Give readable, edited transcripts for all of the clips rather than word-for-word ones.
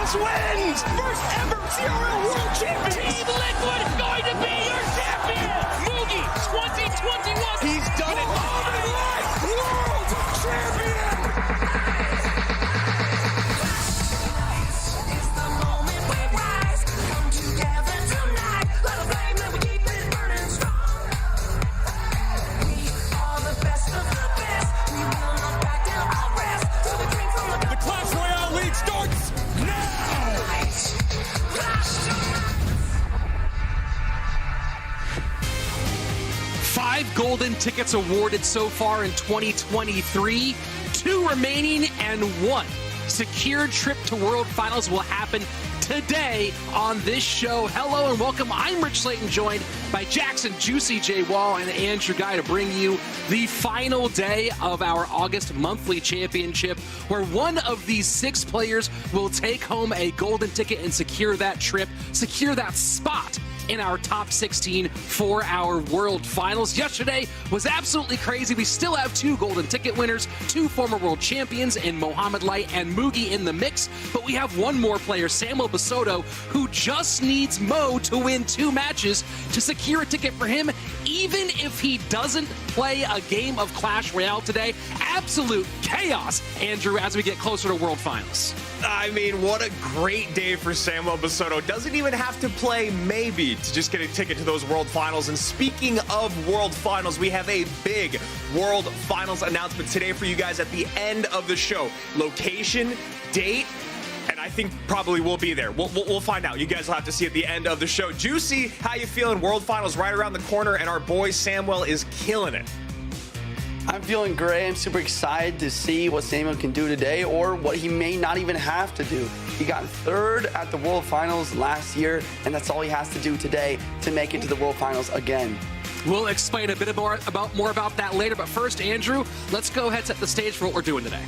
Finals wins! First ever CRL World Champion! Team Liquid is going to be your champion! Mugi 2021! He's done it! Mohamed Light, World Champion! The Clash Royale League starts now! 5 golden tickets awarded so far in 2023, 2 remaining, and 1 secured trip to World Finals will happen today on this show. Hello and welcome. I'm Rich Slayton, joined by Jackson, Juicy J. Wall, and Andrew Guy to bring you the final day of our August monthly championship, where one of these 6 players will take home a golden ticket and secure that trip, secure that spot in our top 16 for our World Finals. Yesterday was absolutely crazy. We still have 2 golden ticket winners, 2 former world champions in Mohamed Light and Mugi in the mix, but we have one more player, Samuel Basoto, who just needs Mo to win 2 matches to secure a ticket for him, even if he doesn't play a game of Clash Royale today. Absolute chaos, Andrew, as we get closer to World Finals. I mean, what a great day for Samuel Basoto. Doesn't even have to play maybe to just get a ticket to those World Finals. And speaking of World Finals, we have a big World Finals announcement today for you guys at the end of the show. Location, date, and I think probably we'll be there. We'll find out. You guys will have to see at the end of the show. Juicy, how you feeling? World Finals right around the corner, and our boy Samuel is killing it. I'm feeling great. I'm super excited to see what Samuel can do today, or what he may not even have to do. He got 3rd at the World Finals last year, and that's all he has to do today to make it to the World Finals again. We'll explain a bit more about that later, but first, Andrew, let's go ahead and set the stage for what we're doing today.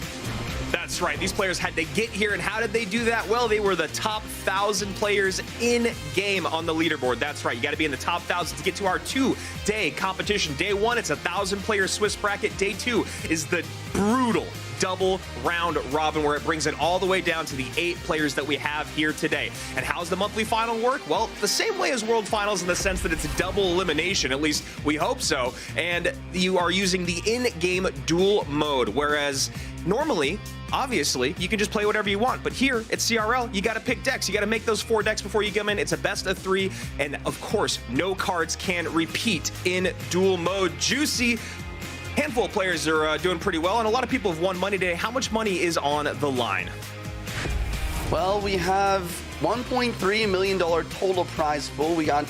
That's right. These players had to get here, and how did they do that? Well, they were the top 1,000 players in game on the leaderboard. That's right. You got to be in the top 1,000 to get to our 2-day competition. Day 1, it's a 1,000-player Swiss bracket. Day 2 is the brutal double round robin, where it brings it all the way down to the 8 players that we have here today. And how's the monthly final work? Well, the same way as World Finals, in the sense that it's a double elimination, at least we hope so, and you are using the in-game duel mode, whereas normally, obviously, you can just play whatever you want, but here at CRL, you got to pick decks. You got to make those 4 decks before you come in. It's a best of 3, and of course, no cards can repeat in duel mode. Juicy, handful of players are doing pretty well, and a lot of people have won money today. How much money is on the line? Well, we have $1.3 million total prize pool. We got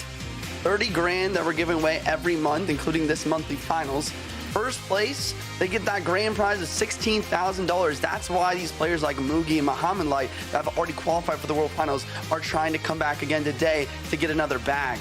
30 grand that we're giving away every month, including this monthly finals. First place, they get that grand prize of $16,000. That's why these players like Mugi and Mohamed Light that have already qualified for the World Finals are trying to come back again today to get another bag.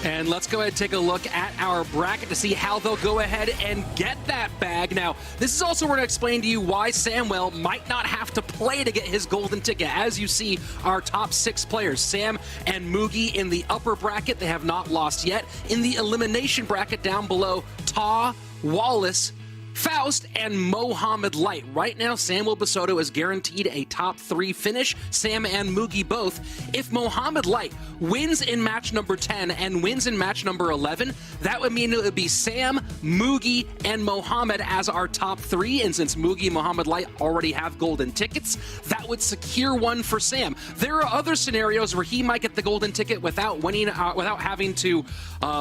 And let's go ahead and take a look at our bracket to see how they'll go ahead and get that bag. Now, this is also where to explain to you why Samuel might not have to play to get his golden ticket. As you see, our top 6 players, Sam and Mugi in the upper bracket, they have not lost yet. In the elimination bracket down below, Ta, Wallace, Faust, and Mohamed Light. Right now, Samuel Basoto is guaranteed a top 3 finish, Sam and Mugi both. If Mohamed Light wins in match number 10 and wins in match number 11, that would mean it would be Sam, Mugi, and Mohamed as our top 3, and since Mugi and Mohamed Light already have golden tickets, that would secure one for Sam. There are other scenarios where he might get the golden ticket without winning, without having to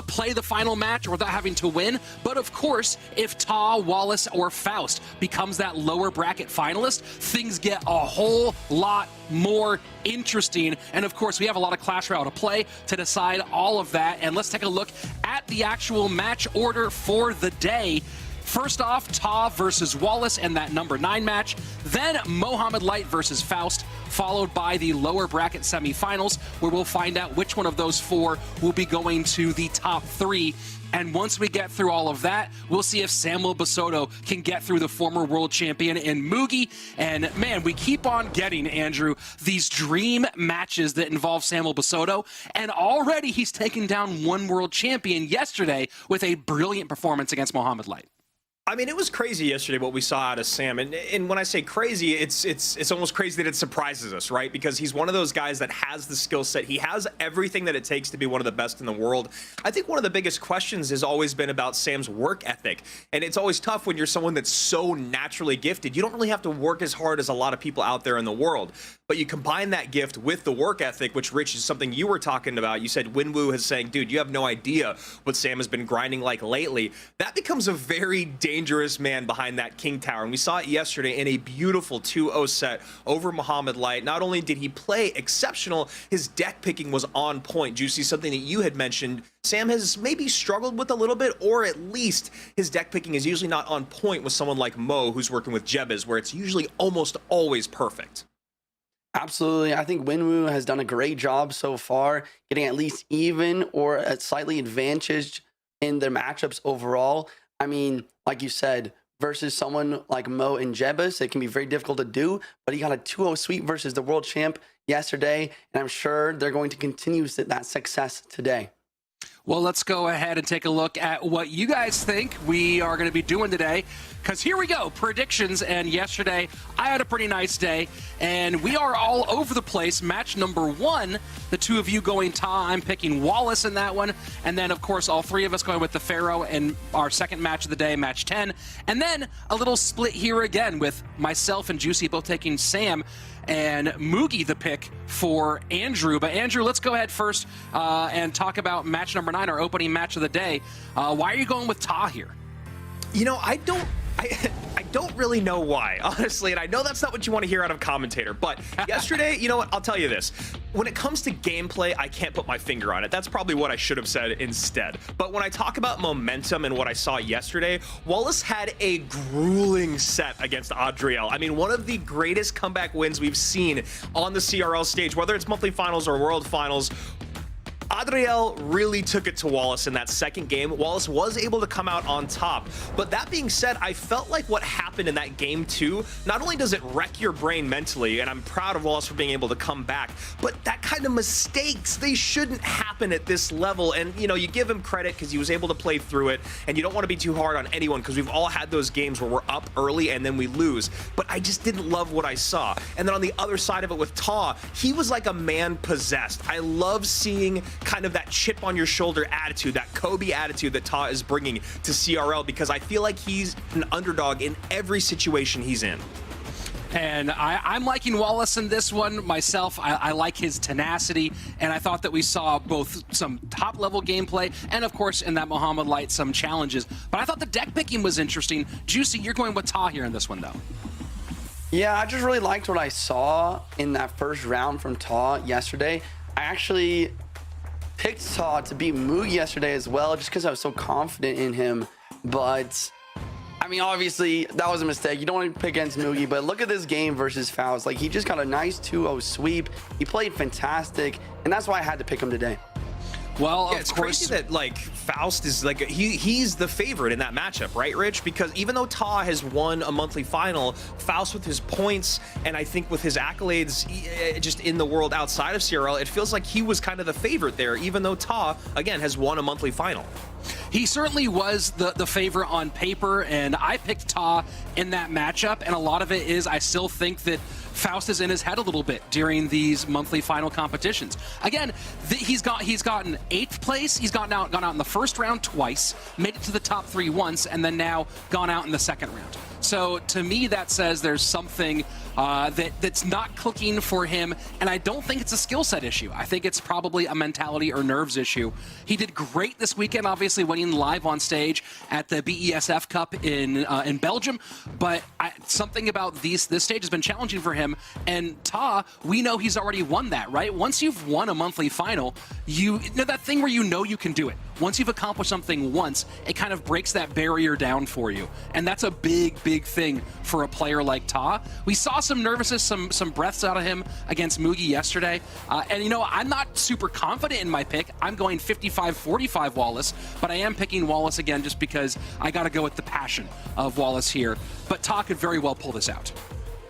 play the final match or without having to win, but of course, if Ta, Wallace, or Faust becomes that lower bracket finalist, things get a whole lot more interesting. And of course, we have a lot of Clash Royale to play to decide all of that. And let's take a look at the actual match order for the day. First off, Ta versus Wallace and that number 9 match. Then Mohamed Light versus Faust, followed by the lower bracket semifinals, where we'll find out which one of those 4 will be going to the top 3. And once we get through all of that, we'll see if Samuel Basoto can get through the former world champion in Mugi. And man, we keep on getting, Andrew, these dream matches that involve Samuel Basoto. And already he's taken down one world champion yesterday with a brilliant performance against Mohamed Light. I mean, it was crazy yesterday what we saw out of Sam, and when I say crazy, it's almost crazy that it surprises us, right? Because he's one of those guys that has the skill set. He has everything that it takes to be one of the best in the world. I think one of the biggest questions has always been about Sam's work ethic, and it's always tough when you're someone that's so naturally gifted. You don't really have to work as hard as a lot of people out there in the world, but you combine that gift with the work ethic, which, Rich, is something you were talking about. You said Winwoo is saying, dude, you have no idea what Sam has been grinding like lately. That becomes a very dangerous man behind that King Tower, and we saw it yesterday in a beautiful 2-0 set over Muhammad Light. Not only did he play exceptional, his deck picking was on point. Juicy, something that you had mentioned Sam has maybe struggled with a little bit, or at least his deck picking is usually not on point with someone like Mo, who's working with Jebez, where it's usually almost always perfect. Absolutely. I think Winwoo has done a great job so far, getting at least even or a slightly advantage in their matchups overall. I mean, like you said, versus someone like Mo and Jebus, it can be very difficult to do, but he got a 2-0 sweep versus the world champ yesterday, and I'm sure they're going to continue that success today. Well, let's go ahead and take a look at what you guys think we are going to be doing today, because here we go, predictions. And yesterday, I had a pretty nice day, and we are all over the place. Match number 1, the two of you going Ta. I'm picking Wallace in that one. And then, of course, all three of us going with the Pharaoh in our second match of the day, match 10. And then a little split here again with myself and Juicy both taking Sam, and Moogie the pick for Andrew. But Andrew, let's go ahead first and talk about match number 9, our opening match of the day. Why are you going with Ta here? You know, I don't really know why, honestly, and I know that's not what you want to hear out of a commentator, but yesterday, you know what, I'll tell you this. When it comes to gameplay, I can't put my finger on it. That's probably what I should have said instead. But when I talk about momentum and what I saw yesterday, Wallace had a grueling set against Adriel. I mean, one of the greatest comeback wins we've seen on the CRL stage, whether it's monthly finals or world finals. Adriel really took it to Wallace in that second game. Wallace was able to come out on top. But that being said, I felt like what happened in that game too, not only does it wreck your brain mentally, and I'm proud of Wallace for being able to come back, but that kind of mistakes, they shouldn't happen at this level. And, you know, you give him credit because he was able to play through it, and you don't want to be too hard on anyone because we've all had those games where we're up early and then we lose. But I just didn't love what I saw. And then on the other side of it with Ta, he was like a man possessed. I love seeing kind of that chip on your shoulder attitude, that Kobe attitude that Ta is bringing to CRL, because I feel like he's an underdog in every situation he's in. And I'm liking Wallace in this one myself. I like his tenacity, and I thought that we saw both some top-level gameplay and, of course, in that Muhammad Light, some challenges. But I thought the deck picking was interesting. Juicy, you're going with Ta here in this one, though. Yeah, I just really liked what I saw in that first round from Ta yesterday. I actually picked Ta to beat Moog yesterday as well, just because I was so confident in him. But I mean, obviously that was a mistake. You don't want to pick against Moogie, but look at this game versus Faust. Like, he just got a nice 2-0 sweep. He played fantastic, and that's why I had to pick him today. Well, yeah, it's crazy that, like, Faust is like he's the favorite in that matchup, right, Rich? Because even though Ta has won a monthly final, Faust, with his points and I think with his accolades just in the world outside of CRL, it feels like he was kind of the favorite there, even though Ta, again, has won a monthly final. He certainly was the favorite on paper, and I picked Ta in that matchup, and a lot of it is I still think that Faust is in his head a little bit during these monthly final competitions. Again, he's gotten 8th place. He's gone out in the first round twice, made it to the top 3 once, and then now gone out in the second round. So to me, that says there's something that's not clicking for him, and I don't think it's a skill set issue. I think it's probably a mentality or nerves issue. He did great this weekend, obviously winning live on stage at the BESF Cup in Belgium, but something about this stage has been challenging for him. And Ta, we know he's already won that, right? Once you've won a monthly final, you know that thing where you know you can do it. Once you've accomplished something once, it kind of breaks that barrier down for you. And that's a big, big thing for a player like Ta. We saw some nervousness, some breaths out of him against Moogie yesterday. And, you know, I'm not super confident in my pick. I'm going 55-45 Wallace, but I am picking Wallace again just because I got to go with the passion of Wallace here. But Ta could very well pull this out.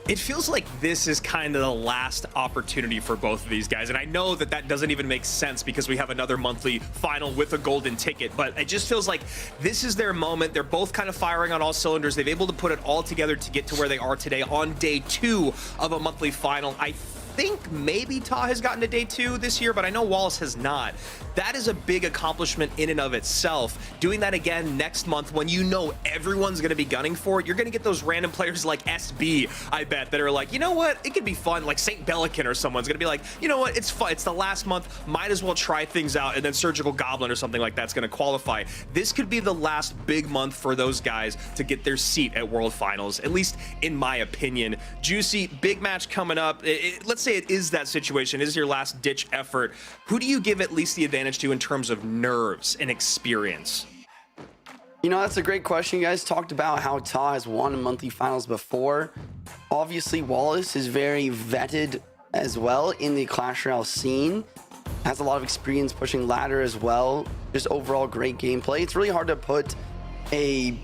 It feels like this is kind of the last opportunity for both of these guys. And I know that that doesn't even make sense because we have another monthly final with a golden ticket, but it just feels like this is their moment. They're both kind of firing on all cylinders. They've able to put it all together to get to where they are today on day 2 of a monthly final. I think maybe Ta has gotten to day 2 this year, but I know Wallace has not. That is a big accomplishment in and of itself. Doing that again next month when you know everyone's going to be gunning for it, you're going to get those random players like SB, I bet, that are like, you know what, it could be fun. Like St. Bellican or someone's going to be like, you know what, it's fun. It's the last month. Might as well try things out. And then Surgical Goblin or something like that's going to qualify. This could be the last big month for those guys to get their seat at World Finals, at least in my opinion. Juicy, big match coming up. Let's say it is that situation. It is your last ditch effort. Who do you give at least the advantage to in terms of nerves and experience? You know, that's a great question. You guys talked about how Ta has won in monthly finals before. Obviously, Wallace is very vetted as well in the Clash Royale scene. Has a lot of experience pushing ladder as well. Just overall great gameplay. It's really hard to put a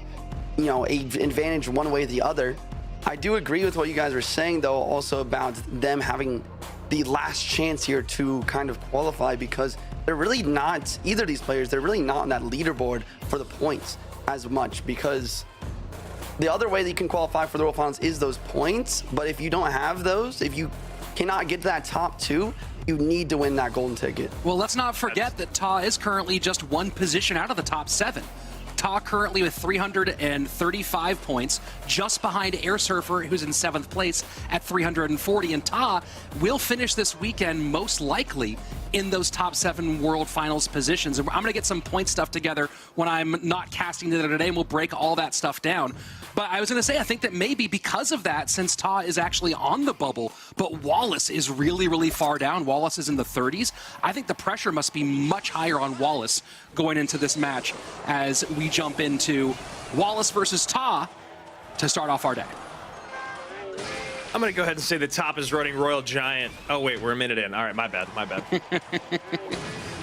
advantage one way or the other. I do agree with what you guys were saying, though, also about them having the last chance here to kind of qualify, because they're really not, either of these players, they're really not on that leaderboard for the points as much, because the other way that you can qualify for the World Finals is those points. But if you don't have those, if you cannot get to that top 2, you need to win that golden ticket. Well, let's not forget that Ta is currently just one position out of the top 7. Ta currently with 335 points, just behind Air Surfer, who's in 7th place at 340. And Ta will finish this weekend most likely in those top 7 World Finals positions. And I'm going to get some point stuff together when I'm not casting today, and we'll break all that stuff down. But I was going to say, I think that maybe because of that, since Ta is actually on the bubble, but Wallace is really, really far down. Wallace is in the 30s. I think the pressure must be much higher on Wallace going into this match as we jump into Wallace versus Ta to start off our day. I'm going to go ahead and say the top is running Royal Giant. Oh, wait, we're a minute in. All right, my bad.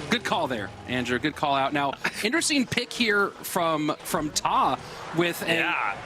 Good call there, Andrew. Good call out. Now, interesting pick here from Ta with a... Yeah.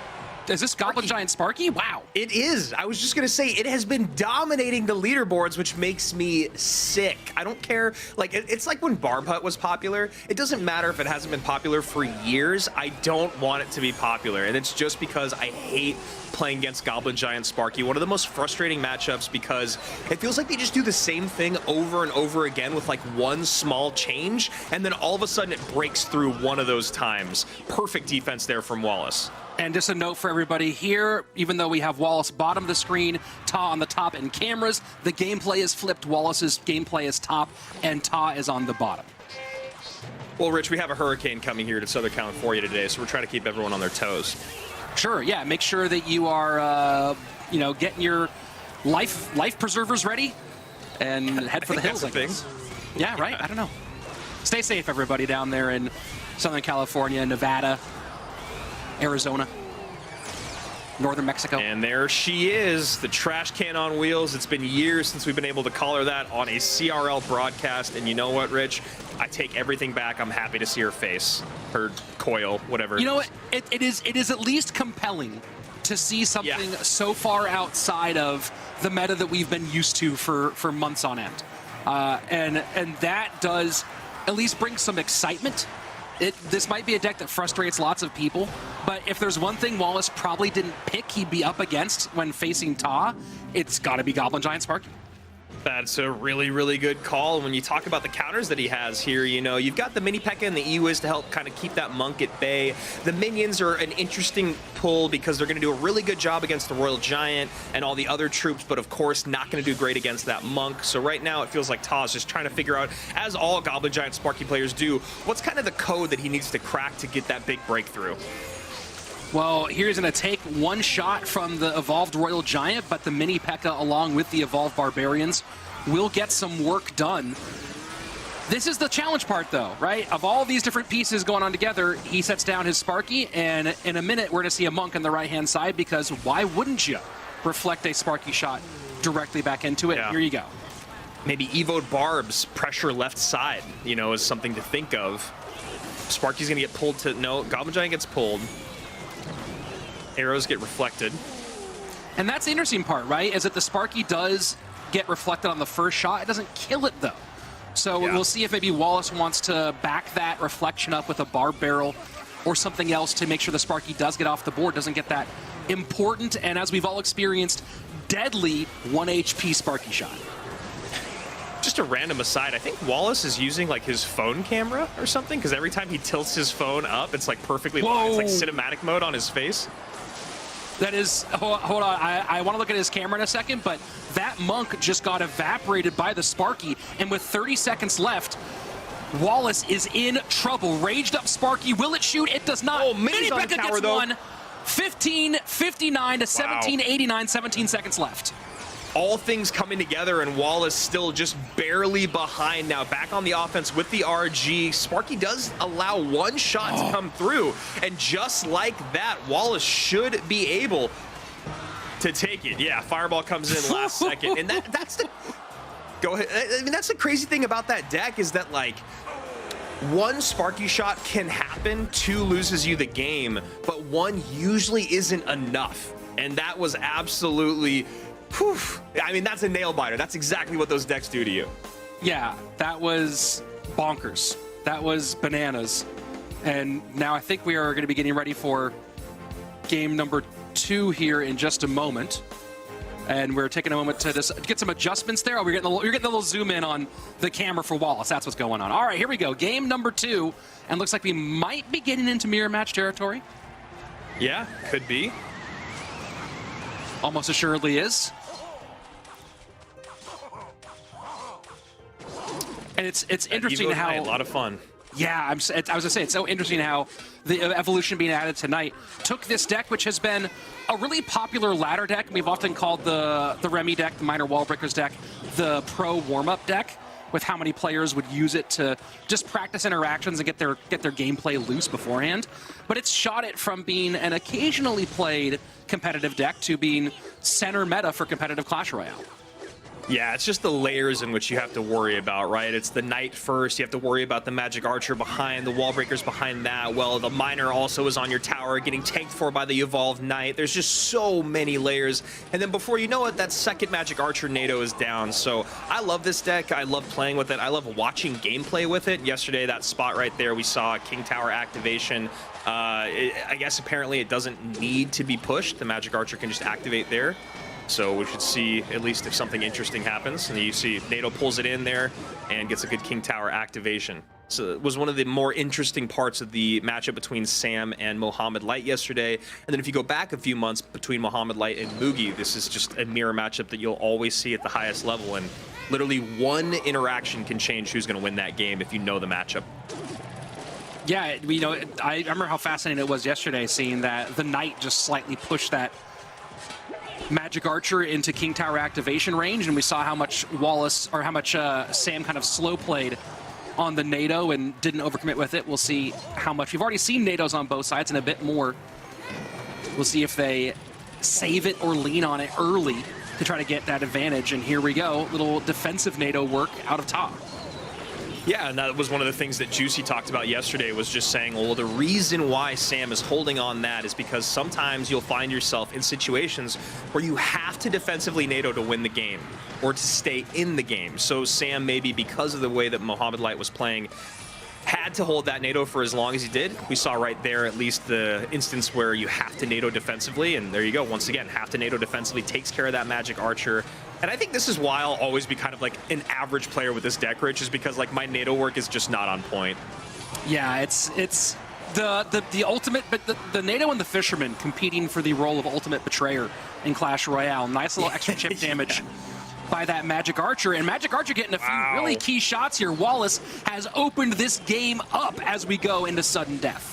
Is this Goblin Giant Sparky? Wow. It is. I was just going to say, it has been dominating the leaderboards, which makes me sick. I don't care. Like, it's like when Barb Hut was popular. It doesn't matter if it hasn't been popular for years. I don't want it to be popular. And it's just because I hate playing against Goblin Giant Sparky. One of the most frustrating matchups, because it feels like they just do the same thing over and over again with like one small change, and then all of a sudden it breaks through one of those times. Perfect defense there from Wallace. And just a note for everybody here, even though we have Wallace bottom of the screen, Ta on the top in cameras, the gameplay is flipped. Wallace's gameplay is top, and Ta is on the bottom. Well, Rich, we have a hurricane coming here to Southern California today, so we're trying to keep everyone on their toes. Sure, yeah. Make sure that you are, getting your life preservers ready and head for the hills, I guess. Yeah, right? I don't know. Stay safe, everybody, down there in Southern California, Nevada, Arizona, northern Mexico. And there she is, the trash can on wheels. It's been years since we've been able to call her that on a CRL broadcast. And you know what, Rich? I take everything back. I'm happy to see her face, her coil, whatever. You know what? It is at least compelling to see something so far outside of the meta that we've been used to for months on end. And that does at least bring some excitement. This might be a deck that frustrates lots of people, but if there's one thing Wallace probably didn't pick he'd be up against when facing Ta, it's got to be Goblin Giant Sparky. That's a really, really good call. When you talk about the counters that he has here, you know, you've got the mini P.E.K.K.A. and the E-Wiz to help kind of keep that monk at bay. The minions are an interesting pull because they're going to do a really good job against the Royal Giant and all the other troops, but of course not going to do great against that monk. So right now it feels like Ta is just trying to figure out, as all Goblin Giant Sparky players do, what's kind of the code that he needs to crack to get that big breakthrough. Well, here's going to take one shot from the Evolved Royal Giant, but the mini P.E.K.K.A. along with the Evolved Barbarians will get some work done. This is the challenge part, though, right? Of all these different pieces going on together, he sets down his Sparky, and in a minute we're going to see a monk on the right-hand side, because why wouldn't you reflect a Sparky shot directly back into it? Yeah. Here you go. Maybe Evoed Barbs, pressure left side, you know, is something to think of. Sparky's going to get pulled to... No, Goblin Giant gets pulled. Arrows get reflected. And that's the interesting part, right? Is that the Sparky does get reflected on the first shot. It doesn't kill it, though. So we'll see if maybe Wallace wants to back that reflection up with a bar barrel or something else to make sure the Sparky does get off the board, doesn't get that important, and as we've all experienced, deadly 1 HP Sparky shot. Just a random aside, I think Wallace is using like his phone camera or something, because every time he tilts his phone up, it's like perfectly lined. It's like cinematic mode on his face. That is, hold on, I want to look at his camera in a second, but that Monk just got evaporated by the Sparky, and with 30 seconds left, Wallace is in trouble. Raged up Sparky, will it shoot? It does not. Oh, Mini on the Becca tower, gets though. one. 15:59 to 17:89, 17 seconds left. All things coming together, and Wallace still just barely behind now. Back on the offense with the RG. Sparky does allow one shot to come through, and just like that, Wallace should be able to take it. Yeah, fireball comes in last second, and that's the... Go ahead. I mean, that's the crazy thing about that deck is that, like, one Sparky shot can happen, 2 loses you the game, but 1 usually isn't enough. And that was absolutely... Whew. I mean, that's a nail biter. That's exactly what those decks do to you. Yeah, that was bonkers. That was bananas. And now I think we are going to be getting ready for game number 2 here in just a moment. And we're taking a moment to just get some adjustments there. Oh, you're getting a little zoom in on the camera for Wallace. That's what's going on. All right, here we go. Game number 2. And looks like we might be getting into mirror match territory. Yeah, could be. Almost assuredly is. And it's interesting how a lot of fun. Yeah, I was gonna say it's so interesting how the evolution being added tonight took this deck, which has been a really popular ladder deck. We've often called the Remy deck, the Minor Wall Breakers deck, the pro warm-up deck, with how many players would use it to just practice interactions and get their gameplay loose beforehand. But it's shot it from being an occasionally played competitive deck to being center meta for competitive Clash Royale. Yeah, it's just the layers in which you have to worry about, right? It's the Knight first, you have to worry about the Magic Archer behind, the Wall Breakers behind that. Well, the Miner also is on your tower, getting tanked for by the Evolved Knight. There's just so many layers. And then before you know it, that second Magic Archer NATO is down. So I love this deck. I love playing with it. I love watching gameplay with it. Yesterday, that spot right there, we saw King Tower activation. I guess apparently it doesn't need to be pushed. The Magic Archer can just activate there. So we should see at least if something interesting happens. And you see NATO pulls it in there and gets a good King Tower activation. So it was one of the more interesting parts of the matchup between Sam and Mohamed Light yesterday. And then if you go back a few months between Mohamed Light and Mugi, this is just a mirror matchup that you'll always see at the highest level. And literally one interaction can change who's going to win that game if you know the matchup. Yeah, you know, I remember how fascinating it was yesterday seeing that the Knight just slightly pushed that Magic Archer into King Tower activation range, and we saw how much Wallace, or how much Sam kind of slow played on the NATO and didn't overcommit with it. We'll see how much. We've already seen NATOs on both sides and a bit more. We'll see if they save it or lean on it early to try to get that advantage. And here we go, little defensive NATO work out of top. Yeah, and that was one of the things that Juicy talked about yesterday, was just saying, well, the reason why Sam is holding on that is because sometimes you'll find yourself in situations where you have to defensively NATO to win the game or to stay in the game. So Sam, maybe because of the way that Mohamed Light was playing, had to hold that NATO for as long as he did. We saw right there at least the instance where you have to NATO defensively, and there you go. Once again, have to NATO defensively, takes care of that Magic Archer. And I think this is why I'll always be kind of like an average player with this deck, Rich, is because like my NATO work is just not on point. Yeah, it's the ultimate, but the NATO and the Fisherman competing for the role of ultimate betrayer in Clash Royale. Nice little extra chip damage by that Magic Archer, and Magic Archer getting a few really key shots here. Wallace has opened this game up as we go into sudden death.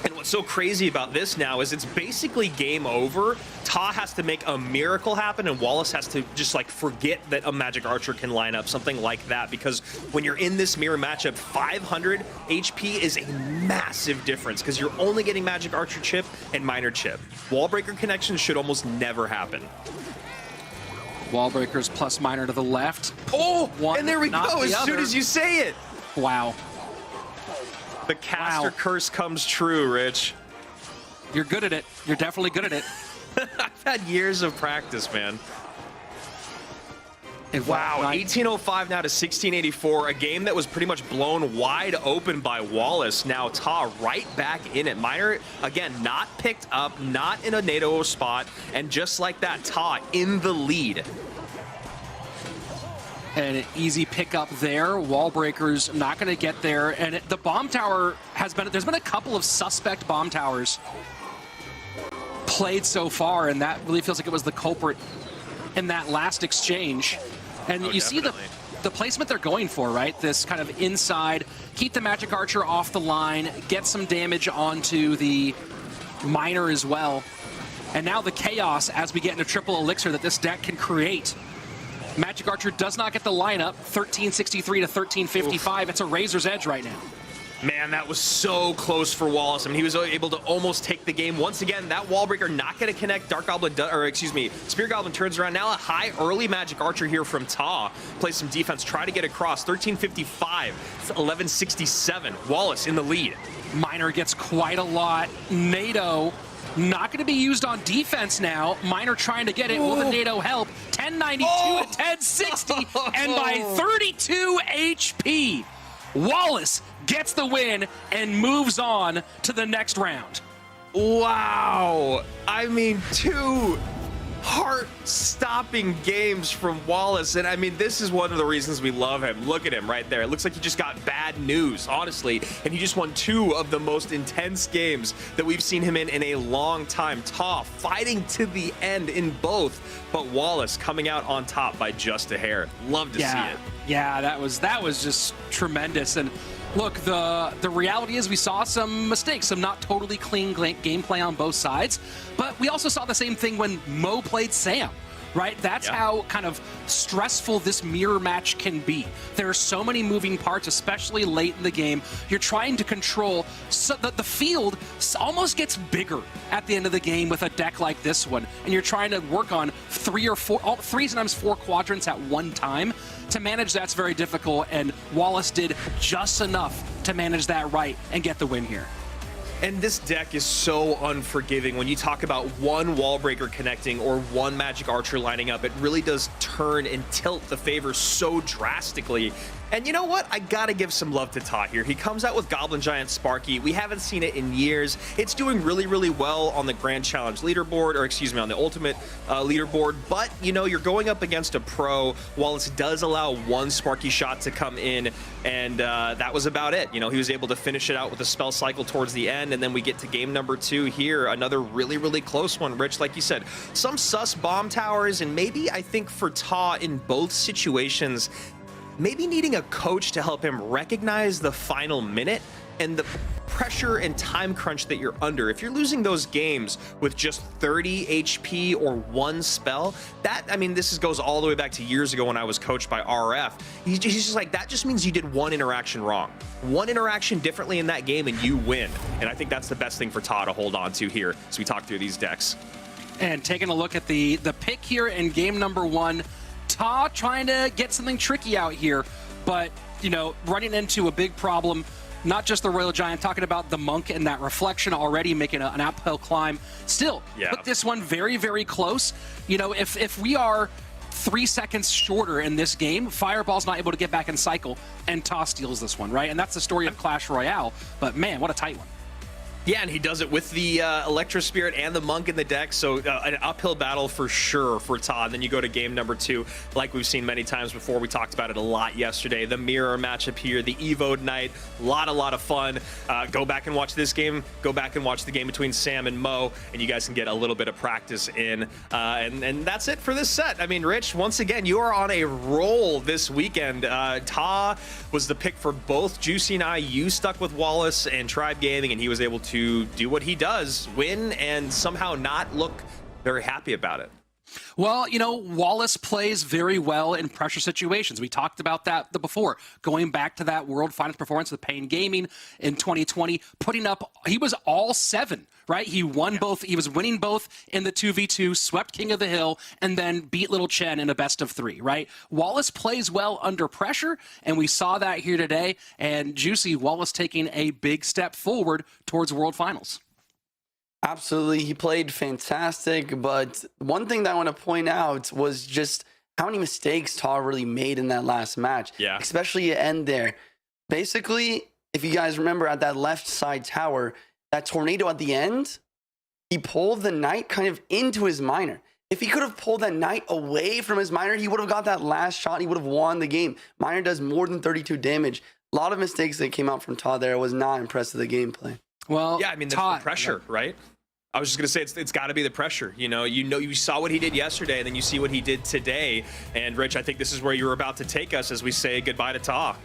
And what's so crazy about this now is it's basically game over. Ta has to make a miracle happen, and Wallace has to just like forget that a Magic Archer can line up, something like that, because when you're in this mirror matchup, 500 HP is a massive difference because you're only getting Magic Archer chip and Miner chip. Wall breaker connections should almost never happen. Wall breakers plus Miner to the left. Oh, One, and there we not go, the as other. soon as you say it. Wow. The caster curse comes true, Rich. You're good at it. You're definitely good at it. had years of practice, man. And Wow, 1805 now to 1684, a game that was pretty much blown wide open by Wallace. Now Ta right back in it. Miner, again, not picked up, not in a NATO spot, and just like that, Ta in the lead. And an easy pickup there. Wall breakers not going to get there. And the bomb tower there's been a couple of suspect bomb towers played so far, and that really feels like it was the culprit in that last exchange. And you see the placement they're going for, right? This kind of inside, keep the Magic Archer off the line, get some damage onto the Miner as well. And now the chaos as we get into triple elixir that this deck can create. Magic Archer does not get the lineup, 1363 to 1355. It's a razor's edge right now. Man, that was so close for Wallace. I mean, he was able to almost take the game. Once again, that wall breaker not going to connect. Dark Goblin, Spear Goblin turns around. Now a high early Magic Archer here from Ta. Plays some defense, try to get across. 1355, 1167. Wallace in the lead. Miner gets quite a lot. NATO not going to be used on defense now. Miner trying to get it. Will the NATO help? 1092 to 1060, and by 32 HP, Wallace gets the win and moves on to the next round. Wow. I mean, two heart-stopping games from Wallace. And I mean, this is one of the reasons we love him. Look at him right there. It looks like he just got bad news, honestly. And he just won two of the most intense games that we've seen him in a long time. Ta fighting to the end in both, but Wallace coming out on top by just a hair. Love to see it. Yeah, that was just tremendous. And look, the reality is we saw some mistakes, some not totally clean gameplay on both sides, but we also saw the same thing when Mo played Sam, right? That's how kind of stressful this mirror match can be. There are so many moving parts, especially late in the game. You're trying to control, so the field almost gets bigger at the end of the game with a deck like this one, and you're trying to work on three, sometimes four quadrants at one time. To manage that's very difficult, and Wallace did just enough to manage that right and get the win here. And this deck is so unforgiving. When you talk about one wall breaker connecting or one Magic Archer lining up, it really does turn and tilt the favor so drastically. And you know what? I gotta give some love to Ta here. He comes out with Goblin Giant Sparky. We haven't seen it in years. It's doing really, really well on the Grand Challenge leaderboard, or excuse me, on the Ultimate leaderboard. But, you know, you're going up against a pro. Wallace does allow one Sparky shot to come in, and that was about it. You know, he was able to finish it out with a spell cycle towards the end, and then we get to game number 2 here. Another really, really close one, Rich, like you said. Some sus bomb towers, and maybe, I think, for Ta in both situations, maybe needing a coach to help him recognize the final minute and the pressure and time crunch that you're under. If you're losing those games with just 30 HP or one spell, that, I mean, this goes all the way back to years ago when I was coached by RF. He's just like, that just means you did one interaction wrong. One interaction differently in that game and you win. And I think that's the best thing for Ta to hold on to here as we talk through these decks. And taking a look at the pick here in game number 1, Ta trying to get something tricky out here, but, you know, running into a big problem. Not just the Royal Giant, talking about the Monk and that reflection already making an uphill climb. Still, put this one very, very close. You know, if we are 3 seconds shorter in this game, Fireball's not able to get back in cycle, and Ta steals this one, right? And that's the story of Clash Royale, but man, what a tight one. Yeah, and he does it with the Electro Spirit and the Monk in the deck, so an uphill battle for sure for Ta. And then you go to game number 2, like we've seen many times before. We talked about it a lot yesterday. The mirror matchup here, the Evo night, a lot of fun. Go back and watch this game. Go back and watch the game between Sam and Mo, and you guys can get a little bit of practice in. And that's it for this set. I mean, Rich, once again, you are on a roll this weekend. Ta was the pick for both Juicy and I. You stuck with Wallace and Tribe Gaming, and he was able to do what he does, win, and somehow not look very happy about it. Well, you know, Wallace plays very well in pressure situations. We talked about that before, going back to that World Finals performance with Pain Gaming in 2020, putting up, he was all 7, right? He won both, he was winning both in the 2v2, swept King of the Hill, and then beat Little Chen in a best of 3, right? Wallace plays well under pressure, and we saw that here today, and Juicy, Wallace taking a big step forward towards World Finals. Absolutely. He played fantastic. But one thing that I want to point out was just how many mistakes Ta really made in that last match. Yeah. Especially at end there. Basically, if you guys remember at that left side tower, that tornado at the end, he pulled the knight kind of into his miner. If he could have pulled that knight away from his miner, he would have got that last shot. He would have won the game. Miner does more than 32 damage. A lot of mistakes that came out from Ta there. I was not impressed with the gameplay. Well, yeah, I mean, that's the pressure, right? I was just going to say, it's got to be the pressure. You saw what he did yesterday, and then you see what he did today. And, Rich, I think this is where you were about to take us as we say goodbye to Ta.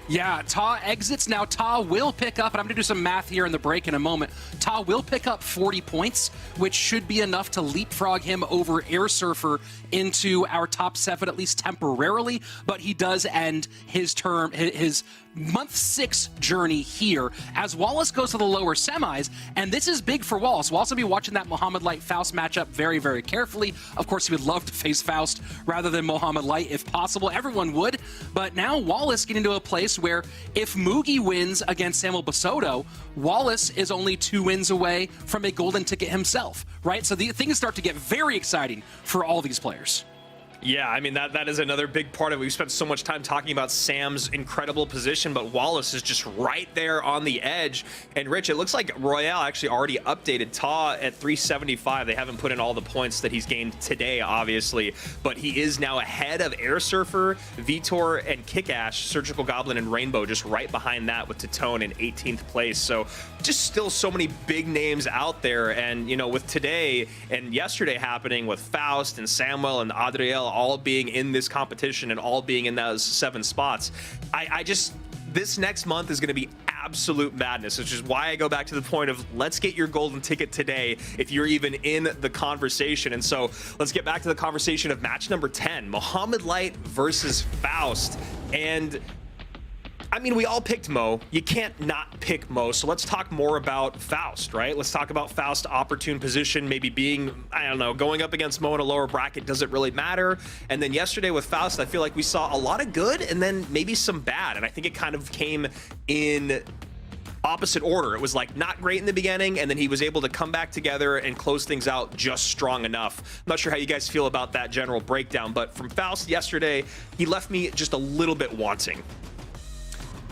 Yeah, Ta exits. Now, Ta will pick up, and I'm going to do some math here in the break in a moment. Ta will pick up 40 points, which should be enough to leapfrog him over Air Surfer into our top 7, at least temporarily. But he does end his term, his month 6 journey here as Wallace goes to the lower semis, and this is big for Wallace. We'll also be watching that Mohamed Light Faust matchup very, very carefully. Of course, he would love to face Faust rather than Mohamed Light if possible. Everyone would, but now Wallace getting to a place where if Mugi wins against Samuel Basoto, Wallace is only 2 wins away from a golden ticket himself, right? So the things start to get very exciting for all these players. Yeah, I mean, that is another big part of it. We've spent so much time talking about Sam's incredible position, but Wallace is just right there on the edge. And Rich, it looks like Royale actually already updated Ta at 375. They haven't put in all the points that he's gained today, obviously, but he is now ahead of Air Surfer, Vitor, and Kickash, Surgical Goblin, and Rainbow, just right behind that with Tatone in 18th place. So just still so many big names out there. And, with today and yesterday happening with Faust and Samuel and Adriel all being in this competition and all being in those 7 spots, I just, this next month is going to be absolute madness, which is why I go back to the point of let's get your golden ticket today if you're even in the conversation. And so let's get back to the conversation of match number 10, Mohamed Light versus Faust. And I mean, we all picked Mo. You can't not pick Mo. So let's talk more about Faust, right? Let's talk about Faust's opportune position, maybe being, I don't know, going up against Mo in a lower bracket doesn't really matter. And then yesterday with Faust, I feel like we saw a lot of good and then maybe some bad. And I think it kind of came in opposite order. It was like not great in the beginning, and then he was able to come back together and close things out just strong enough. I'm not sure how you guys feel about that general breakdown, but from Faust yesterday, he left me just a little bit wanting.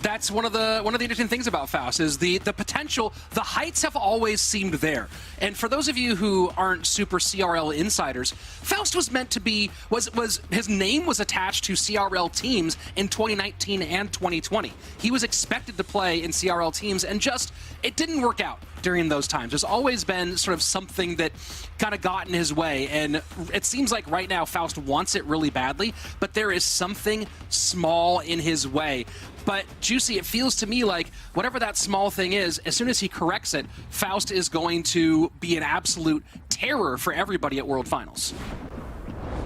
That's one of the interesting things about Faust is the potential. The heights have always seemed there. And for those of you who aren't super CRL insiders, Faust was meant to be was his name was attached to CRL teams in 2019 and 2020. He was expected to play in CRL teams, and just it didn't work out during those times. There's always been sort of something that kind of got in his way, and it seems like right now Faust wants it really badly, but there is something small in his way. But Juicy, it feels to me like whatever that small thing is, as soon as he corrects it, Faust is going to be an absolute terror for everybody at World Finals.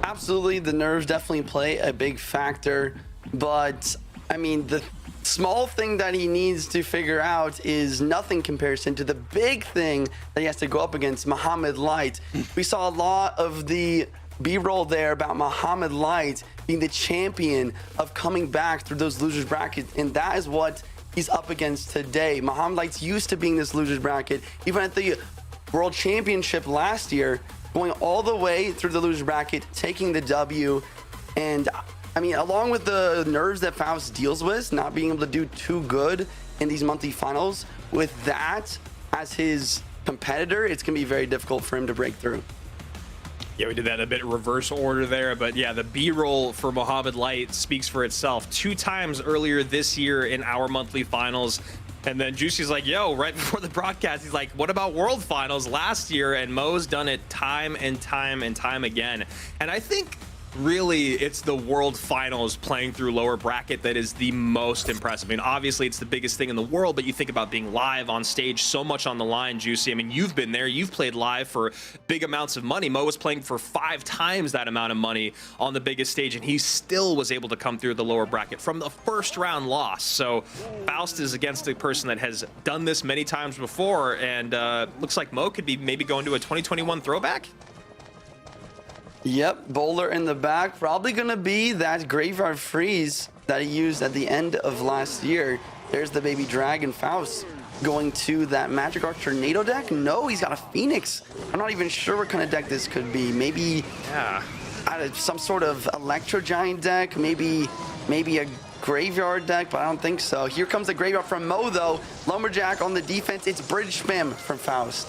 Absolutely, the nerves definitely play a big factor, but I mean, the small thing that he needs to figure out is nothing comparison to the big thing that he has to go up against, Mohamed Light. We saw a lot of the B-roll there about Mohamed Light being the champion of coming back through those losers brackets, and that is what he's up against today. Mohamed Light's used to being this losers bracket, even at the World Championship last year, going all the way through the losers bracket, taking the W. And I mean, along with the nerves that Faust deals with, not being able to do too good in these monthly finals, with that as his competitor, it's going to be very difficult for him to break through. Yeah, we did that in a bit reverse order there, but yeah, the B-roll for Mohamed Light speaks for itself. 2 times earlier this year in our monthly finals, and then Juicy's like, yo, right before the broadcast, he's like, what about World Finals last year? And Mo's done it time and time and time again. And I think really it's the World Finals playing through lower bracket that is the most impressive. I mean, obviously it's the biggest thing in the world, but you think about being live on stage, so much on the line, Juicy. I mean, you've been there, you've played live for big amounts of money. Mo was playing for 5 times that amount of money on the biggest stage, and he still was able to come through the lower bracket from the first round loss. So Faust is against a person that has done this many times before, and looks like Mo could be maybe going to a 2021 throwback. Yep, Bowler in the back, probably going to be that Graveyard Freeze that he used at the end of last year. There's the baby dragon Faust going to that Magic Arc Tornado deck. No, he's got a Phoenix. I'm not even sure what kind of deck this could be. Maybe some sort of Electro Giant deck, maybe a Graveyard deck, but I don't think so. Here comes the Graveyard from Mo, though. Lumberjack on the defense. It's Bridge Spam from Faust.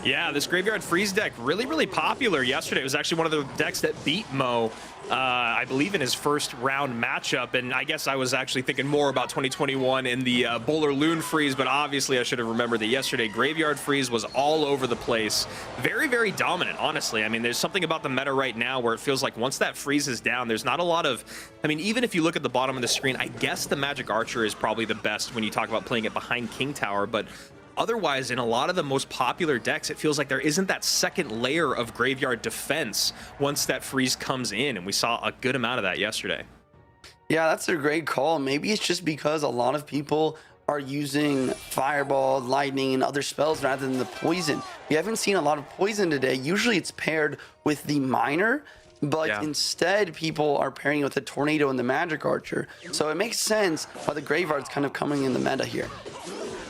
Yeah, this Graveyard Freeze deck, really popular yesterday. It was actually one of the decks that beat Mo, I believe, in his first round matchup. And I guess I was actually thinking more about 2021 in the Bowler Loon Freeze, but obviously I should have remembered that yesterday Graveyard Freeze was all over the place. Very dominant, honestly. I mean, there's something about the meta right now where it feels like once that freeze is down, there's not a lot of... I mean, even if you look at the bottom of the screen, I guess the Magic Archer is probably the best when you talk about playing it behind King Tower, but otherwise, in a lot of the most popular decks, it feels like there isn't that second layer of graveyard defense once that freeze comes in, and we saw a good amount of that yesterday. Yeah, that's a great call. Maybe it's just because a lot of people are using Fireball, Lightning, and other spells rather than the Poison. We haven't seen a lot of Poison today. Usually it's paired with the Miner, but instead people are pairing it with the Tornado and the Magic Archer. So it makes sense why the Graveyard's kind of coming in the meta here.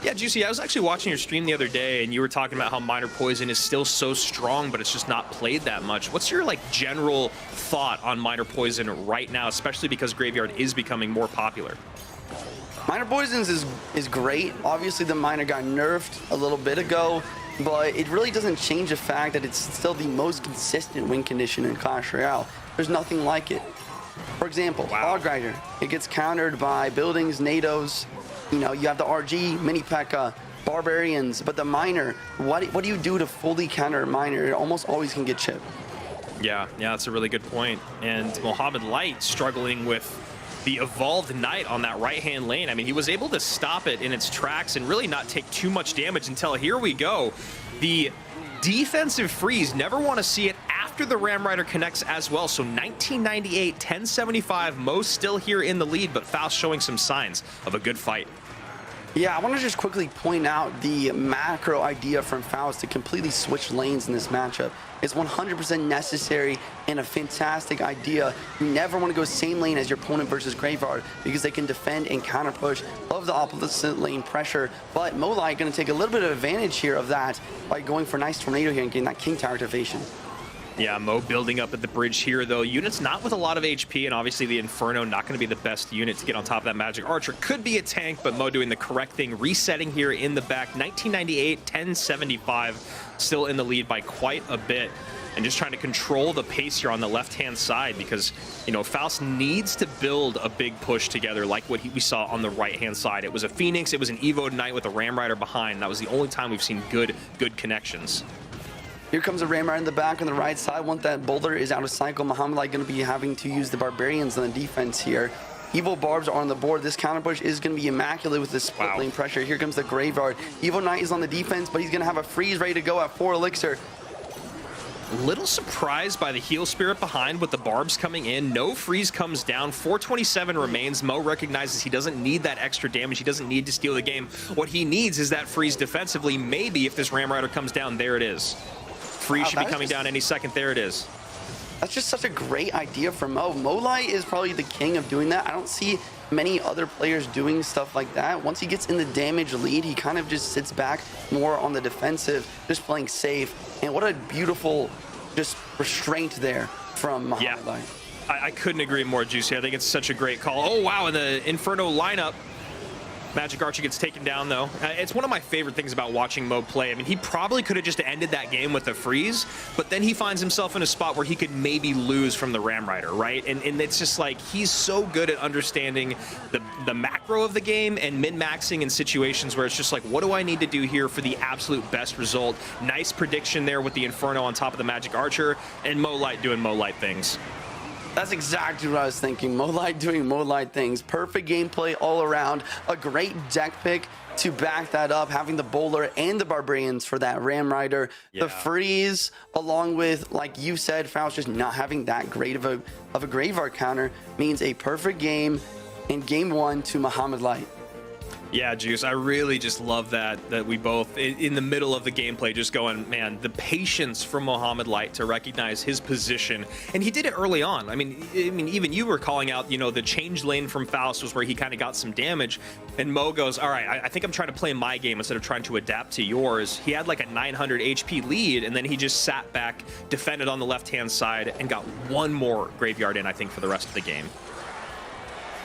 Yeah, Juicy, I was actually watching your stream the other day, and you were talking about how Minor Poison is still so strong, but it's just not played that much. What's your, general thought on Minor Poison right now, especially because Graveyard is becoming more popular? Minor Poisons is great. Obviously, the Miner got nerfed a little bit ago, but it really doesn't change the fact that it's still the most consistent win condition in Clash Royale. There's nothing like it. For example, Log Rider, it gets countered by buildings, NATOs. You know, you have the RG, Mini P.E.K.K.A, Barbarians, but the Miner, what do you do to fully counter a Miner? It almost always can get chipped. Yeah, that's a really good point. And Mohamed Light struggling with the Evolved Knight on that right-hand lane. I mean, he was able to stop it in its tracks and really not take too much damage until here we go. The defensive freeze, never want to see it after the Ram Rider connects as well. So 1998, 1075, Mo still here in the lead, but Faust showing some signs of a good fight. Yeah, I want to just quickly point out the macro idea from Faust to completely switch lanes in this matchup. It's 100% necessary and a fantastic idea. You never want to go same lane as your opponent versus Graveyard because they can defend and counter push. Love the opposite lane pressure, but Mo Light going to take a little bit of advantage here of that by going for a nice Tornado here and getting that King Tower activation. Yeah, Mo building up at the bridge here, though. Units not with a lot of HP, and obviously the Inferno not going to be the best unit to get on top of that Magic Archer. Could be a tank, but Mo doing the correct thing, resetting here in the back. 1998, 1075, still in the lead by quite a bit. And just trying to control the pace here on the left-hand side because, you know, Faust needs to build a big push together like what we saw on the right-hand side. It was a Phoenix, it was an Evo Knight with a Ram Rider behind. That was the only time we've seen good connections. Here comes a Ram Rider in the back on the right side. Once that Boulder is out of cycle, Mohamed Light going to be having to use the Barbarians on the defense here. Evil Barbs are on the board. This counter push is going to be immaculate with this split lane pressure. Here comes the Graveyard. Evil Knight is on the defense, but he's going to have a freeze ready to go at 4 Elixir. Little surprised by the Heal Spirit behind with the Barbs coming in. No freeze comes down. 427 remains. Mo recognizes he doesn't need that extra damage. He doesn't need to steal the game. What he needs is that freeze defensively. Maybe if this Ram Rider comes down, there it is. Freeze should be coming down any second. There it is. That's just such a great idea from Mo. Mo Light is probably the king of doing that. I don't see many other players doing stuff like that. Once he gets in the damage lead, he kind of just sits back more on the defensive, just playing safe. And what a beautiful just restraint there from Mohamed Light. I couldn't agree more, Juicy. I think it's such a great call. Oh, wow, and the Inferno lineup. Magic Archer gets taken down, though. It's one of my favorite things about watching Mo play. I mean, he probably could have just ended that game with a freeze, but then he finds himself in a spot where he could maybe lose from the Ram Rider, right? And it's just like, he's so good at understanding the macro of the game and min-maxing in situations where it's just like, what do I need to do here for the absolute best result? Nice prediction there with the Inferno on top of the Magic Archer, and Mo Light doing Mo Light things. That's exactly what I was thinking. Mo Light doing Mo Light things. Perfect gameplay all around. A great deck pick to back that up. Having the Bowler and the Barbarians for that Ram Rider. The freeze, along with, like you said, Faust just not having that great of a Graveyard counter means a perfect game in game 1 to Mohamed Light. Yeah, Juice, I really just love that we both, in the middle of the gameplay, just going, man, the patience from Mohamed Light to recognize his position. And he did it early on. I mean, even you were calling out, you know, the change lane from Faust was where he kind of got some damage. And Mo goes, all right, I think I'm trying to play my game instead of trying to adapt to yours. He had like a 900 HP lead, and then he just sat back, defended on the left-hand side, and got one more graveyard in, I think, for the rest of the game.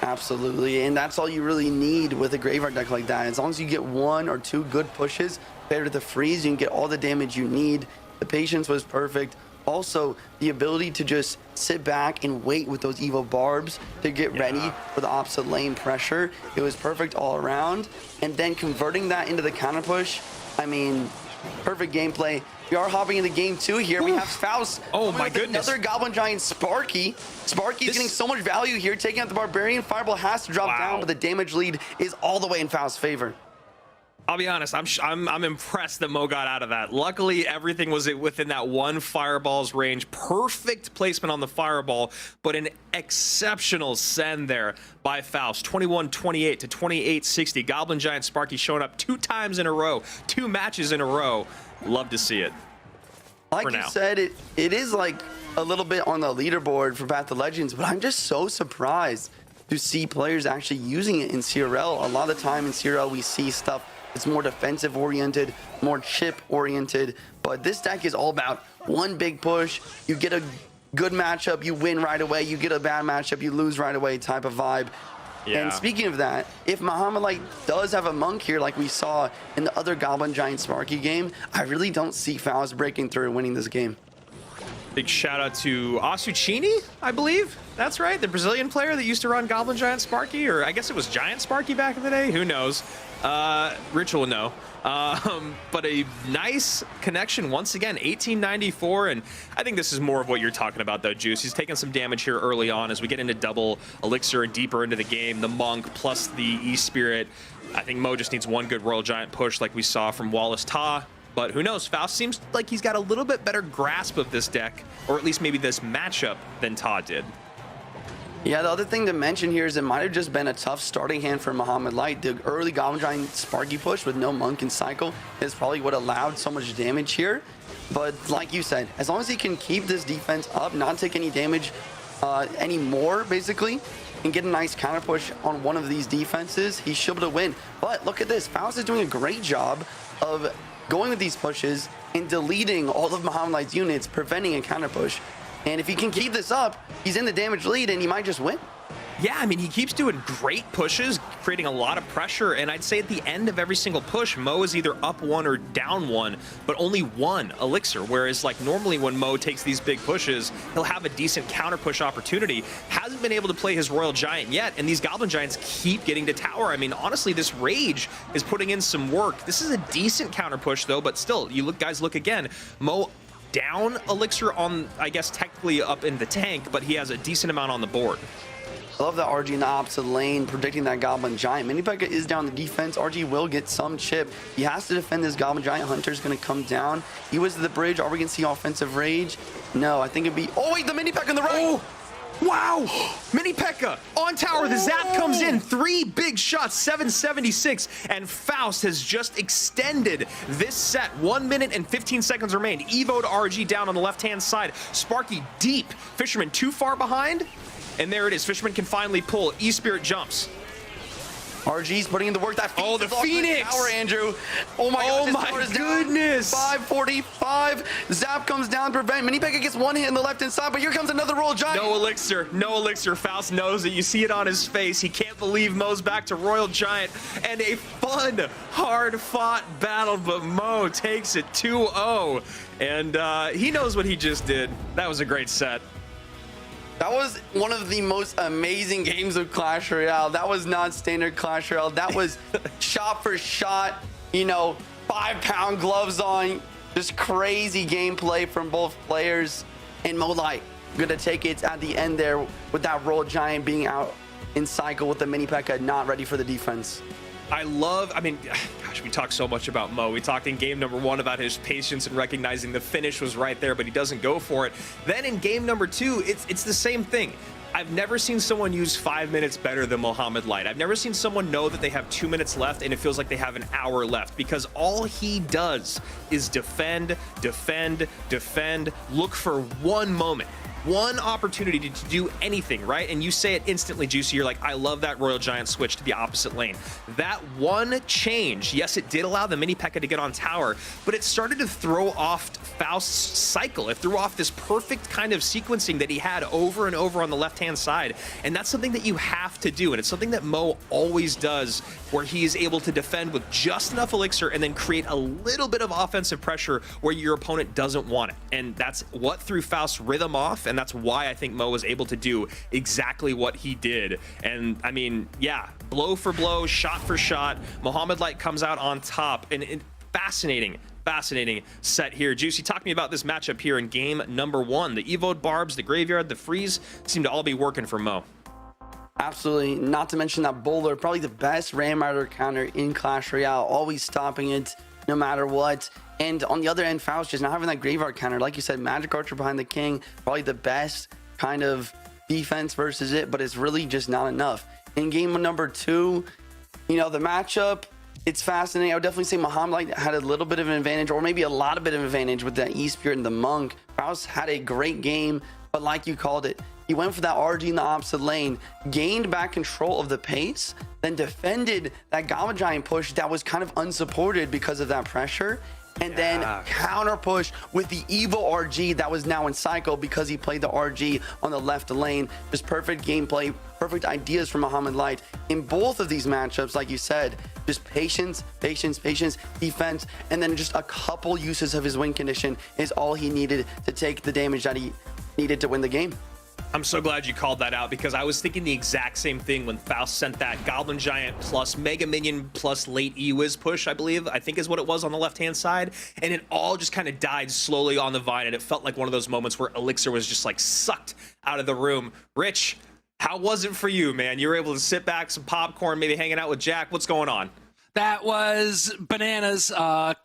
Absolutely, and that's all you really need with a graveyard deck like that. As long as you get 1 or 2 good pushes, better the freeze, you can get all the damage you need. The patience was perfect. Also, the ability to just sit back and wait with those Evo barbs to get ready for the opposite lane pressure. It was perfect all around. And then converting that into the counter push, I mean, perfect gameplay. We are hopping into game 2 here. We have Faust. Oh my goodness. Another Goblin Giant Sparky. Sparky's getting so much value here, taking out the Barbarian. Fireball has to drop down, but the damage lead is all the way in Faust's favor. I'll be honest, I'm impressed that Mo got out of that. Luckily, everything was within that one fireball's range. Perfect placement on the fireball, but an exceptional send there by Faust. 21-28 to 28-60. Goblin Giant Sparky showing up 2 times in a row, 2 matches in a row. Love to see it. Like you said, it is like a little bit on the leaderboard for Path of Legends, but I'm just so surprised to see players actually using it in CRL. A lot of the time in CRL, we see stuff that's more defensive oriented, more chip oriented, but this deck is all about one big push. You get a good matchup, you win right away. You get a bad matchup, you lose right away type of vibe. Yeah. And speaking of that, if Mohamed Light does have a monk here like we saw in the other Goblin Giant Sparky game, I really don't see Faust breaking through and winning this game. Big shout out to Asuchini, I believe. That's right, the Brazilian player that used to run Goblin Giant Sparky, or I guess it was Giant Sparky back in the day. Who knows? Rich will know. But a nice connection once again, 1894, and I think this is more of what you're talking about though, Juice. He's taking some damage here early on as we get into double Elixir and deeper into the game. The Monk plus the E-Spirit. I think Mo just needs one good Royal Giant push like we saw from Wallace Ta. But who knows, Faust seems like he's got a little bit better grasp of this deck, or at least maybe this matchup, than Ta did. Yeah, the other thing to mention here is it might have just been a tough starting hand for Mohamed Light. The early Goblin Giant Sparky push with no Monk and Cycle is probably what allowed so much damage here. But like you said, as long as he can keep this defense up, not take any damage anymore, basically, and get a nice counter push on one of these defenses, he should be able to win. But look at this, Faust is doing a great job of going with these pushes and deleting all of Mohamed Light's units, preventing a counter push. And if he can keep this up, he's in the damage lead and he might just win. Yeah, I mean, he keeps doing great pushes, creating a lot of pressure, and I'd say at the end of every single push, Mo is either up 1 or down 1, but only 1 Elixir, whereas like normally when Mo takes these big pushes, he'll have a decent counter push opportunity. Hasn't been able to play his Royal Giant yet, and these Goblin Giants keep getting to tower. I mean, honestly, this Rage is putting in some work. This is a decent counter push though, but still, you look, guys, look again. Mo down Elixir on, I guess, technically up in the tank, but he has a decent amount on the board. I love that RG in the opposite lane, predicting that Goblin Giant. Minipeka is down the defense. RG will get some chip. He has to defend this Goblin Giant. Hunter's going to come down. He was to the bridge. Are we going to see offensive rage? No, I think it'd be... Oh, wait, the Minipeka on the right! Oh! Wow! Mini P.E.K.K.A. on tower. The zap comes in. 3 big shots, 776. And Faust has just extended this set. 1 minute and 15 seconds remain. Evo to RG down on the left-hand side. Sparky deep. Fisherman too far behind. And there it is. Fisherman can finally pull. E-Spirit jumps. RG's putting in the work. That oh, the Phoenix! Power, Andrew. Oh my goodness. 545. Zap comes down to prevent. Mini P.E.K.K.A. gets 1 hit in the left-hand side, but here comes another Royal Giant. No Elixir. No Elixir. Faust knows it. You see it on his face. He can't believe Mo's back to Royal Giant. And a fun, hard-fought battle, but Mo takes it 2-0. And he knows what he just did. That was a great set. That was one of the most amazing games of Clash Royale. That was not standard Clash Royale. That was shot for shot, you know, 5-pound gloves on. Just crazy gameplay from both players. And Mo Light gonna take it at the end there with that Royal Giant being out in cycle with the Mini P.E.K.K.A. not ready for the defense. I mean, gosh, we talk so much about Mo. We talked in game number 1 about his patience and recognizing the finish was right there, but he doesn't go for it. Then in game number 2, it's the same thing. I've never seen someone use 5 minutes better than Mohamed Light. I've never seen someone know that they have 2 minutes left and it feels like they have an hour left, because all he does is defend, defend, defend, look for one moment, one opportunity to do anything, right? And you say it instantly, Juicy. You're like, I love that Royal Giant switch to the opposite lane. That one change, yes, it did allow the mini P.E.K.K.A to get on tower, but it started to throw off Faust's cycle. It threw off this perfect kind of sequencing that he had over and over on the left-hand side. And that's something that you have to do. And it's something that Mo always does, where he is able to defend with just enough elixir and then create a little bit of offensive pressure where your opponent doesn't want it. And that's what threw Faust's rhythm off. And that's why I think Mo was able to do exactly what he did. And I mean, yeah, blow for blow, shot for shot, Mohamed Light comes out on top. And fascinating set here. Juicy, talk to me about this matchup here in game number 1. The Evoed Barbs, the Graveyard, the Freeze seem to all be working for Mo. Absolutely. Not to mention that Bowler, probably the best Ram Rider counter in Clash Royale, always stopping it no matter what. And on the other end, Faust just not having that Graveyard counter. Like you said, Magic Archer behind the King, probably the best kind of defense versus it, but it's really just not enough. In game number 2, you know, the matchup, it's fascinating. I would definitely say Mohamed Light had a little bit of an advantage, or maybe a lot of bit of advantage with that E-Spirit and the Monk. Faust had a great game, but like you called it, he went for that RG in the opposite lane, gained back control of the pace, then defended that Goblin Giant push that was kind of unsupported because of that pressure, and then counter push with the evil RG that was now in cycle because he played the RG on the left lane. Just perfect gameplay, perfect ideas from Mohamed Light in both of these matchups. Like you said, just patience, patience, patience, defense, and then just a couple uses of his win condition is all he needed to take the damage that he needed to win the game. I'm so glad you called that out, because I was thinking the exact same thing when Faust sent that Goblin Giant plus Mega Minion plus late E-Wiz push, I think is what it was on the left-hand side. And it all just kind of died slowly on the vine. And it felt like one of those moments where Elixir was just like sucked out of the room. Rich, how was it for you, man? You were able to sit back, some popcorn, maybe hanging out with Jack. What's going on? That was bananas,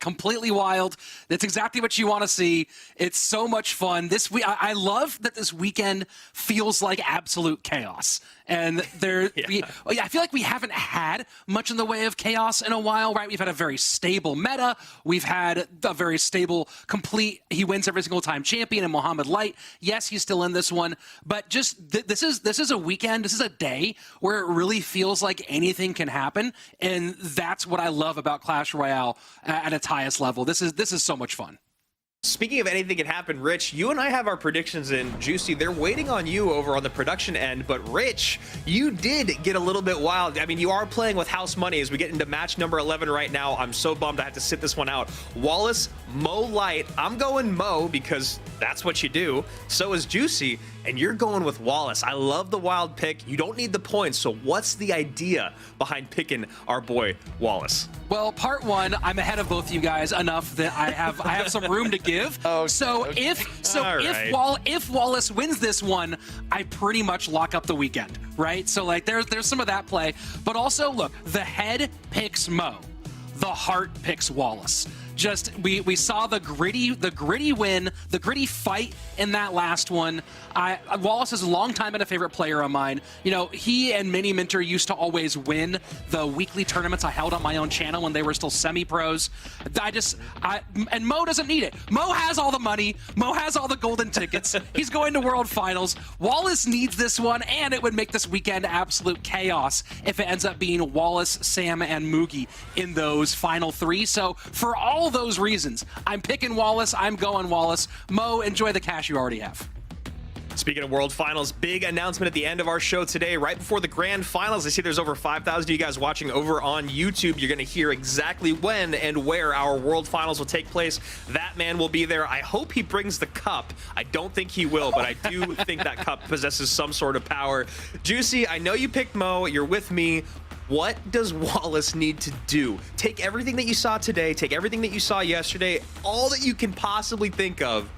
completely wild. That's exactly what you want to see. It's so much fun. I love that this weekend feels like absolute chaos. And I feel like we haven't had much in the way of chaos in a while, right? We've had a very stable meta. We've had a very stable, complete, he wins every single time champion in Mohamed Light. Yes, he's still in this one, but just this is a weekend, this is a day where it really feels like anything can happen. And that's what I love about Clash Royale at its highest level. This is so much fun. Speaking of anything can happen, Rich, you and I have our predictions in. Juicy, they're waiting on you over on the production end, but Rich, you did get a little bit wild. I mean, you are playing with house money as we get into match number 11 right now. I'm so bummed I have to sit this one out. Wallace, Mo Light. I'm going Mo because that's what you do. So is Juicy, and you're going with Wallace. I love the wild pick. You don't need the points, so what's the idea behind picking our boy Wallace? Well, part 1, I'm ahead of both you guys enough that I have some room to give. If Wallace wins this one, I pretty much lock up the weekend, right? So like there's some of that play, but also look, the head picks Mo, the heart picks Wallace. Just we saw the gritty win, the gritty fight in that last one. Wallace is a long time been a favorite player of mine. You know, he and Mini Minter used to always win the weekly tournaments I held on my own channel when they were still semi-pros. And Mo doesn't need it. Mo has all the money. Mo has all the golden tickets. He's going to World Finals. Wallace needs this one, and it would make this weekend absolute chaos if it ends up being Wallace, Sam, and Moogie in those final 3. So for all those reasons, I'm picking Wallace. I'm going Wallace. Mo, enjoy the cash you already have. Speaking of World Finals, big announcement at the end of our show today, right before the Grand Finals. I see there's over 5,000 of you guys watching over on YouTube. You're going to hear exactly when and where our World Finals will take place. That man will be there. I hope he brings the cup. I don't think he will, but I do think that cup possesses some sort of power. Juicy, I know you picked Mo. You're with me. What does Wallace need to do? Take everything that you saw today, take everything that you saw yesterday, all that you can possibly think of.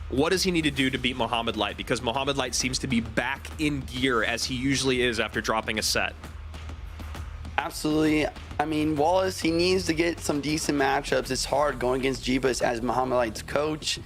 What does he need to do to beat Mohamed Light? Because Mohamed Light seems to be back in gear as he usually is after dropping a set. Absolutely. I mean, Wallace, he needs to get some decent matchups. It's hard going against Jeebus as Muhammad Light's coach.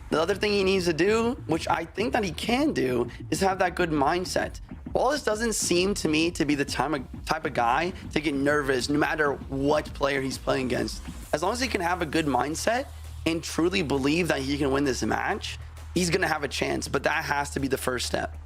The other thing he needs to do, which I think that he can do, is have that good mindset. Wallace doesn't seem to me to be the type of guy to get nervous no matter what player he's playing against. As long as he can have a good mindset and truly believe that he can win this match, he's going to have a chance, but that has to be the first step.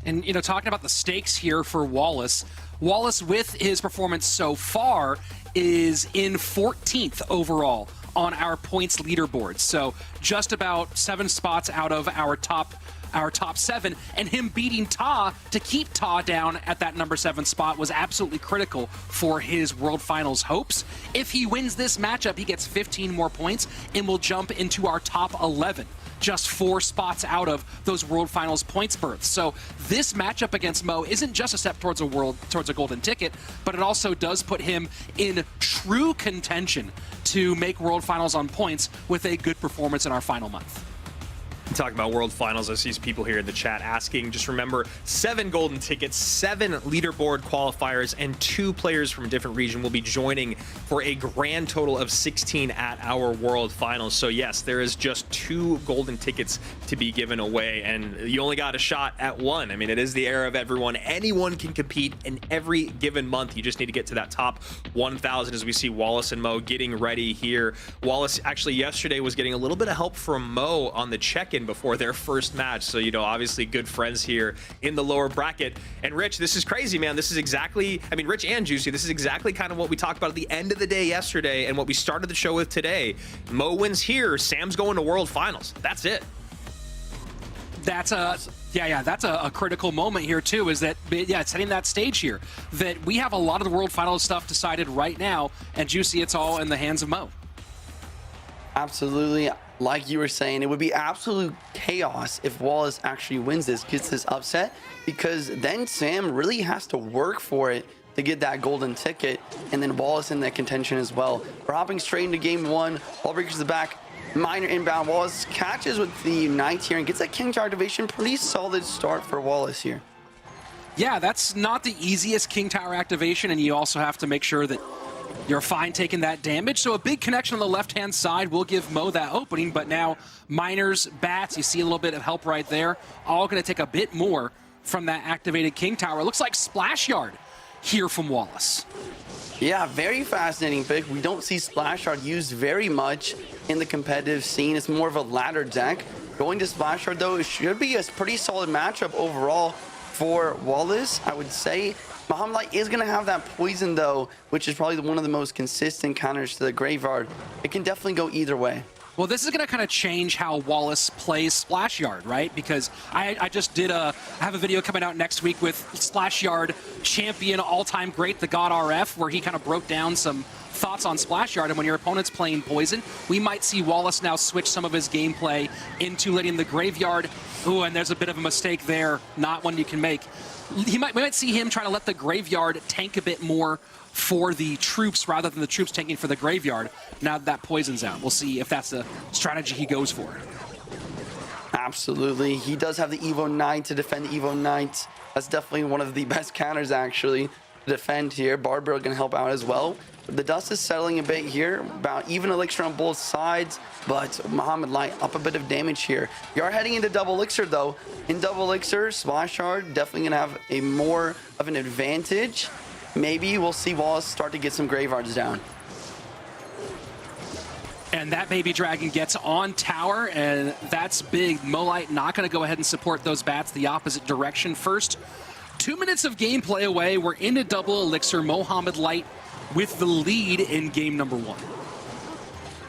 And, you know, talking about the stakes here for Wallace, Wallace, with his performance so far, is in 14th overall on our points leaderboard. So just about 7 spots out of our top 7, and him beating Ta to keep Ta down at that number 7 spot was absolutely critical for his World Finals hopes. If he wins this matchup, he gets 15 more points and will jump into our top 11. Just 4 spots out of those World Finals points berths. So this matchup against Mo isn't just a step towards a golden ticket, but it also does put him in true contention to make World Finals on points with a good performance in our final month. Talking about World Finals, I see people here in the chat asking, just remember 7 golden tickets, 7 leaderboard qualifiers, and 2 players from a different region will be joining for a grand total of 16 at our World Finals. So yes, there is just 2 golden tickets to be given away, and you only got a shot at 1. I mean, it is the era of everyone. Anyone can compete in every given month. You just need to get to that top 1,000 as we see Wallace and Mo getting ready here. Wallace actually yesterday was getting a little bit of help from Mo on the check-in before their first match, so you know, obviously good friends here in the lower bracket. And Rich, this is crazy, man. This is exactly, I mean, Rich and Juicy, this is exactly kind of what we talked about at the end of the day yesterday and what we started the show with today. Mo wins here, Sam's going to World Finals. That's it. That's a critical moment here too, is that, yeah, setting that stage here, that we have a lot of the World Finals stuff decided right now, and Juicy, it's all in the hands of Mo. Absolutely. Like you were saying, it would be absolute chaos if Wallace actually wins this, gets this upset, because then Sam really has to work for it to get that golden ticket, and then Wallace in that contention as well. We're hopping straight into game 1. Ballbreakers the back. Miner inbound. Wallace catches with the Unite here and gets that King Tower activation. Pretty solid start for Wallace here. Yeah, that's not the easiest King Tower activation, and you also have to make sure that you're fine taking that damage. So a big connection on the left-hand side will give Mo that opening, but now Miners, Bats, you see a little bit of help right there. All going to take a bit more from that activated King Tower. It looks like Splash Yard here from Wallace. Yeah, very fascinating pick. We don't see Splash Yard used very much in the competitive scene. It's more of a ladder deck. Going to Splash Yard, though, it should be a pretty solid matchup overall for Wallace, I would say. Muhammad Light is going to have that poison, though, which is probably one of the most consistent counters to the Graveyard. It can definitely go either way. Well, this is going to kind of change how Wallace plays Splash Yard, right? Because I just did I have a video coming out next week with Splash Yard champion all-time great, the God RF, where he kind of broke down some thoughts on Splash Yard. And when your opponent's playing poison, we might see Wallace now switch some of his gameplay into letting the Graveyard. Ooh, and there's a bit of a mistake there, not one you can make. We might see him trying to let the Graveyard tank a bit more for the troops rather than the troops tanking for the Graveyard. Now that poison's out, we'll see if that's the strategy he goes for. Absolutely. He does have the Evo Knight to defend the Evo Knight. That's definitely one of the best counters, actually, to defend here. Barbara can help out as well. The dust is settling a bit here, about even elixir on both sides, but Muhammad Light up a bit of damage here. You are heading into double elixir, though. In double elixir, Splash Yard definitely gonna have a more of an advantage. Maybe we'll see Wallace start to get some Graveyards down. And that baby dragon gets on tower, and that's big. Molite not going to go ahead and support those bats the opposite direction first. 2 minutes of gameplay away. We're into double elixir. Mohamed Light with the lead in game number 1.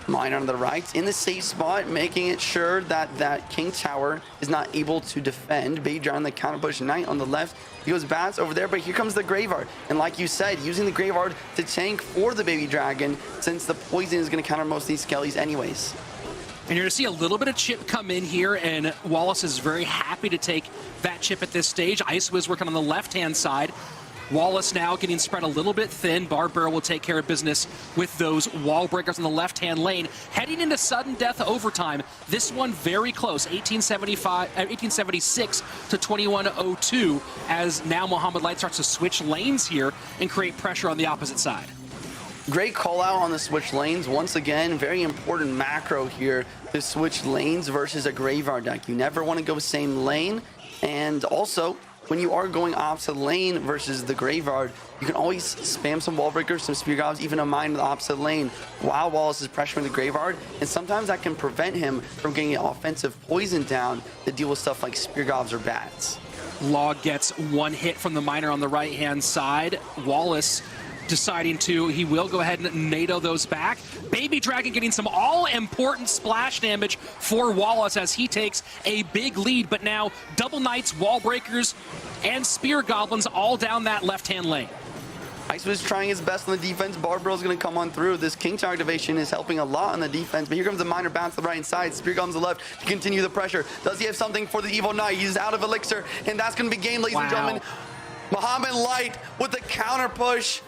Mine on the right in the safe spot, making it sure that that King Tower is not able to defend. Baby Dragon, the counter push Knight on the left. He goes Bats over there, but here comes the Graveyard. And like you said, using the Graveyard to tank for the Baby Dragon, since the poison is going to counter most of these Skellies anyways. And you're going to see a little bit of chip come in here, and Wallace is very happy to take that chip at this stage. Ice Wiz working on the left-hand side. Wallace now getting spread a little bit thin. Barb Barrel will take care of business with those wall breakers in the left-hand lane. Heading into sudden death overtime. This one very close, 1876 to 2102, as now Mohamed Light starts to switch lanes here and create pressure on the opposite side. Great call out on the switch lanes. Once again, very important macro here to switch lanes versus a graveyard deck. You never want to go same lane. And also, when you are going opposite lane versus the graveyard, you can always spam some wall breakers, some spear gobs, even a mine in the opposite lane while Wallace is pressuring the graveyard. And sometimes that can prevent him from getting an offensive poison down to deal with stuff like spear gobs or bats. Log gets one hit from the miner on the right-hand side. Wallace deciding he will go ahead and NATO those back. Baby Dragon getting some all-important splash damage for Wallace as he takes a big lead, but now double knights, wall breakers, and spear goblins all down that left-hand lane. Ice was trying his best on the defense. Barbarell's going to come on through. This King Tower activation is helping a lot on the defense, but here comes the miner bounce to the right side. Spear comes to the left to continue the pressure. Does he have something for the Evil Knight? He's out of elixir, and that's going to be game, ladies and gentlemen. Mohamed Light with the counter push,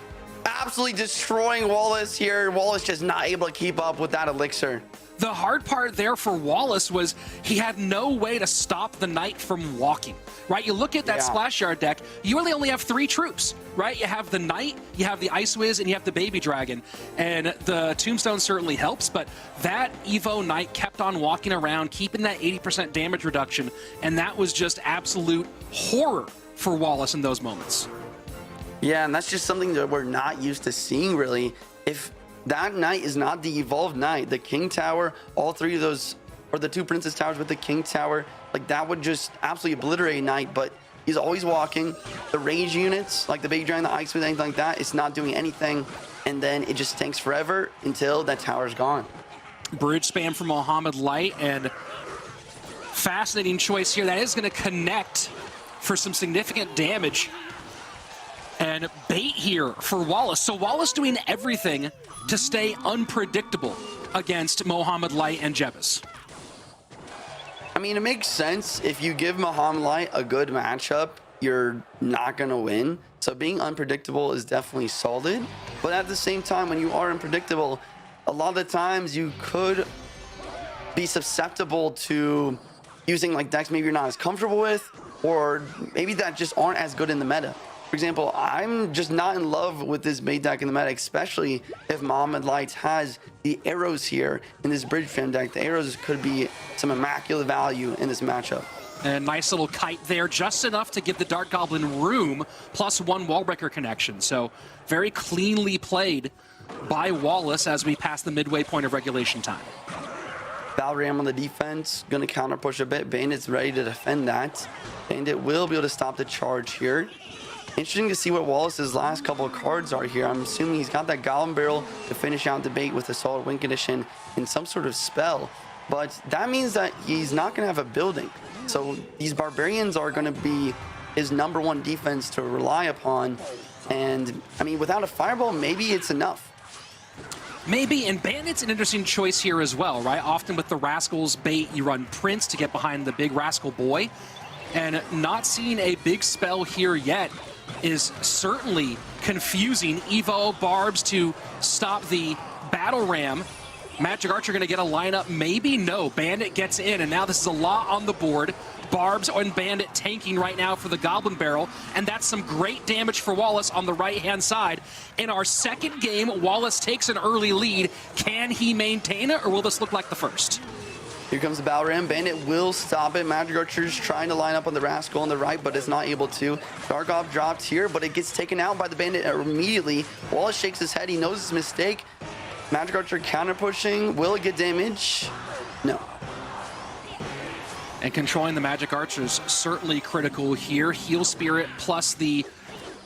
absolutely destroying Wallace here. Wallace just not able to keep up with that elixir. The hard part there for Wallace was he had no way to stop the knight from walking, right? You look at that Splash Yard deck, you really only have 3 troops, right? You have the knight, you have the Ice Wiz, and you have the Baby Dragon. And the Tombstone certainly helps, but that Evo Knight kept on walking around, keeping that 80% damage reduction, and that was just absolute horror for Wallace in those moments. Yeah, and that's just something that we're not used to seeing, really. If that knight is not the evolved knight, the King Tower, all 3 of those, or the 2 Princess Towers with the King Tower, like that would just absolutely obliterate knight, but he's always walking. The range units, like the Baby Dragon, the Ice with anything like that, it's not doing anything, and then it just tanks forever until that tower's gone. Bridge spam from Mohamed Light, and fascinating choice here. That is going to connect for some significant damage. And bait here for Wallace. So Wallace doing everything to stay unpredictable against Mohamed Light and Jebus. I mean, it makes sense. If you give Mohamed Light a good matchup, you're not going to win. So being unpredictable is definitely solid. But at the same time, when you are unpredictable, a lot of the times you could be susceptible to using like decks maybe you're not as comfortable with, or maybe that just aren't as good in the meta. For example, I'm just not in love with this bait deck in the meta, especially if Mohamed Light has the arrows here in this bridge fam deck. The arrows could be some immaculate value in this matchup. And nice little kite there, just enough to give the Dark Goblin room, plus 1 wall breaker connection. So very cleanly played by Wallace as we pass the midway point of regulation time. Valram on the defense, going to counter push a bit. Bandit's ready to defend that. Bandit will be able to stop the charge here. Interesting to see what Wallace's last couple of cards are here. I'm assuming he's got that Goblin Barrel to finish out the bait with a solid win condition and some sort of spell. But that means that he's not going to have a building. So these Barbarians are going to be his #1 defense to rely upon. And, I mean, without a Fireball, maybe it's enough. Maybe, and Bandit's an interesting choice here as well, right? Often with the Rascals bait, you run Prince to get behind the big Rascal boy. And not seeing a big spell here yet is certainly confusing. Evo Barbs to stop the Battle Ram. Magic Archer going to get a lineup? Maybe? No. Bandit gets in, and now this is a lot on the board. Barbs and Bandit tanking right now for the Goblin Barrel, and that's some great damage for Wallace on the right-hand side. In our second game, Wallace takes an early lead. Can he maintain it, or will this look like the first? Here comes the Battle Ram. Bandit will stop it. Magic Archer's trying to line up on the Rascal on the right, but is not able to. Darkov dropped here, but it gets taken out by the Bandit immediately. Wallace shakes his head. He knows his mistake. Magic Archer counter pushing. Will it get damage? No. And controlling the Magic Archers certainly critical here. Heal Spirit plus the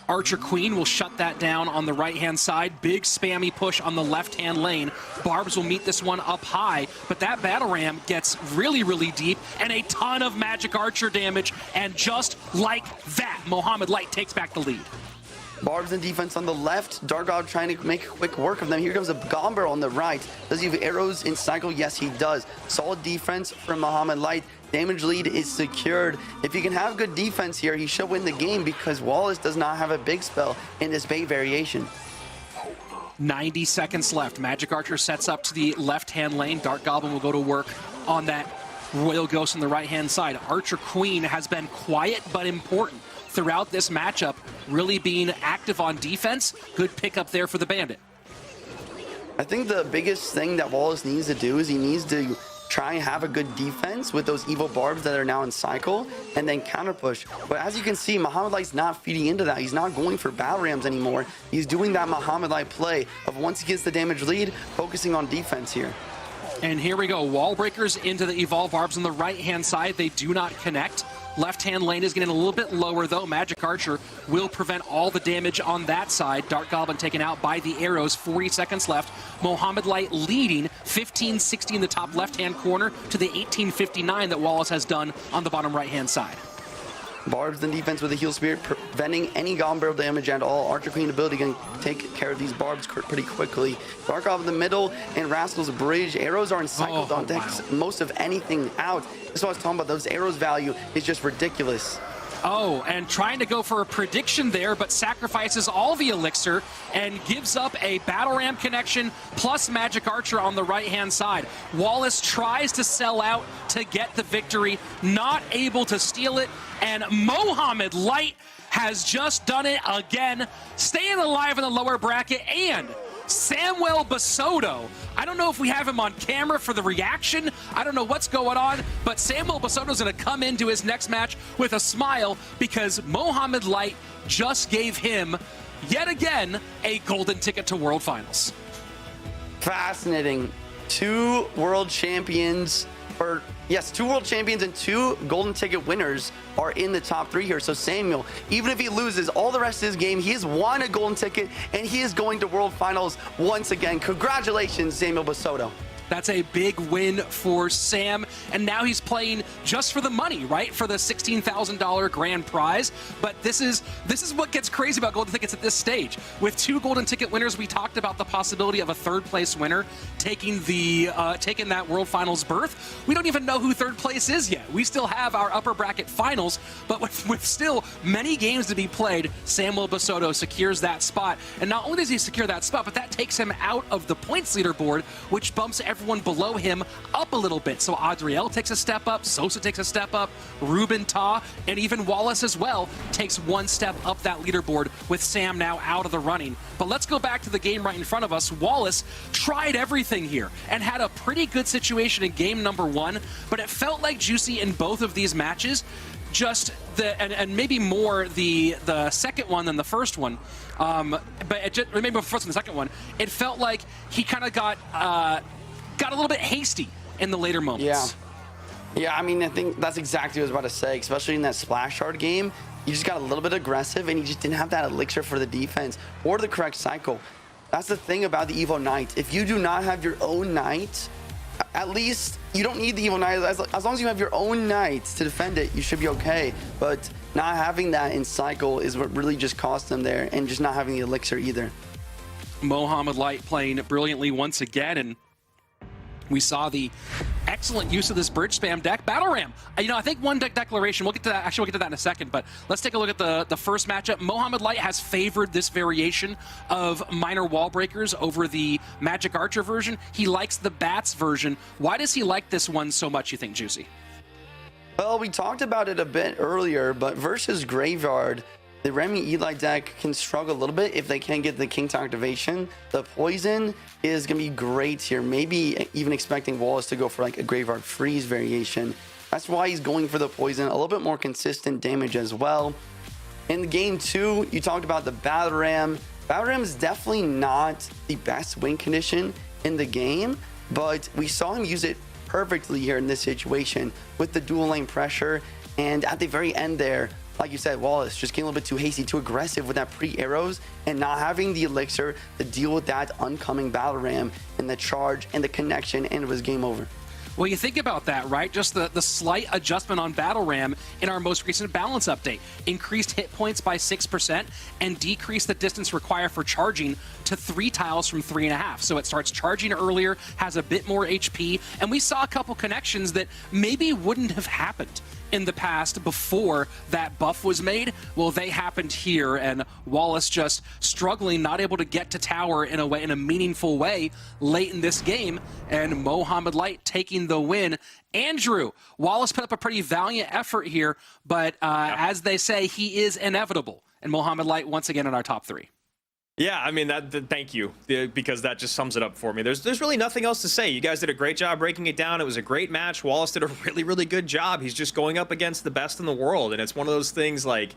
Archer Queen will shut that down on the right-hand side. Big spammy push on the left-hand lane. Barbs will meet this one up high, but that Battle Ram gets really, really deep and a ton of Magic Archer damage. And just like that, Mohamed Light takes back the lead. Barbs in defense on the left. Darkov trying to make quick work of them. Here comes a Goblin Barrel on the right. Does he have arrows in cycle? Yes, he does. Solid defense from Mohamed Light. damage lead is secured. If he can have good defense here, he should win the game because Wallace does not have a big spell in this bait variation. 90 seconds left. Magic Archer sets up to the left-hand lane. Dark Goblin will go to work on that Royal Ghost on the right-hand side. Archer Queen has been quiet but important throughout this matchup, really being active on defense. Good pickup there for the Bandit. I think the biggest thing that Wallace needs to do is he needs to try and have a good defense with those evil barbs that are now in cycle and then counter push. But as you can see, Muhammad Light's not feeding into that. He's not going for battle rams anymore. He's doing that Muhammad Light play of once he gets the damage lead, focusing on defense here. And here we go. Wall breakers into the Evolve Barbs on the right-hand side. They do not connect. Left-hand lane is getting a little bit lower, though. Magic Archer will prevent all the damage on that side. Dark Goblin taken out by the arrows. 40 seconds left. Mohamed Light leading 15-60 in the top left-hand corner to the 18-59 that Wallace has done on the bottom right-hand side. Barbs in defense with a heal spirit, preventing any Goblin Barrel damage at all. Archer Queen ability can take care of these barbs pretty quickly. Dark off in the middle and Rascal's bridge. Arrows are in cycle, don't take most of anything out. That's what I was talking about. Those arrows value is just ridiculous. Oh, and trying to go for a prediction there, but sacrifices all the elixir and gives up a battle ram connection plus Magic Archer on the right-hand side. Wallace tries to sell out to get the victory, not able to steal it, and Mohamed Light has just done it again, staying alive in the lower bracket, and Samuel Basoto. I don't know if we have him on camera for the reaction. I don't know what's going on, but Samuel Basoto's going to come into his next match with a smile because Mohamed Light just gave him, yet again, a golden ticket to World Finals. Fascinating. Two world champions, or yes, two world champions and two golden ticket winners are in the top three here. So Samuel, even if he loses all the rest of his game, he has won a golden ticket and he is going to World Finals once again. Congratulations, Samuel Basoto. That's a big win for Sam, and now he's playing just for the money, right? For the $16,000 grand prize. But this is what gets crazy about golden tickets at this stage. With two golden ticket winners, we talked about the possibility of a third place winner taking that World Finals berth. We don't even know who third place is yet. We still have our upper bracket finals, but with still many games to be played, Samuel Basoto secures that spot. And not only does he secure that spot, but that takes him out of the points leaderboard, which bumps everyone below him up a little bit. So Adriel takes a step up, Sosa takes a step up, Ruben Ta, and even Wallace as well takes one step up that leaderboard with Sam now out of the running. But let's go back to the game right in front of us. Wallace tried everything here and had a pretty good situation in game number one, but it felt like Juicy in both of these matches, just and maybe more the second one than the first one, maybe the first and the second one, it felt like he kind of got a little bit hasty in the later moments. Yeah, I mean, I think that's exactly what I was about to say, especially in that splash shard game. You just got a little bit aggressive and you just didn't have that elixir for the defense or the correct cycle. That's the thing about the Evo Knight. If you do not have your own Knight, at least you don't need the Evo Knight. As long as you have your own Knight to defend it, you should be okay. But not having that in cycle is what really just cost them there, and just not having the elixir either. Mohamed Light playing brilliantly once again, and we saw the excellent use of this bridge spam deck. Battle Ram, I think one deck declaration, we'll get to that, actually we'll get to that in a second, but let's take a look at the first matchup. Mohamed Light has favored this variation of minor wall breakers over the Magic Archer version. He likes the Bats version. Why does he like this one so much, you think, Juicy? Well, we talked about it a bit earlier, but versus Graveyard, the Remy Eli deck can struggle a little bit if they can't get the King's activation. The poison is going to be great here. Maybe even expecting Wallace to go for like a Graveyard Freeze variation. That's why he's going for the poison. A little bit more consistent damage as well. In game two, you talked about the Battle Ram. Battle Ram is definitely not the best win condition in the game, but we saw him use it perfectly here in this situation with the dual lane pressure. And at the very end there, like you said, Wallace just getting a little bit too hasty, too aggressive with that pre-arrows and not having the elixir to deal with that oncoming battle ram and the charge and the connection, and it was game over. Well, you think about that, right? Just the slight adjustment on Battle Ram in our most recent balance update. Increased hit points by 6% and decreased the distance required for charging to 3 tiles from 3.5. So it starts charging earlier, has a bit more HP, and we saw a couple connections that maybe wouldn't have happened in the past before that buff was made. Well, they happened here, and Wallace just struggling, not able to get to tower in a meaningful way late in this game, and Mohamed Light taking the win. Andrew, Wallace put up a pretty valiant effort here, but as they say, he is inevitable, and Mohamed Light once again in our top 3. Yeah, I mean, thank you, because that just sums it up for me. There's really nothing else to say. You guys did a great job breaking it down. It was a great match. Wallace did a really, really good job. He's just going up against the best in the world, and it's one of those things like,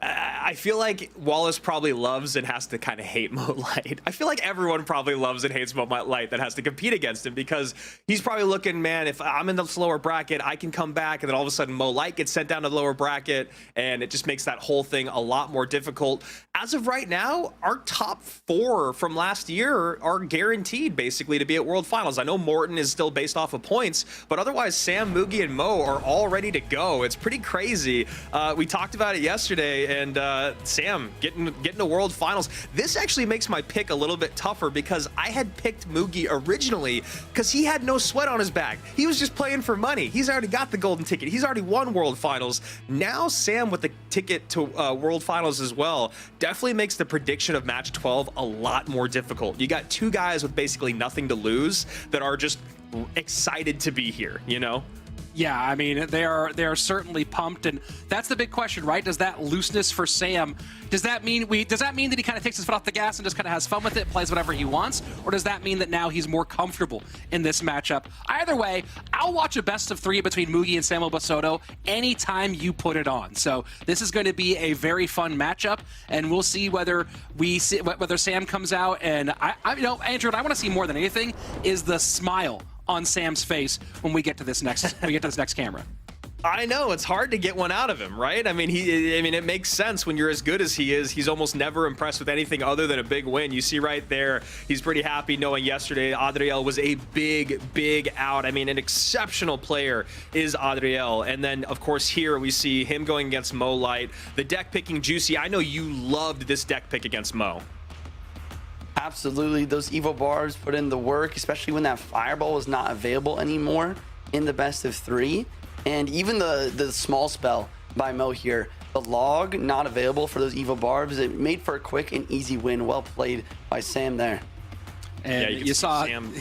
I feel like Wallace probably loves and has to kind of hate Mo Light. I feel like everyone probably loves and hates Mo Light that has to compete against him, because he's probably looking, man, if I'm in the lower bracket, I can come back, and then all of a sudden Mo Light gets sent down to the lower bracket, and it just makes that whole thing a lot more difficult. As of right now, our top 4 from last year are guaranteed basically to be at World Finals. I know Morton is still based off of points, but otherwise Sam, Mugi, and Mo are all ready to go. It's pretty crazy. We talked about it yesterday, and Sam getting to World Finals. This actually makes my pick a little bit tougher, because I had picked Mugi originally because he had no sweat on his back. He was just playing for money. He's already got the golden ticket. He's already won World Finals. Now Sam with the ticket to World Finals as well definitely makes the prediction of match 12 a lot more difficult. You got 2 guys with basically nothing to lose that are just excited to be here, you know? Yeah, I mean, they are certainly pumped, and that's the big question, right? Does that looseness for Sam, does that mean that he kind of takes his foot off the gas and just kind of has fun with it, plays whatever he wants, or does that mean that now he's more comfortable in this matchup? Either way, I'll watch a best of 3 between Mugi and Samuel Basoto anytime you put it on. So this is going to be a very fun matchup, and we'll see whether Sam comes out, and you know, Andrew, what I want to see more than anything is the smile on Sam's face when we get to this next camera. I know, it's hard to get one out of him, right? I mean, it makes sense when you're as good as he is. He's almost never impressed with anything other than a big win. You see right there, he's pretty happy knowing yesterday Adriel was a big out. I mean, an exceptional player is Adriel. And then, of course, here we see him going against Mo Light. The deck picking Juicy. I know you loved this deck pick against Mo. Absolutely. Those Evo bars put in the work, especially when that fireball was not available anymore in the best of 3. And even the small spell by Mo here, the log not available for those Evo barbs, it made for a quick and easy win. Well played by Sam there. And yeah, you saw Sam.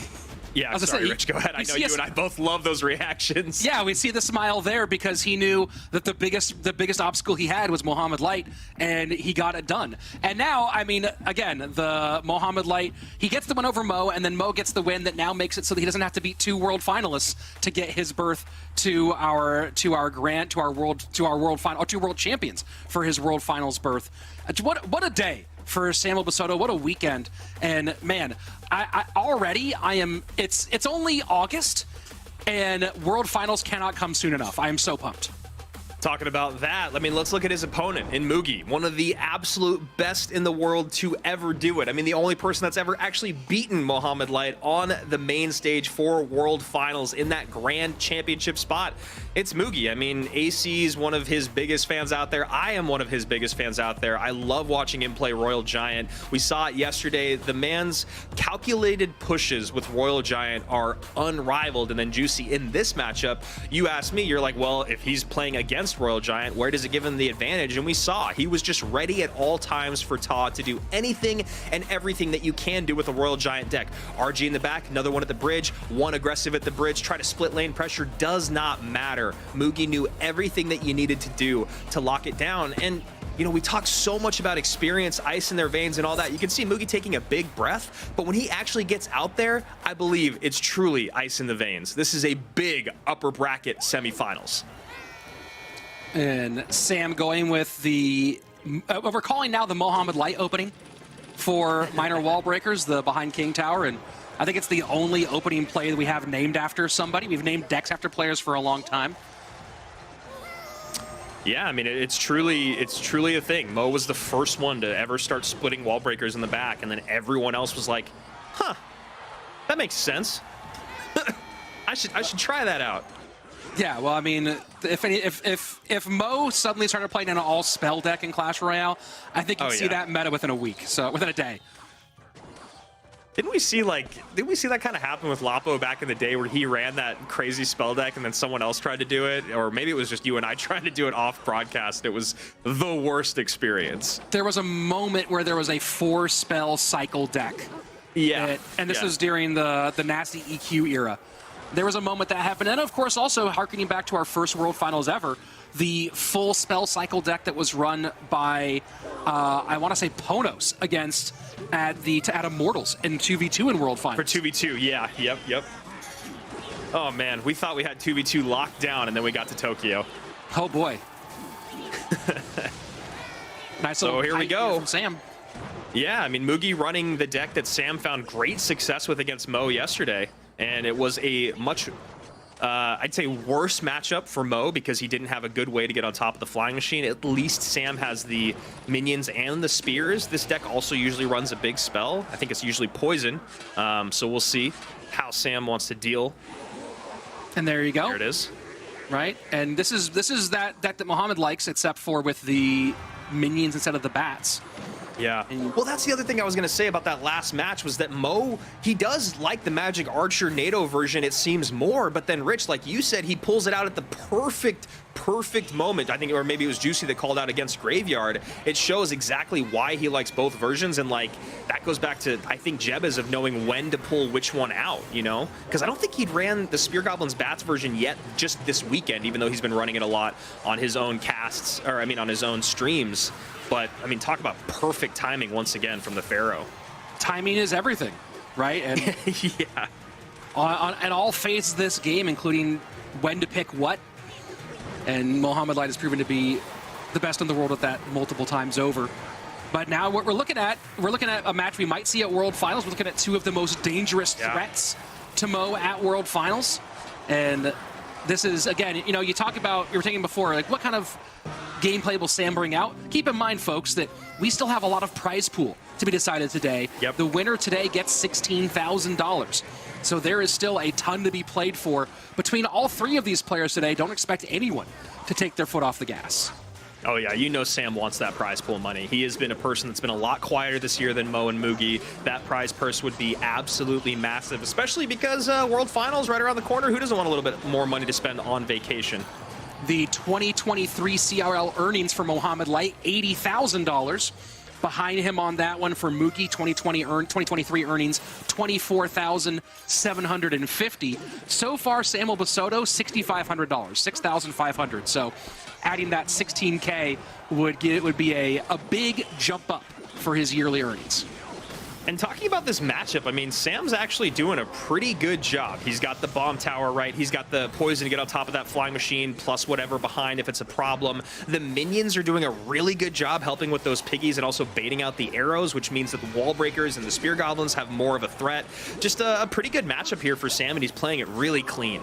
Yeah, sorry, Rich, go ahead. I know you and I both love those reactions. Yeah, we see the smile there because he knew that the biggest obstacle he had was Mohamed Light, and he got it done. And now, I mean, again, the Mohamed Light, he gets the win over Mo, and then Mo gets the win that now makes it so that he doesn't have to beat 2 world finalists to get his berth to our world champions for his world finals berth. What a day for Samuel Basoto. What a weekend. And man, it's only August, and World Finals cannot come soon enough. I am so pumped. Talking about that, I mean, let's look at his opponent in Mugi, one of the absolute best in the world to ever do it. I mean, the only person that's ever actually beaten Mohamed Light on the main stage for World Finals in that grand championship spot. It's Mugi. I mean, AC is one of his biggest fans out there. I am one of his biggest fans out there. I love watching him play Royal Giant. We saw it yesterday. The man's calculated pushes with Royal Giant are unrivaled. And then Juicy, in this matchup, you asked me, you're like, well, if he's playing against Royal Giant, where does it give him the advantage? And we saw he was just ready at all times for Todd to do anything and everything that you can do with a Royal Giant deck. RG in the back, another one at the bridge, one aggressive at the bridge, try to split lane pressure, does not matter. Mugi knew everything that you needed to do to lock it down. And you know, we talk so much about experience, ice in their veins and all that. You can see Mugi taking a big breath, but when he actually gets out there, I believe it's truly ice in the veins. This is a big upper bracket semifinals. And Sam going with the, we're calling now the Mohamed Light opening for Minor Wall Breakers, the behind King Tower. And I think it's the only opening play that we have named after somebody. We've named decks after players for a long time. Yeah, I mean, it's truly a thing. Mo was the first one to ever start splitting wall breakers in the back, and then everyone else was like, huh, that makes sense. I should try that out. Yeah, well, I mean, if Mo suddenly started playing an all spell deck in Clash Royale, I think you'd see that meta within a week, so within a day. Didn't we see that kind of happen with Lapo back in the day where he ran that crazy spell deck and then someone else tried to do it? Or maybe it was just you and I trying to do it off broadcast. It was the worst experience. There was a moment where there was a 4-spell cycle deck. Yeah. And this was during the nasty EQ era. There was a moment that happened. And of course, also harkening back to our first World Finals ever, the full spell cycle deck that was run by, I want to say Ponos against at Immortals in 2v2 in World Finals. For 2v2, yeah. Yep. Oh, man. We thought we had 2v2 locked down, and then we got to Tokyo. Oh, boy. Nice little here we go. From Sam. Yeah, I mean, Mugi running the deck that Sam found great success with against Mo yesterday. And it was a much, I'd say, worse matchup for Mo because he didn't have a good way to get on top of the flying machine. At least Sam has the minions and the spears. This deck also usually runs a big spell. I think it's usually poison. So we'll see how Sam wants to deal. And there you go. There it is. Right? And this is that deck that Mohamed likes, except for with the minions instead of the bats. Yeah. Well, that's the other thing I was going to say about that last match was that Mo, he does like the Magic Archer NATO version, it seems more, but then Rich, like you said, he pulls it out at the perfect moment. I think, or maybe it was Juicy that called out against Graveyard. It shows exactly why he likes both versions, and like that goes back to, I think, Jebba's of knowing when to pull which one out, you know? Because I don't think he'd ran the Spear Goblins Bats version yet just this weekend, even though he's been running it a lot on his own casts, or I mean on his own streams. But, I mean, talk about perfect timing once again from the Pharaoh. Timing is everything, right? And yeah. On all phases of this game, including when to pick what. And Mohamed Light has proven to be the best in the world at that multiple times over. But now what we're looking at a match we might see at World Finals. We're looking at two of the most dangerous threats to Mo at World Finals. And this is, again, you know, you talk about, you were thinking before, like what kind of gameplay will Sam bring out? Keep in mind, folks, that we still have a lot of prize pool to be decided today. Yep. The winner today gets $16,000. So there is still a ton to be played for. Between all three of these players today, don't expect anyone to take their foot off the gas. Oh, yeah, you know Sam wants that prize pool money. He has been a person that's been a lot quieter this year than Mo and Mugi. That prize purse would be absolutely massive, especially because World Finals right around the corner. Who doesn't want a little bit more money to spend on vacation? The 2023 CRL earnings for Mohamed Light, $80,000. Behind him on that one for Mugi, 2023 earnings, $24,750. So far, Samuel Basoto, $6,500, $6,500. So adding that $16K would be a big jump up for his yearly earnings. And talking about this matchup, I mean, Sam's actually doing a pretty good job. He's got the bomb tower, right? He's got the poison to get on top of that flying machine, plus whatever behind if it's a problem. The minions are doing a really good job helping with those piggies and also baiting out the arrows, which means that the wall breakers and the spear goblins have more of a threat. Just a pretty good matchup here for Sam, and he's playing it really clean.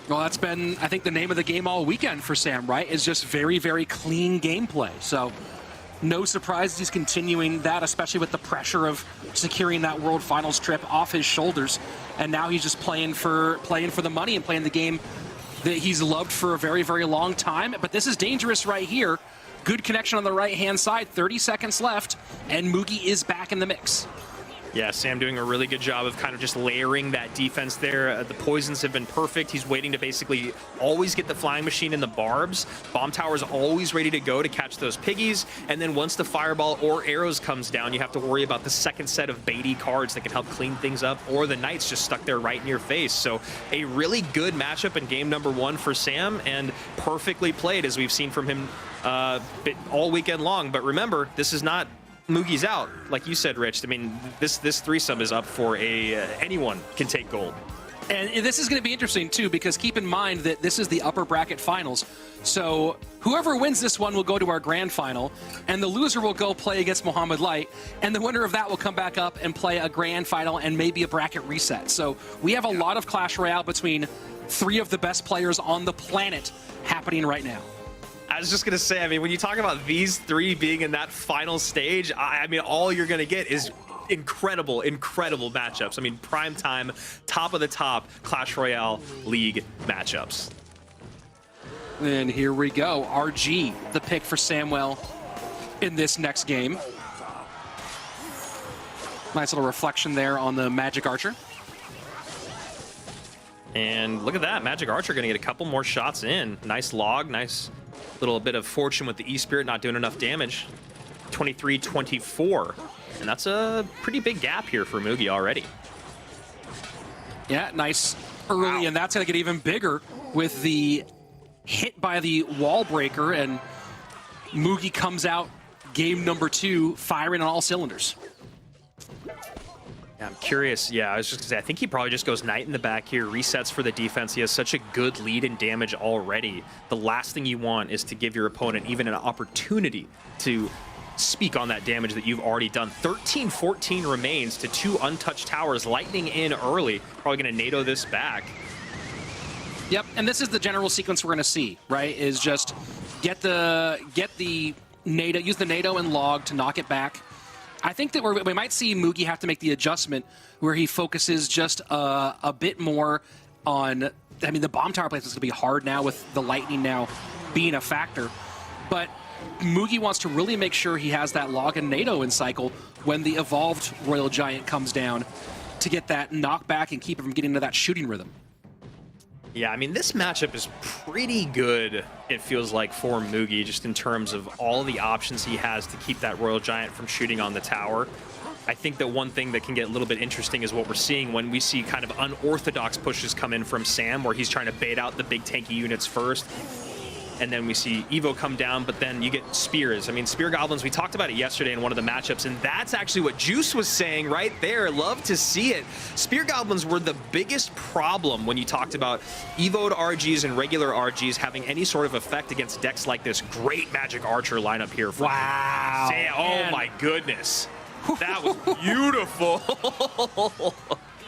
Well, that's been, I think, the name of the game all weekend for Sam, right? Is just very, very clean gameplay. So no surprise he's continuing that, especially with the pressure of securing that World Finals trip off his shoulders. And now he's just playing for the money and playing the game that he's loved for a very, very long time. But this is dangerous right here. Good connection on the right-hand side. 30 seconds left, and Mugi is back in the mix. Yeah, Sam doing a really good job of kind of just layering that defense there. The poisons have been perfect. He's waiting to basically always get the flying machine in the barbs. Bomb tower's always ready to go to catch those piggies. And then once the fireball or arrows comes down, you have to worry about the second set of baity cards that can help clean things up, or the knights just stuck there right in your face. So a really good matchup in game number one for Sam, and perfectly played as we've seen from him all weekend long. But remember, this is not Mugi's out, like you said, Rich. I mean, this threesome is up for anyone can take gold. And this is going to be interesting, too, because keep in mind that this is the upper bracket finals. So whoever wins this one will go to our grand final, and the loser will go play against Mohamed Light, and the winner of that will come back up and play a grand final and maybe a bracket reset. So we have a lot of Clash Royale between three of the best players on the planet happening right now. I was just going to say, I mean, when you talk about these three being in that final stage, I mean, all you're going to get is incredible matchups. I mean, prime time, top of the top Clash Royale League matchups. And here we go. RG, the pick for Samwell in this next game. Nice little reflection there on the Magic Archer. And look at that, Magic Archer gonna get a couple more shots in. Nice log, nice little bit of fortune with the E-Spirit not doing enough damage. 23-24. And that's a pretty big gap here for Mugi already. Yeah, nice early, and that's gonna get even bigger with the hit by the wall breaker, and Mugi comes out game number 2 firing on all cylinders. Yeah, I'm curious. Yeah, I was just gonna say, I think he probably just goes Knight in the back here, resets for the defense. He has such a good lead in damage already. The last thing you want is to give your opponent even an opportunity to speak on that damage that you've already done. 13-14 remains to 2 untouched towers. Lightning in early. Probably gonna NATO this back. Yep, and this is the general sequence we're gonna see, right? Is just get the NATO, use the NATO and log to knock it back. I think that we might see Mugi have to make the adjustment where he focuses just a bit more on, I mean, the bomb tower place is going to be hard now with the lightning now being a factor. But Mugi wants to really make sure he has that log and NATO in cycle when the evolved Royal Giant comes down to get that knockback and keep him from getting into that shooting rhythm. Yeah, I mean, this matchup is pretty good, it feels like, for Mugi, just in terms of all the options he has to keep that Royal Giant from shooting on the tower. I think that one thing that can get a little bit interesting is what we're seeing when we see kind of unorthodox pushes come in from Sam, where he's trying to bait out the big tanky units first. And then we see Evo come down, but then you get Spears. I mean, Spear Goblins, we talked about it yesterday in one of the matchups, and that's actually what Juice was saying right there. Love to see it. Spear Goblins were the biggest problem when you talked about Evo'd RGs and regular RGs having any sort of effect against decks like this. Great Magic Archer lineup here. Wow. Sam. Oh my goodness. That was beautiful.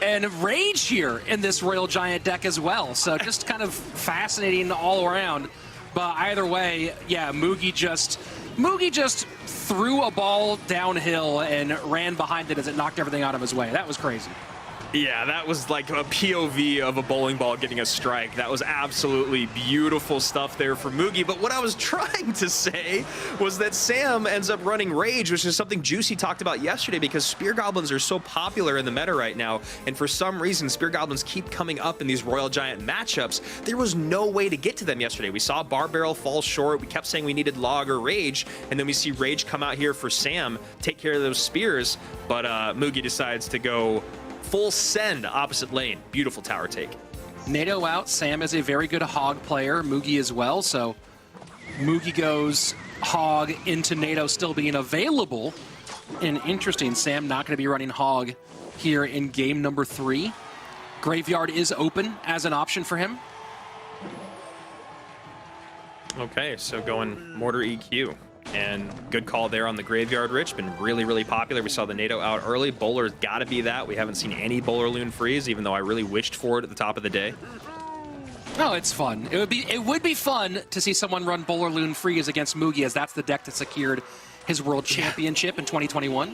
And Rage here in this Royal Giant deck as well. So just kind of fascinating all around. But either way, yeah, Mugi just threw a ball downhill and ran behind it as it knocked everything out of his way. That was crazy. Yeah, that was like a POV of a bowling ball getting a strike. That was absolutely beautiful stuff there for Mugi. But what I was trying to say was that Sam ends up running Rage, which is something Juicy talked about yesterday, because Spear Goblins are so popular in the meta right now. And for some reason, Spear Goblins keep coming up in these Royal Giant matchups. There was no way to get to them yesterday. We saw Bar Barrel fall short. We kept saying we needed Log or Rage. And then we see Rage come out here for Sam, take care of those spears. But Mugi decides to go full send opposite lane. Beautiful tower take. NATO out. Sam is a very good Hog player. Mugi as well. So Mugi goes Hog into NATO still being available. And interesting, Sam not going to be running Hog here in game number 3. Graveyard is open as an option for him. Okay, so going Mortar EQ. And good call there on the Graveyard Rich. Been really, really popular. We saw the NATO out early. Bowler's got to be that. We haven't seen any Bowler Loon freeze, even though I really wished for it at the top of the day. No, it's fun. It would be fun to see someone run Bowler Loon freeze against Mugi, as that's the deck that secured his World Championship in 2021.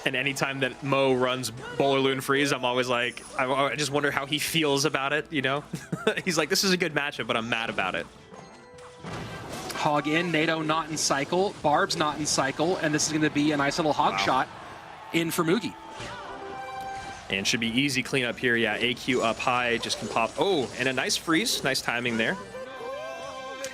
And anytime that Mo runs Bowler Loon freeze, I'm always like, I just wonder how he feels about it, you know? He's like, this is a good matchup, but I'm mad about it. Hog in, NATO not in cycle, Barb's not in cycle, and this is going to be a nice little Hog shot in for Mugi. And should be easy cleanup here. Yeah, AQ up high, just can pop. Oh, and a nice freeze. Nice timing there.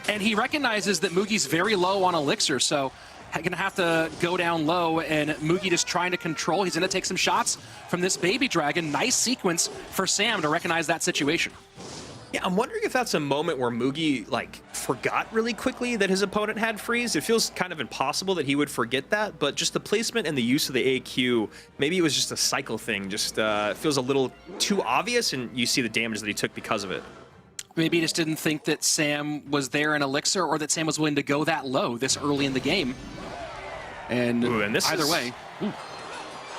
And he recognizes that Mugi's very low on Elixir, so going to have to go down low, and Mugi just trying to control. He's going to take some shots from this Baby Dragon. Nice sequence for Sam to recognize that situation. Yeah, I'm wondering if that's a moment where Mugi, like, forgot really quickly that his opponent had freeze. It feels kind of impossible that he would forget that, but just the placement and the use of the AQ, maybe it was just a cycle thing. Just feels a little too obvious, and you see the damage that he took because of it. Maybe he just didn't think that Sam was there in Elixir, or that Sam was willing to go that low this early in the game. And, either way.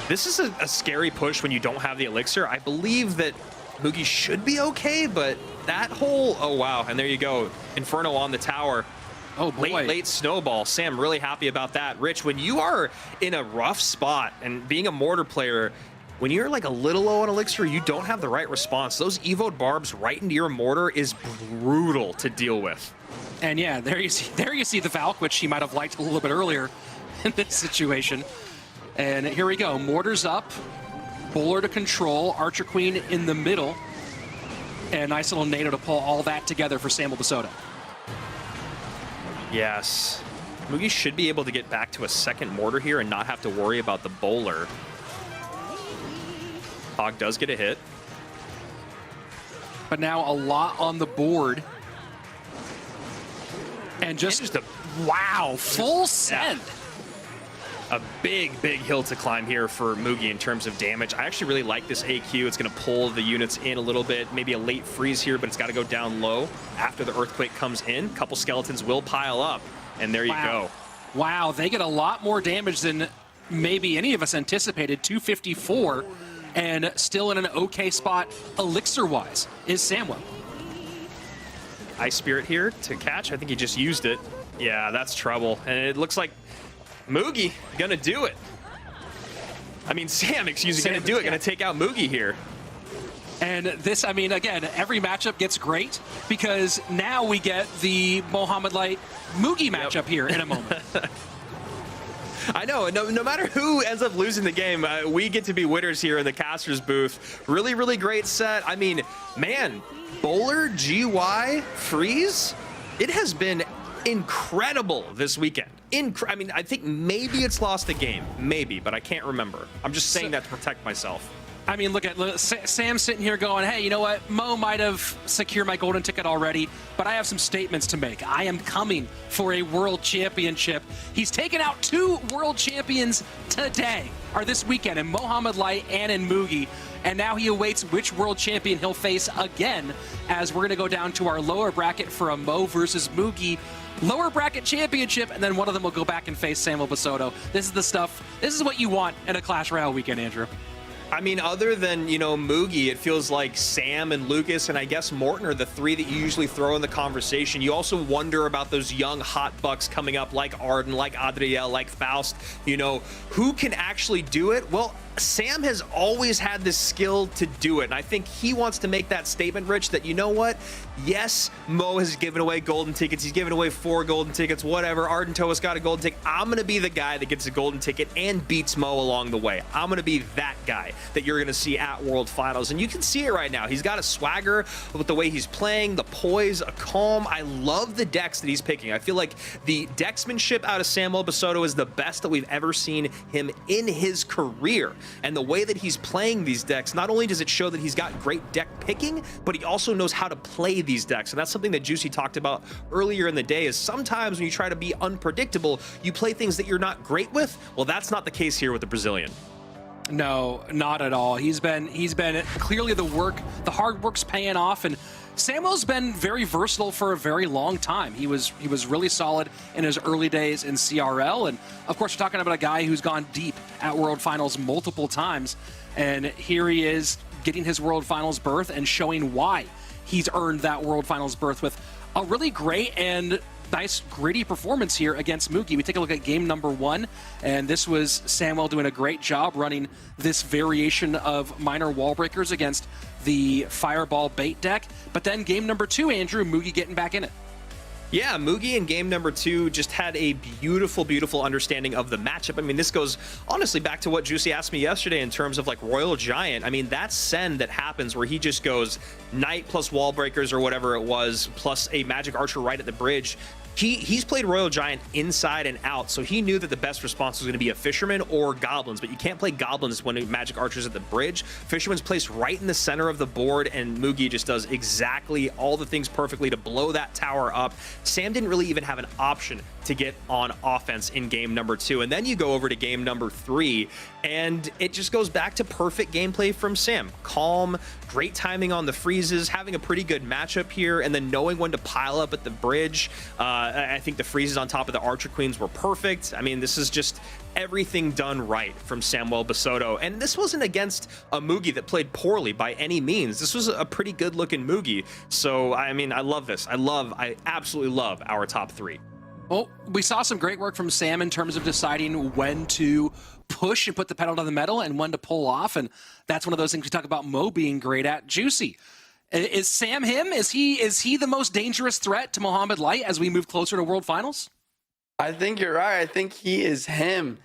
This is a scary push when you don't have the Elixir. I believe that Mugi should be okay, but that whole, oh wow, and there you go. Inferno on the tower. Oh boy. Late snowball. Sam really happy about that. Rich, when you are in a rough spot and being a mortar player, when you're like a little low on elixir, you don't have the right response. Those evoed barbs right into your mortar is brutal to deal with. And yeah, there you see the Valk, which he might have liked a little bit earlier in this situation. And here we go. Mortars up, bowler to control, Archer Queen in the middle, and a nice little NATO to pull all that together for Samuel Basoto. Yes. Mugi should be able to get back to a second mortar here and not have to worry about the bowler. Hog does get a hit. But now a lot on the board. And just a wow, full send. Yeah. A big hill to climb here for Mugi in terms of damage. I actually really like this AQ. It's going to pull the units in a little bit. Maybe a late freeze here, but it's got to go down low after the earthquake comes in. A couple skeletons will pile up, and there you go. Wow, they get a lot more damage than maybe any of us anticipated. 254, and still in an okay spot elixir-wise is Samuel. Ice Spirit here to catch. I think he just used it. Yeah, that's trouble. And it looks like Mugi gonna do it. I mean, Sam, excuse me, gonna do it. Gonna take out Mugi here. And this, I mean, again, every matchup gets great because now we get the Mohamed Light Mugi matchup here in a moment. I know, no matter who ends up losing the game, we get to be winners here in the caster's booth. Really great set. I mean, man, bowler, GY, freeze, it has been incredible this weekend. I mean, I think maybe it's lost a game, maybe, but I can't remember. I'm just saying that to protect myself. I mean, look at Sam sitting here going, hey, you know what? Mo might have secured my golden ticket already, but I have some statements to make. I am coming for a world championship. He's taken out 2 world champions today, or this weekend, in Mohamed Light and in Mugi. And now he awaits which world champion he'll face again, as we're going to go down to our lower bracket for a Mo versus Mugi lower bracket championship, and then one of them will go back and face Samuel Basoto. This is the stuff, this is what you want in a Clash Royale weekend, Andrew. I mean, other than, you know, Mugi, it feels like Sam and Lucas and I guess Morten are the 3 that you usually throw in the conversation. You also wonder about those young hot bucks coming up like Arden, like Adriel, like Faust. You know, who can actually do it? Well, Sam has always had this skill to do it, and I think he wants to make that statement, Rich, that, you know what? Yes, Mo has given away golden tickets. He's given away 4 golden tickets, whatever. Arden Toa's got a golden ticket. I'm going to be the guy that gets a golden ticket and beats Mo along the way. I'm going to be that guy that you're going to see at World Finals, and you can see it right now. He's got a swagger with the way he's playing, the poise, a calm. I love the decks that he's picking. I feel like the decksmanship out of Samuel Basoto is the best that we've ever seen him in his career. And the way that he's playing these decks, not only does it show that he's got great deck picking, but he also knows how to play these decks. And that's something that Juicy talked about earlier in the day, is sometimes when you try to be unpredictable, you play things that you're not great with. Well, that's not the case here with the Brazilian. No, not at all. He's been clearly the hard work's paying off, and Samuel's been very versatile for a very long time. He was really solid in his early days in CRL, and of course we're talking about a guy who's gone deep at World Finals multiple times, and here he is getting his World Finals berth and showing why he's earned that World Finals berth with a really great and nice gritty performance here against Mugi. We take a look at game number 1, and this was Samuel doing a great job running this variation of minor wall breakers against the Fireball bait deck. But then game number 2, Andrew, Mugi getting back in it. Yeah, Mugi in game number 2 just had a beautiful understanding of the matchup. I mean, this goes honestly back to what Juicy asked me yesterday in terms of like Royal Giant. I mean, that send that happens where he just goes Knight plus wall breakers or whatever it was, plus a Magic Archer right at the bridge. He's played Royal Giant inside and out, so he knew that the best response was going to be a Fisherman or Goblins, but you can't play Goblins when Magic Archer's at the bridge. Fisherman's placed right in the center of the board, and Mugi just does exactly all the things perfectly to blow that tower up. Sam didn't really even have an option to get on offense in game number 2. And then you go over to game number 3, and it just goes back to perfect gameplay from Sam. Calm, great timing on the freezes, having a pretty good matchup here, and then knowing when to pile up at the bridge. I think the freezes on top of the Archer Queens were perfect. I mean, this is just everything done right from Samuel Basoto. And this wasn't against a Mugi that played poorly by any means. This was a pretty good looking Mugi. So, I mean, I love this. I absolutely love our top 3. Well, we saw some great work from Sam in terms of deciding when to push and put the pedal to the metal and when to pull off, and that's one of those things we talk about Mo being great at. Juicy, is Sam him? Is he the most dangerous threat to Mohamed Light as we move closer to World Finals? I think you're right. I think he is him.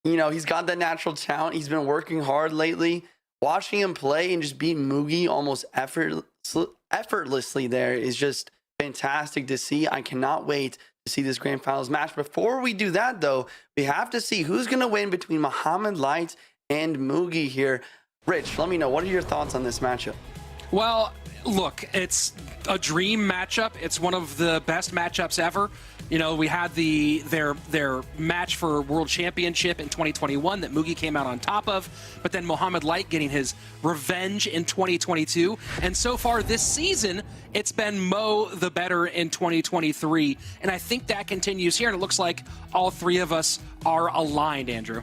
You know, he's got that natural talent. He's been working hard lately. Watching him play and just beat Mugi almost effortlessly there is just fantastic to see. I cannot wait to see this grand finals match. Before we do that, though, we have to see who's going to win between Mohamed Light and Mugi here. Rich, let me know, what are your thoughts on this matchup? Well, look, it's a dream matchup. It's one of the best matchups ever. You know, we had their match for World Championship in 2021 that Mugi came out on top of, but then Mohamed Light getting his revenge in 2022. And so far this season, it's been Mo the better in 2023. And I think that continues here, and it looks like all three of us are aligned, Andrew.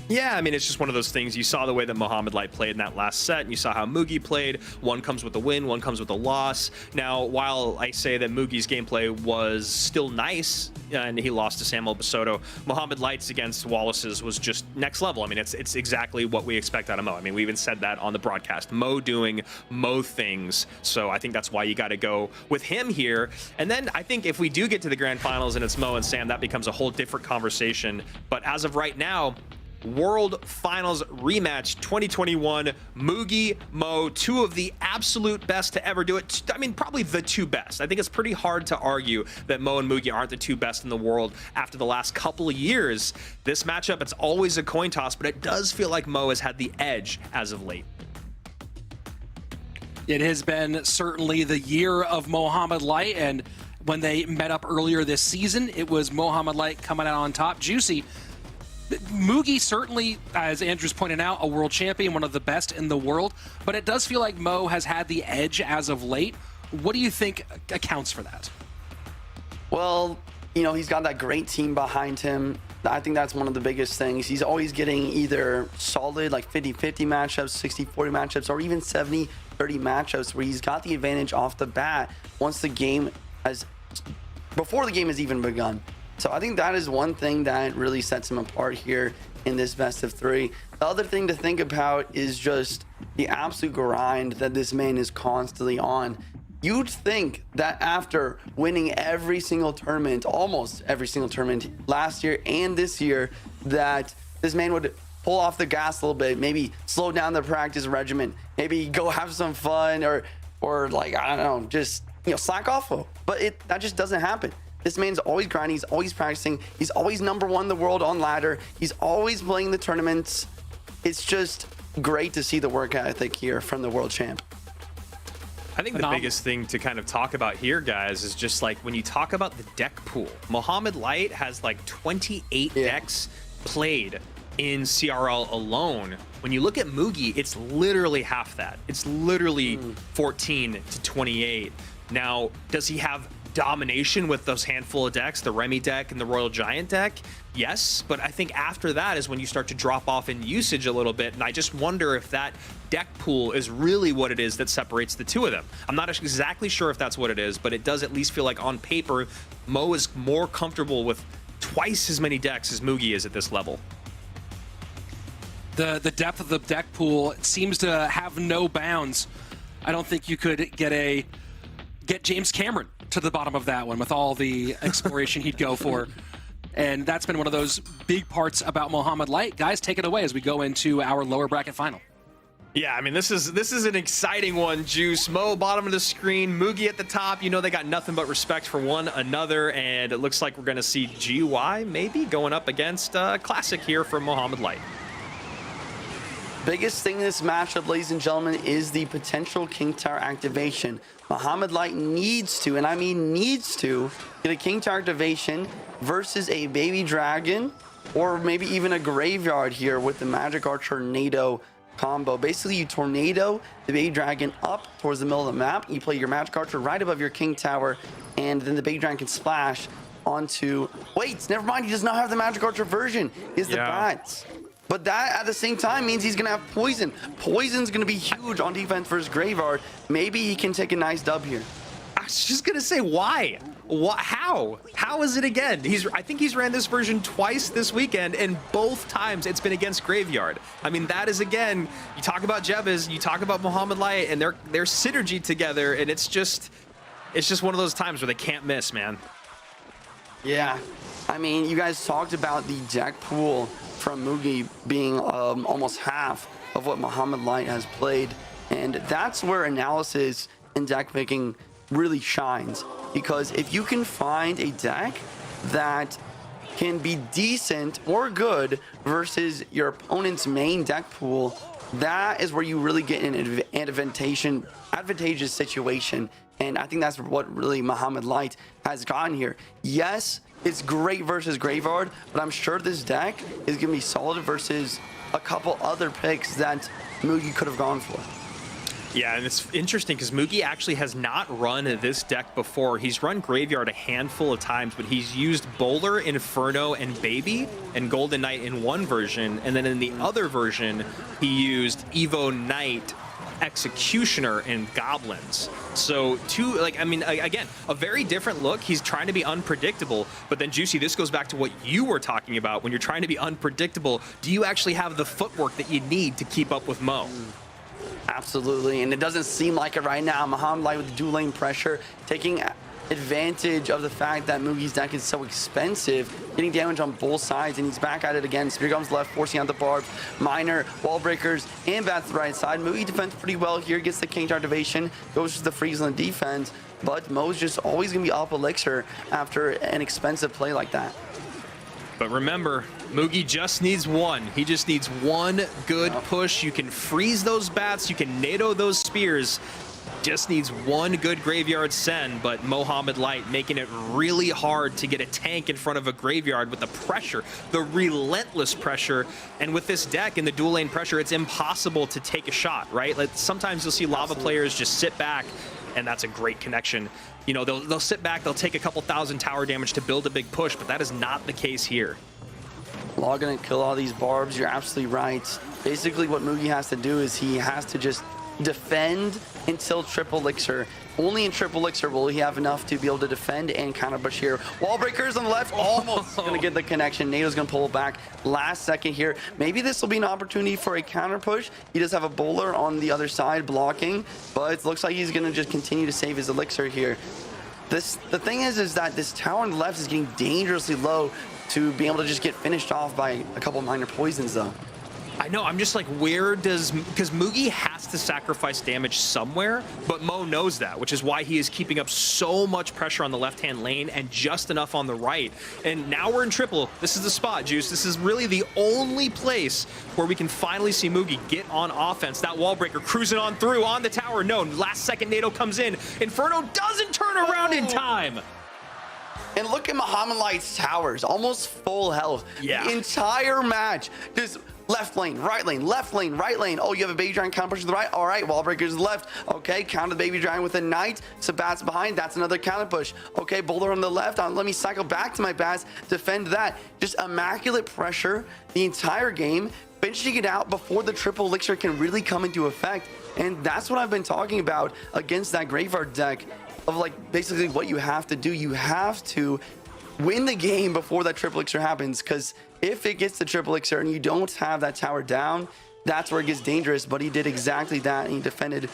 Yeah, I mean, it's just one of those things. You saw the way that Mohamed Light played in that last set, and you saw how Mugi played. One comes with a win, one comes with a loss. Now, while I say that Mugi's gameplay was still nice, and he lost to Samuel Basoto, Mohamed Light's against Wallace's was just next level. I mean, it's exactly what we expect out of Mo. I mean, we even said that on the broadcast. Mo doing Mo things. So I think that's why you got to go with him here. And then I think if we do get to the grand finals and it's Mo and Sam, that becomes a whole different conversation. But as of right now, World Finals rematch 2021, Mugi, Mo, two of the absolute best to ever do it. I mean, probably the two best. I think it's pretty hard to argue that Mo and Mugi aren't the two best in the world after the last couple of years. This matchup, it's always a coin toss, but it does feel like Mo has had the edge as of late. It has been certainly the year of Mohamed Light, and when they met up earlier this season, it was Mohamed Light coming out on top. Juicy, Mugi certainly, as Andrew's pointed out, a world champion, one of the best in the world, but it does feel like Mo has had the edge as of late. What do you think accounts for that? Well, you know, he's got that great team behind him. I think that's one of the biggest things. He's always getting either solid, like 50-50 matchups, 60-40 matchups, or even 70-30 matchups where he's got the advantage off the bat before the game has even begun. So I think that is one thing that really sets him apart here in this best of three. The other thing to think about is just the absolute grind that this man is constantly on. You'd think that after winning every single tournament, almost every single tournament last year and this year, that this man would pull off the gas a little bit, maybe slow down the practice regimen, maybe go have some fun, or like, I don't know, just, you know, slack off. But that just doesn't happen. This man's always grinding, he's always practicing, he's always #1 in the world on ladder, he's always playing the tournaments. It's just great to see the work ethic here from the world champ. I think the biggest thing to kind of talk about here, guys, is just like when you talk about the deck pool, Mohamed Light has like 28 decks played in CRL alone. When you look at Mugi, it's literally half that. It's literally 14 to 28. Now, does he have domination with those handful of decks, the Remy deck and the Royal Giant deck? Yes, but I think after that is when you start to drop off in usage a little bit, and I just wonder if that deck pool is really what it is that separates the two of them. I'm not exactly sure if that's what it is, but it does at least feel like on paper, Mo is more comfortable with twice as many decks as Mugi is at this level. The depth of the deck pool seems to have no bounds. I don't think you could get James Cameron to the bottom of that one with all the exploration he'd go for. And that's been one of those big parts about Mohamed Light. Guys, take it away as we go into our lower bracket final. Yeah, I mean, this is an exciting one, Juice. Mo, bottom of the screen, Mugi at the top. You know they got nothing but respect for one another, and it looks like we're going to see GY maybe going up against Classic here from Mohamed Light. Biggest thing in this matchup, ladies and gentlemen, is the potential King Tower activation. Mohamed Light needs to, and I mean needs to, get a King Tower activation versus a Baby Dragon, or maybe even a Graveyard here with the Magic Archer Tornado combo. Basically, you tornado the Baby Dragon up towards the middle of the map. You play your Magic Archer right above your King Tower, and then the Baby Dragon can splash onto... Wait, never mind, he does not have the Magic Archer version. He has the bats. But that, at the same time, means he's going to have Poison. Poison's going to be huge on defense versus Graveyard. Maybe he can take a nice dub here. was just gonna say, why? How? How is it again? I think he's ran this version twice this weekend, and both times it's been against Graveyard. I mean, that is, again, you talk about Jebez, you talk about Mohamed Light, and their synergy together, and it's just one of those times where they can't miss, man. Yeah, I mean, you guys talked about the deck pool from Mugi being almost half of what Mohamed Light has played, and that's where analysis and deck making really shines, because if you can find a deck that can be decent or good versus your opponent's main deck pool, that is where you really get in an advantageous situation. And I think that's what really Mohamed Light has gotten here. Yes, it's great versus Graveyard, but I'm sure this deck is going to be solid versus a couple other picks that Mugi could have gone for. Yeah, and it's interesting because Mugi actually has not run this deck before. He's run Graveyard a handful of times, but he's used Bowler, Inferno, and Baby and Golden Knight in one version, and then in the other version, he used Evo Knight, Executioner, and Goblins. So again, a very different look. He's trying to be unpredictable, but then Juicy, this goes back to what you were talking about. When you're trying to be unpredictable, do you actually have the footwork that you need to keep up with Mo? Absolutely, and it doesn't seem like it right now. Mohamed Light with the dual lane pressure, taking advantage of the fact that Mugi's deck is so expensive, getting damage on both sides, and he's back at it again. Spear comes left, forcing out the barbs, Miner, wall breakers, and bats the right side. Mugi defends pretty well here, gets the King activation, goes to the freeze on the defense, but Mo's just always going to be up Elixir after an expensive play like that. But remember, Mugi just needs one. He just needs one good push. You can freeze those bats, you can NATO those spears. Just needs one good Graveyard send, but Mohamed Light making it really hard to get a tank in front of a Graveyard with the pressure, the relentless pressure. And with this deck and the dual lane pressure, it's impossible to take a shot, right? Like, sometimes you'll see Lava players just sit back, and that's a great connection. You know, they'll sit back, they'll take a couple thousand tower damage to build a big push, but that is not the case here. Law gonna kill all these barbs, you're absolutely right. Basically what Mugi has to do is he has to just defend until triple elixir. Only in triple elixir will he have enough to be able to defend and counter push here. Wall breakers on the left, almost gonna get the connection. NATO's gonna pull back last second here. Maybe this will be an opportunity for a counter push. He does have a bowler on the other side blocking, but it looks like he's gonna just continue to save his elixir here. The thing is that this tower on the left is getting dangerously low to be able to just get finished off by a couple minor poisons though. I know, I'm just like, because Mugi has to sacrifice damage somewhere, but Mo knows that, which is why he is keeping up so much pressure on the left-hand lane and just enough on the right. And now we're in triple. This is the spot, Juice. This is really the only place where we can finally see Mugi get on offense. That wall breaker cruising on through on the tower. No, last second NATO comes in. Inferno doesn't turn around in time. And look at Mohamed Light's towers, almost full health. Yeah. The entire match, just left lane, right lane, left lane, right lane. Oh, you have a baby dragon counter push to the right. All right, wall breakers to the left. Okay, counter the baby dragon with a knight. Sabat's behind. That's another counter push. Okay, boulder on the left. Let me cycle back to my bats. Defend that. Just immaculate pressure the entire game, finishing it out before the triple elixir can really come into effect. And that's what I've been talking about against that Graveyard deck, of like basically what you have to do. You have to win the game before that triple elixir happens, because if it gets the triple elixir and you don't have that tower down, that's where it gets dangerous. But he did exactly that, and he defended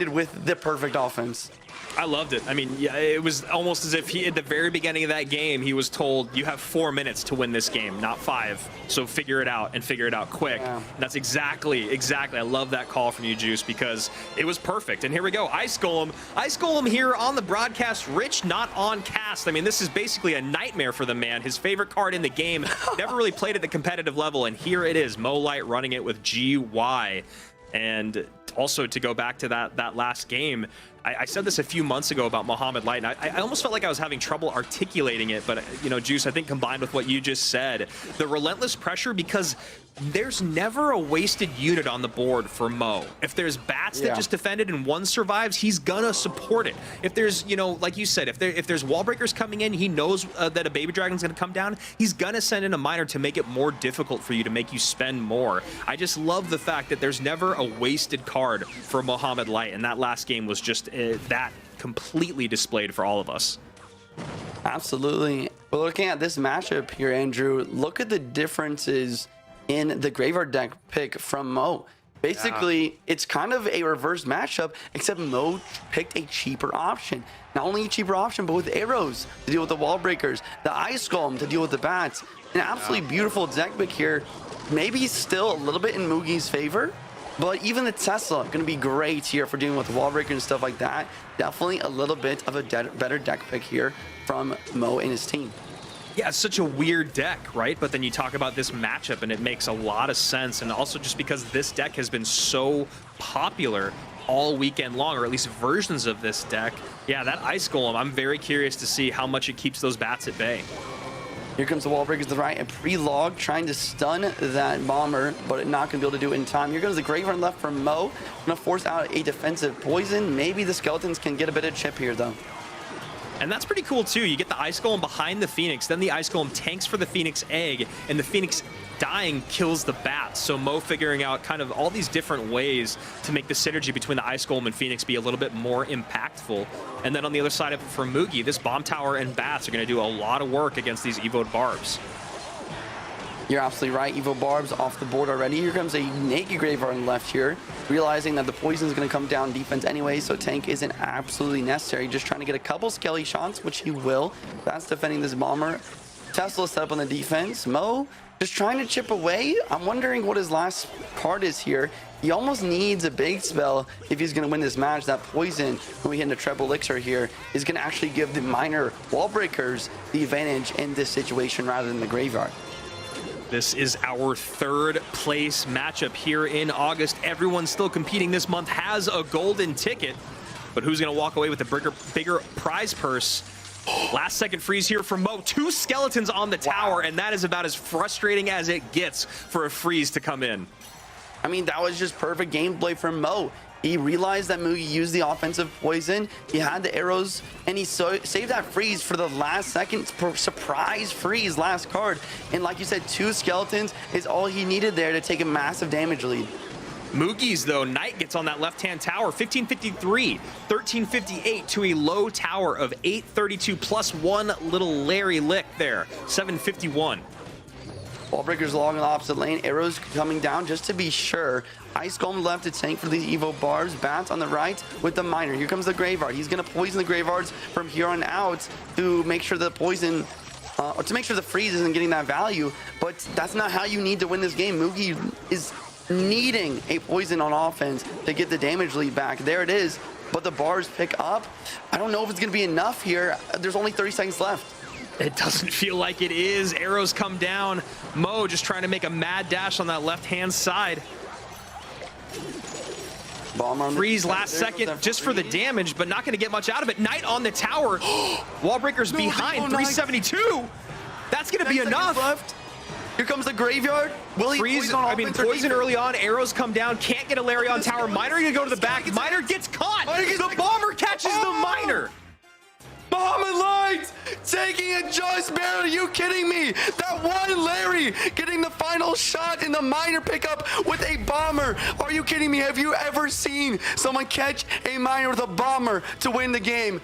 with the perfect offense. I loved it. I mean, yeah, it was almost as if he, at the very beginning of that game, he was told, you have 4 minutes to win this game, not 5. So figure it out, and figure it out quick. Yeah. And that's exactly. I love that call from you, Juice, because it was perfect. And here we go. Ice Golem here on the broadcast. Rich not on cast. I mean, this is basically a nightmare for the man. His favorite card in the game. Never really played at the competitive level. And here it is. Mo Light running it with GY. And also, to go back to that last game, I said this a few months ago about Mohamed Light, and I almost felt like I was having trouble articulating it, but, you know, Juice, I think combined with what you just said, the relentless pressure, because there's never a wasted unit on the board for Mo. If there's bats that just defended and one survives, he's gonna support it. If there's, you know, like you said, if there's wall breakers coming in, he knows that a baby dragon's gonna come down, he's gonna send in a miner to make it more difficult for you, to make you spend more. I just love the fact that there's never a wasted card for Mohamed Light, and that last game was just that completely displayed for all of us. Absolutely. Well, looking at this matchup here, Andrew, look at the differences in the Graveyard deck pick from Mo. Basically, it's kind of a reverse matchup, except Mo picked a cheaper option. Not only a cheaper option, but with arrows to deal with the wall breakers, the Ice Golem to deal with the bats. An absolutely beautiful deck pick here. Maybe still a little bit in Mugi's favor, but even the Tesla going to be great here for dealing with wall breakers and stuff like that. Definitely a little bit of a better deck pick here from Mo and his team. Yeah, it's such a weird deck, right? But then you talk about this matchup and it makes a lot of sense. And also just because this deck has been so popular all weekend long, or at least versions of this deck. Yeah, that Ice Golem, I'm very curious to see how much it keeps those bats at bay. Here comes the wall breakers to the right, and pre-log trying to stun that bomber, but not going to be able to do it in time. Here goes the Graveyard left from Mo. Going to force out a defensive poison. Maybe the skeletons can get a bit of chip here, though. And that's pretty cool, too. You get the Ice Golem behind the Phoenix, then the Ice Golem tanks for the Phoenix egg, and the Phoenix dying kills the bats. So Mo figuring out kind of all these different ways to make the synergy between the Ice Golem and Phoenix be a little bit more impactful. And then on the other side of it for Mugi, this Bomb Tower and bats are going to do a lot of work against these Evoed Barbs. You're absolutely right. Evo Barbs off the board already. Here comes a naked Graveyard left here, realizing that the poison is going to come down defense anyway, so tank isn't absolutely necessary. Just trying to get a couple Skelly shots, which he will. That's defending this bomber. Tesla set up on the defense. Mo just trying to chip away. I'm wondering what his last card is here. He almost needs a big spell if he's going to win this match. That poison, when we hit into Treble Elixir here, is going to actually give the minor wall breakers the advantage in this situation rather than the Graveyard. This is our third place matchup here in August. Everyone still competing this month has a golden ticket, but who's going to walk away with a bigger prize purse? Last second freeze here from Mo. 2 skeletons on the tower, and that is about as frustrating as it gets for a freeze to come in. I mean, that was just perfect gameplay from Mo. He realized that Mugi used the offensive poison. He had the arrows, and he saved that freeze for the last second surprise freeze, last card. And like you said, 2 skeletons is all he needed there to take a massive damage lead. Mugi's, though, Knight gets on that left-hand tower, 1553, 1358 to a low tower of 832 plus 1 little Larry lick there, 751. Wall breakers along the opposite lane, arrows coming down just to be sure. Ice Golem left to tank for the Evo Barbs, bats on the right with the miner. Here comes the Graveyard. He's going to poison the Graveyards from here on out to make sure the poison, or to make sure the freeze isn't getting that value. But that's not how you need to win this game. Mugi is needing a poison on offense to get the damage lead back. There it is, but the bars pick up. I don't know if it's going to be enough here. There's only 30 seconds left. It doesn't feel like it is. Arrows come down. Mo just trying to make a mad dash on that left-hand side. Bomb on Freeze last second just for the damage, but not going to get much out of it. Knight on the tower. Wallbreaker's behind, 372. That's going to be enough. Left. Here comes the Graveyard. Will he freeze? I mean, poison early on. Arrows come down. Can't get a Larry on tower. Miner going to go to the back. Miner gets caught. The bomber catches the Miner. Muhammad Light taking it just barely. Are you kidding me? That one Larry getting the final shot in the miner pickup with a bomber. Are you kidding me? Have you ever seen someone catch a miner with a bomber to win the game?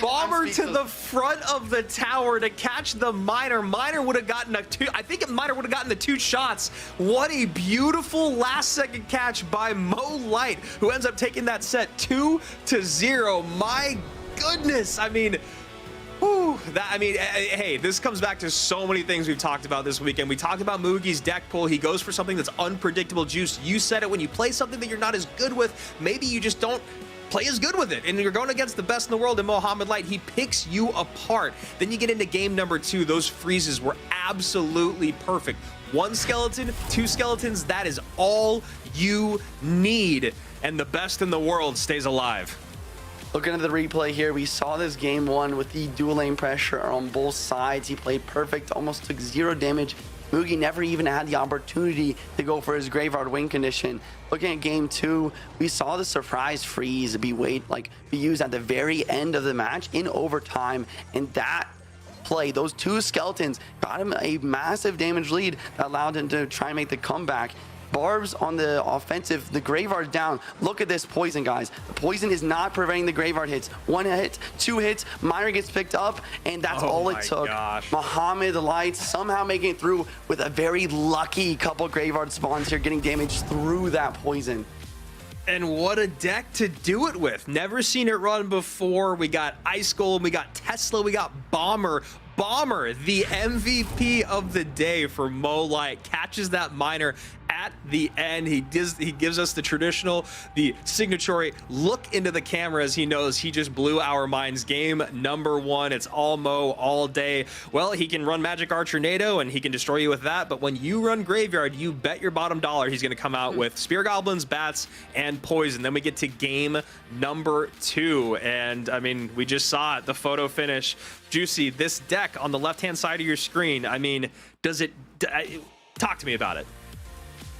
Bomber to the front of the tower to catch the miner. Miner would have gotten a 2. I think Miner would have gotten the 2 shots. What a beautiful last second catch by Mo Light, who ends up taking that set 2-0. My goodness. I mean, hey, this comes back to so many things we've talked about this weekend. We talked about Mugi's deck pull. He goes for something that's unpredictable juice. You said it, when you play something that you're not as good with, maybe you just don't play as good with it, and you're going against the best in the world in Muhammad Light. He picks you apart. Then you get into game number 2. Those freezes were absolutely perfect. 1 skeleton, 2 skeletons, that is all you need, and the best in the world stays alive. Looking at the replay here, we saw this game 1 with the dual lane pressure on both sides. He played perfect, almost took 0 damage. Mugi never even had the opportunity to go for his Graveyard win condition. Looking at game 2, we saw the surprise freeze be used at the very end of the match in overtime, and that play, those 2 skeletons got him a massive damage lead that allowed him to try and make the comeback. Barbs on the offensive, the Graveyard down. Look at this poison, guys. The poison is not preventing the Graveyard hits. 1 hit, 2 hits, Miner gets picked up, and that's all it took. Mohamed Light somehow making it through with a very lucky couple Graveyard spawns here, getting damaged through that poison. And what a deck to do it with. Never seen it run before. We got Ice Golem, we got Tesla, we got Bomber. Bomber, the MVP of the day for Mo Light, catches that Miner at the end. He gives us the traditional, the signatory look into the camera as he knows he just blew our minds. Game number 1. It's all Mo all day. Well, he can run Magic Archernado and he can destroy you with that, but when you run Graveyard, you bet your bottom dollar he's going to come out with Spear Goblins, Bats, and Poison. Then we get to game number 2, and I mean, we just saw it, the photo finish. Juicy, this deck on the left-hand side of your screen, I mean, does it... talk to me about it.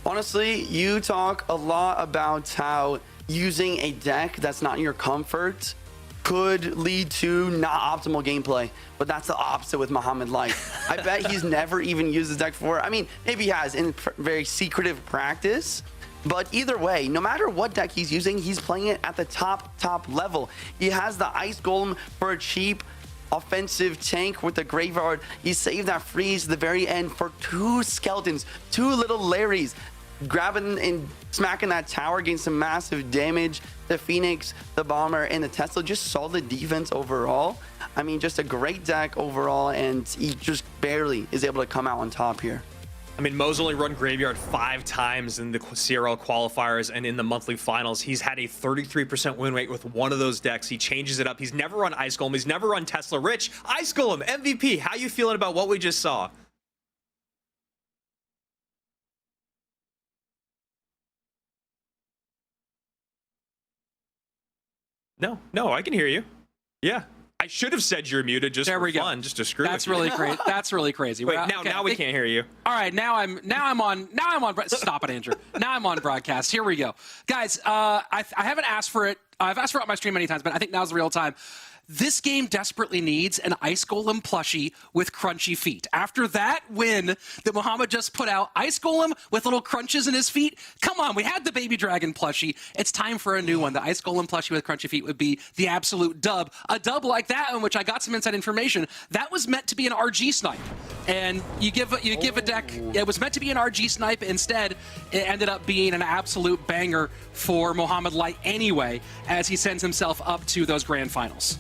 Honestly, you talk a lot about how using a deck that's not in your comfort could lead to not optimal gameplay, but that's the opposite with Mohamed Light. I bet he's never even used this deck before. I mean, maybe he has in very secretive practice, but either way, no matter what deck he's using, he's playing it at the top level. He has the Ice Golem for a cheap offensive tank with the Graveyard. He saved that freeze at the very end for 2 skeletons, 2 little Larrys, grabbing and smacking that tower, getting some massive damage. The Phoenix, the Bomber, and the Tesla, just solid defense overall. I mean, just a great deck overall, and he just barely is able to come out on top here. I mean, Mo's only run Graveyard 5 times in the CRL qualifiers and in the monthly finals. He's had a 33% win rate with one of those decks. He changes it up. He's never run Ice Golem. He's never run Tesla. Rich, Ice Golem, MVP. How you feeling about what we just saw? No, I can hear you. Yeah. I should have said you're muted just for fun, just to screw with you. That's really crazy. That's really crazy. Wait, now we can't hear you. All right, now I'm on. Stop it, Andrew. Now I'm on broadcast. Here we go, guys. I haven't asked for it. I've asked for it on my stream many times, but I think now's the real time. This game desperately needs an Ice Golem plushie with crunchy feet. After that win that Mohamed just put out, Ice Golem with little crunches in his feet. Come on, we had the Baby Dragon plushie. It's time for a new one. The Ice Golem plushie with crunchy feet would be the absolute dub. A dub like that, in which I got some inside information, that was meant to be an RG snipe. And you give a deck, it was meant to be an RG snipe. Instead, it ended up being an absolute banger for Mohamed Light anyway, as he sends himself up to those grand finals.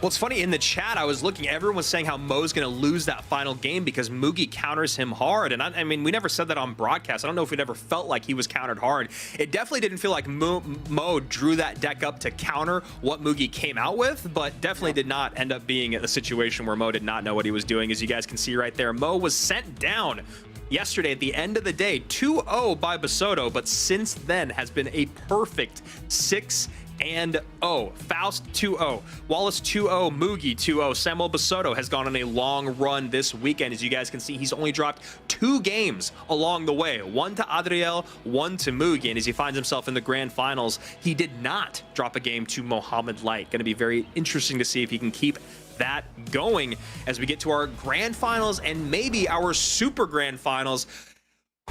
Well, it's funny, in the chat, I was looking, everyone was saying how Mo's going to lose that final game because Mugi counters him hard. And I mean, we never said that on broadcast. I don't know if it ever felt like he was countered hard. It definitely didn't feel like Mo drew that deck up to counter what Mugi came out with, but definitely did not end up being a situation where Mo did not know what he was doing. As you guys can see right there, Mo was sent down yesterday at the end of the day, 2-0 by Basoto, but since then has been a perfect 6-0. Faust 2-0, Wallace 2-0, Mugi 2-0. Samuel Basoto has gone on a long run this weekend. As you guys can see, he's only dropped 2 games along the way, 1 to Adriel, 1 to Mugi, and as he finds himself in the grand finals, he did not drop a game to Mohamed Light. Going to be very interesting to see if he can keep that going as we get to our grand finals and maybe our super grand finals.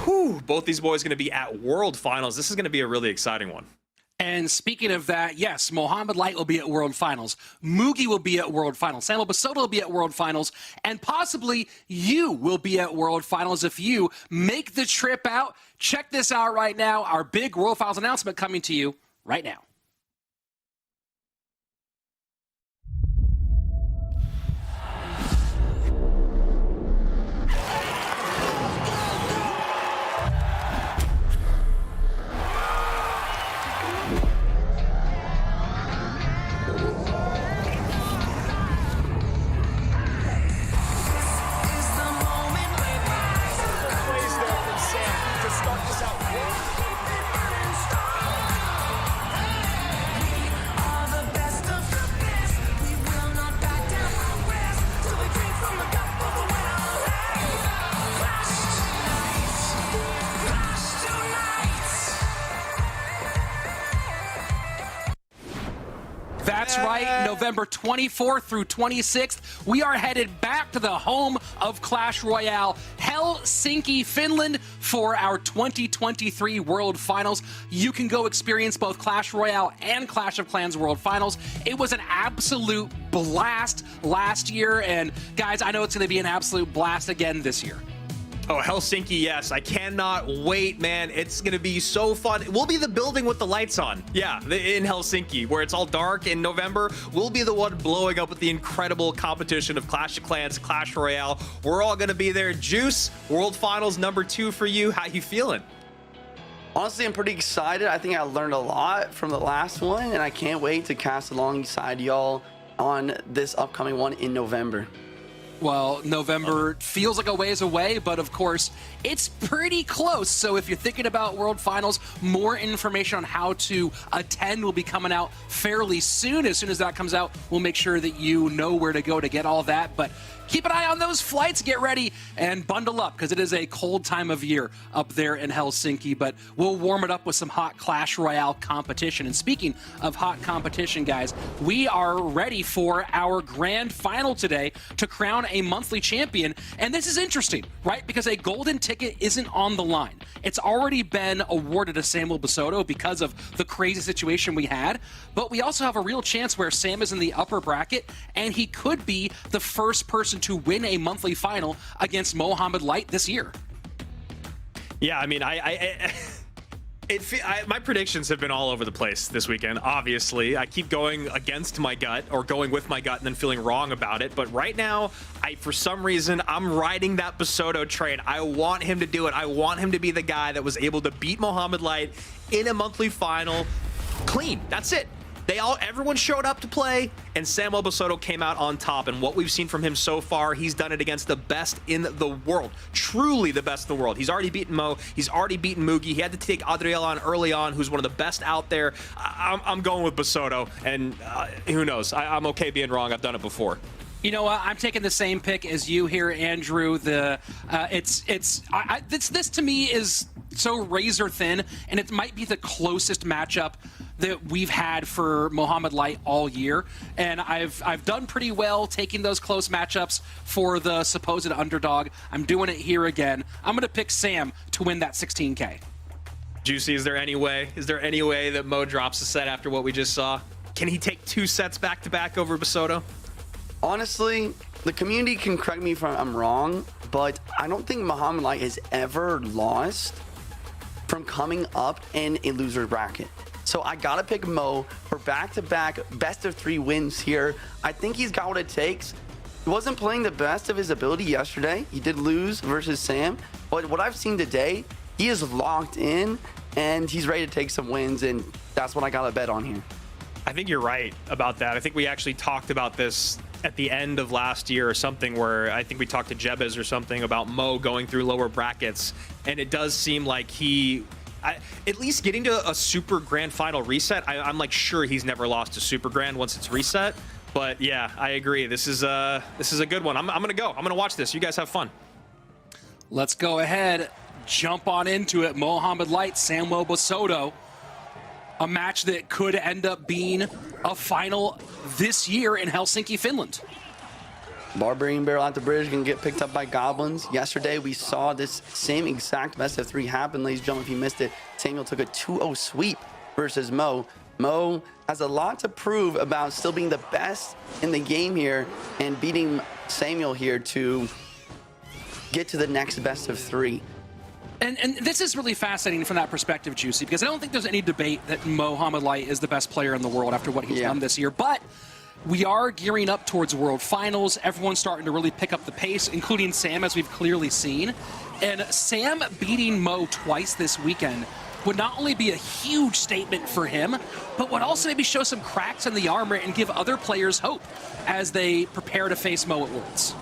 Whew, both these boys going to be at world finals. This is going to be a really exciting one. And speaking of that, yes, Mohamed Light will be at World Finals. Mugi will be at World Finals. Samuel Basoto will be at World Finals. And possibly you will be at World Finals if you make the trip out. Check this out right now. Our big World Finals announcement coming to you right now. That's right, November 24th through 26th, we are headed back to the home of Clash Royale, Helsinki, Finland, for our 2023 World Finals. You can go experience both Clash Royale and Clash of Clans World Finals. It was an absolute blast last year, and guys, I know it's going to be an absolute blast again this year. Oh, Helsinki, yes. I cannot wait, man. It's going to be so fun. We'll be the building with the lights on. Yeah, in Helsinki, where it's all dark in November. We'll be the one blowing up with the incredible competition of Clash of Clans, Clash Royale. We're all going to be there. Juice, World Finals #2 for you. How you feeling? Honestly, I'm pretty excited. I think I learned a lot from the last one, and I can't wait to cast alongside y'all on this upcoming one in November. Well, November feels like a ways away, but of course, it's pretty close. So if you're thinking about World Finals, more information on how to attend will be coming out fairly soon. As soon as that comes out, we'll make sure that you know where to go to get all that. But keep an eye on those flights, get ready, and bundle up, because it is a cold time of year up there in Helsinki. But we'll warm it up with some hot Clash Royale competition. And speaking of hot competition, guys, we are ready for our grand final today to crown a monthly champion. And this is interesting, right? Because a golden ticket isn't on the line. It's already been awarded to Samuel Basoto because of the crazy situation we had. But we also have a real chance where Sam is in the upper bracket, and he could be the first person to win a monthly final against Mohamed Light this year. Yeah, I mean, my predictions have been all over the place this weekend. Obviously, I keep going against my gut or going with my gut and then feeling wrong about it. But right now, for some reason, I'm riding that Basoto train. I want him to do it. I want him to be the guy that was able to beat Mohamed Light in a monthly final clean. That's it. Everyone showed up to play, and Samuel Basoto came out on top. And what we've seen from him so far, he's done it against the best in the world. Truly the best in the world. He's already beaten Mo. He's already beaten Mugi. He had to take Adriel on early on, who's one of the best out there. I'm going with Basoto, and who knows? I'm okay being wrong. I've done it before. You know what? I'm taking the same pick as you here, Andrew. This to me is so razor thin, and it might be the closest matchup that we've had for Mohamed Light all year. And I've done pretty well taking those close matchups for the supposed underdog. I'm doing it here again. I'm going to pick Sam to win that 16K. Juicy, is there any way that Mo drops a set after what we just saw? Can he take 2 sets back-to-back over Basoto? Honestly, the community can correct me if I'm wrong, but I don't think Mohamed Light has ever lost from coming up in a loser bracket. So I gotta pick Mo for back-to-back best-of-3 wins here. I think he's got what it takes. He wasn't playing the best of his ability yesterday. He did lose versus Sam, but what I've seen today, he is locked in, and he's ready to take some wins, and that's what I gotta bet on here. I think you're right about that. I think we actually talked about this at the end of last year or something, where I think we talked to Jebez or something about Mo going through lower brackets, and it does seem like at least getting to a super grand final reset, I'm like sure he's never lost a super grand once it's reset. But yeah, I agree. This is a good one. I'm gonna go. I'm gonna watch this. You guys have fun. Let's go ahead, jump on into it. Mohamed Light, Samuel Basoto. A match that could end up being a final this year in Helsinki, Finland. Barbarian Barrel at the bridge can get picked up by Goblins. Yesterday, we saw this same exact best-of-3 happen, ladies and gentlemen. If you missed it, Samuel took a 2-0 sweep versus Mo. Mo has a lot to prove about still being the best in the game here and beating Samuel here to get to the next best-of-3. And this is really fascinating from that perspective, Juicy, because I don't think there's any debate that Mohamed Light is the best player in the world after what he's done this year. But we are gearing up towards World Finals. Everyone's starting to really pick up the pace, including Sam, as we've clearly seen. And Sam beating Mo twice this weekend would not only be a huge statement for him, but would also maybe show some cracks in the armor and give other players hope as they prepare to face Mo at Worlds.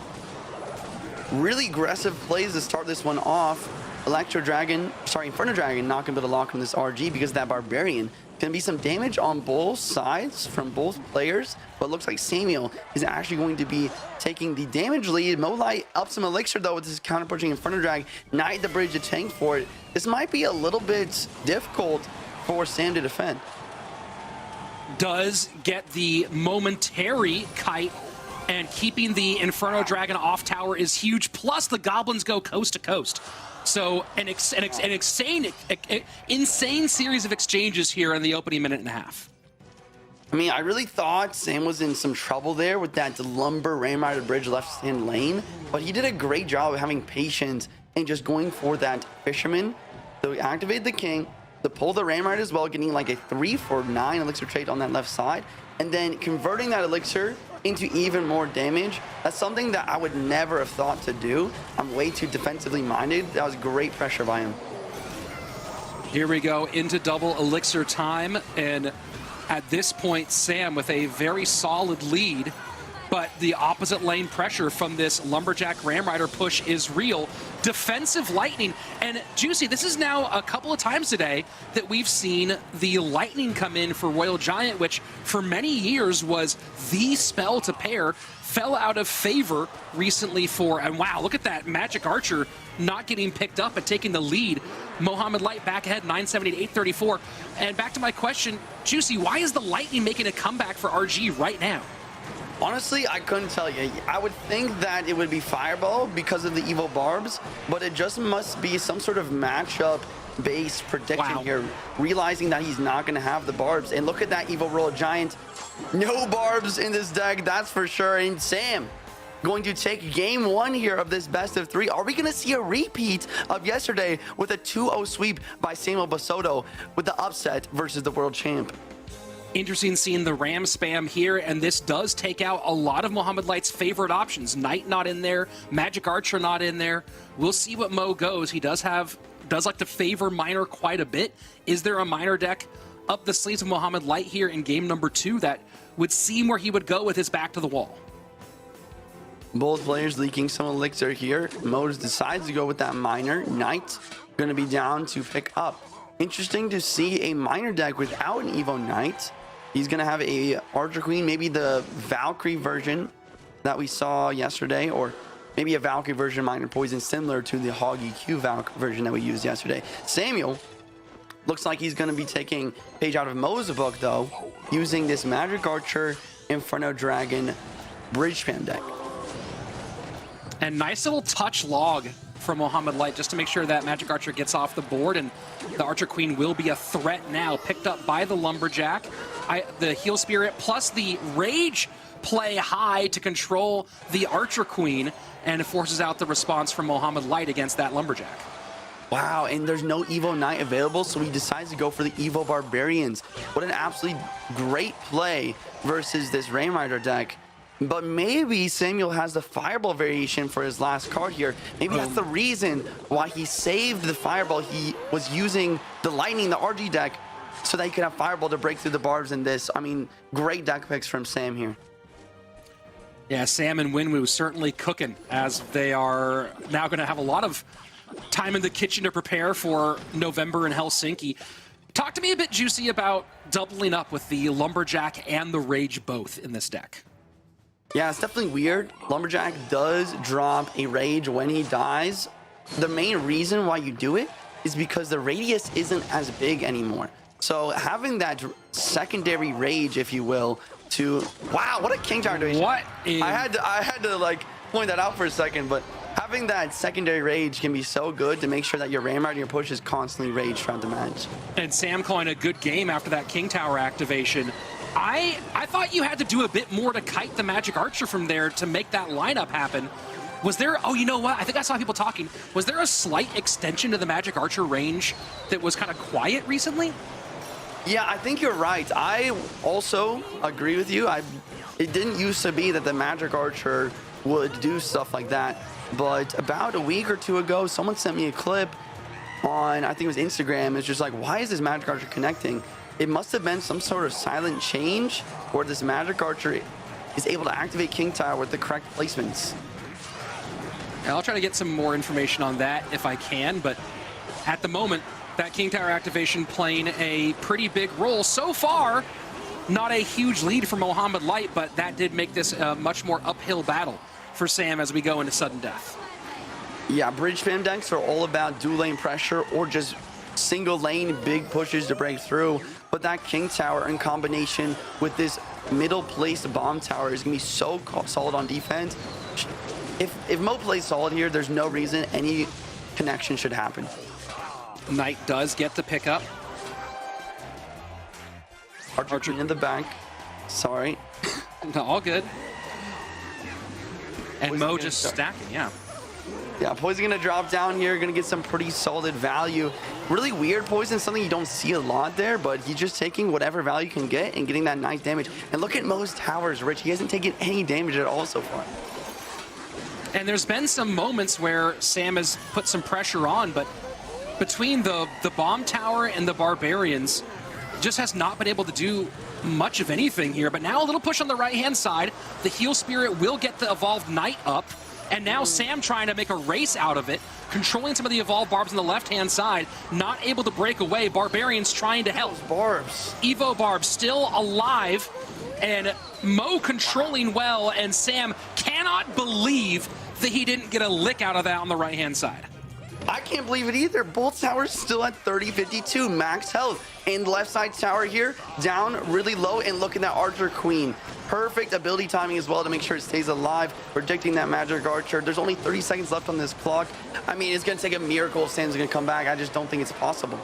Really aggressive plays to start this one off. Inferno Dragon not gonna be able to lock him this RG because of that Barbarian. Gonna be some damage on both sides from both players, but looks like Samuel is actually going to be taking the damage lead. Mo Light up some elixir though with his counter-pushing Inferno Drag. Knight the bridge to tank for it. This might be a little bit difficult for Sam to defend. Does get the momentary kite and keeping the Inferno Dragon off tower is huge. Plus, the Goblins go coast to coast. So an insane series of exchanges here in the opening minute and a half. I mean, I really thought Sam was in some trouble there with that Lumber Ram Rider Bridge left hand lane, but he did a great job of having patience and just going for that Fisherman. So he activated the King to pull the Ram Rider as well, getting like a 3 for 9 Elixir trade on that left side, and then converting that Elixir into even more damage. That's something that I would never have thought to do. I'm way too defensively minded. That was great pressure by him. Here we go into double Elixir time, and at this point, Sam with a very solid lead, but the opposite lane pressure from this Lumberjack Ram Rider push is real. Defensive Lightning, and Juicy, this is now a couple of times today that we've seen the Lightning come in for Royal Giant, which for many years was the spell to pair, fell out of favor recently for, and wow, look at that, Magic Archer not getting picked up and taking the lead. Mohamed Light back ahead, 970 to 834. And back to my question, Juicy, why is the Lightning making a comeback for RG right now? Honestly, I couldn't tell you. I would think that it would be Fireball because of the Evil Barbs, but it just must be some sort of matchup-based prediction here, realizing that he's not going to have the Barbs. And look at that Evil Royal Giant. No Barbs in this deck, that's for sure. And Sam going to take game 1 here of this best of 3. Are we going to see a repeat of yesterday with a 2-0 sweep by Samuel Basoto with the upset versus the world champ? Interesting seeing the Ram spam here, and this does take out a lot of Mohamed Light's favorite options. Knight not in there, Magic Archer not in there. We'll see what Mo goes. He does like to favor Miner quite a bit. Is there a Miner deck up the sleeves of Mohamed Light here in game number 2 that would seem where he would go with his back to the wall? Both players leaking some Elixir here. Mo decides to go with that Miner. Knight going to be down to pick up. Interesting to see a Miner deck without an Evo Knight. He's going to have a Archer Queen, maybe the Valkyrie version that we saw yesterday, or maybe a Valkyrie version of Miner Poison similar to the Hog EQ Valk version that we used yesterday. Samuel looks like he's going to be taking page out of Mo's book, though, using this Magic Archer Inferno Dragon Bridge Spam deck. And nice little touch log from Mohamed Light just to make sure that Magic Archer gets off the board, and the Archer Queen will be a threat now, picked up by the Lumberjack. The Heal Spirit plus the Rage play high to control the Archer Queen, and it forces out the response from Mohamed Light against that Lumberjack. Wow, and there's no Evo Knight available, so he decides to go for the Evo Barbarians. What an absolutely great play versus this Ram Rider deck. But maybe Samuel has the Fireball variation for his last card here. Maybe that's the reason why he saved the Fireball. He was using the Lightning, the RG deck, so that he could have Fireball to break through the barbs in this. I mean, great deck picks from Sam here. Yeah, Sam and Winwoo certainly cooking, as they are now going to have a lot of time in the kitchen to prepare for November in Helsinki. Talk to me a bit, Juicy, about doubling up with the Lumberjack and the Rage both in this deck. Yeah, it's definitely weird. Lumberjack does drop a Rage when he dies. The main reason why you do it is because the radius isn't as big anymore. So having that secondary Rage, if you will, to... Wow, what a King Tower activation. What? I had to like point that out for a second, but having that secondary Rage can be so good to make sure that your Ram Rider and your push is constantly Rage throughout the match. And Sam calling a good game after that King Tower activation. I thought you had to do a bit more to kite the Magic Archer from there to make that lineup happen. Was there, oh, you know what? I think I saw people talking. Was there a slight extension to the Magic Archer range that was kind of quiet recently? Yeah, I think you're right. I also agree with you. It didn't used to be that the Magic Archer would do stuff like that. But about a week or two ago, someone sent me a clip on, I think it was Instagram. It's just like, why is this Magic Archer connecting? It must have been some sort of silent change where this Magic Archer is able to activate King Tower with the correct placements. I'll try to get some more information on that if I can, but at the moment, that King Tower activation playing a pretty big role. So far, not a huge lead for Mohamed Light, but that did make this a much more uphill battle for Sam as we go into sudden death. Yeah, bridge spam decks are all about dual lane pressure or just single lane big pushes to break through. But that King Tower in combination with this middle place bomb tower is going to be so solid on defense. If Mo plays solid here, there's no reason any connection should happen. Knight does get the pickup. Archer in the back. Sorry. No, all good. And Poison Mo gonna just stacking, yeah. Yeah, Poison gonna drop down here, gonna get some pretty solid value. Really weird Poison, something you don't see a lot there, but he's just taking whatever value he can get and getting that nice damage. And look at Mo's towers, Rich. He hasn't taken any damage at all so far. And there's been some moments where Sam has put some pressure on, but between the bomb tower and the barbarians, just has not been able to do much of anything here. But now a little push on the right-hand side. The heal spirit will get the evolved Knight up. And now Sam trying to make a race out of it, controlling some of the evolved barbs on the left-hand side, not able to break away. Barbarians trying to help. Barbs. Evo Barb still alive, and Mo controlling well, and Sam cannot believe that he didn't get a lick out of that on the right-hand side. I can't believe it either. Both towers still at 30-52 max health. And the left side tower here down really low, and look at that Archer Queen. Perfect ability timing as well to make sure it stays alive, predicting that Magic Archer. There's only 30 seconds left on this clock. I mean, it's going to take a miracle if Sam's going to come back. I just don't think it's possible.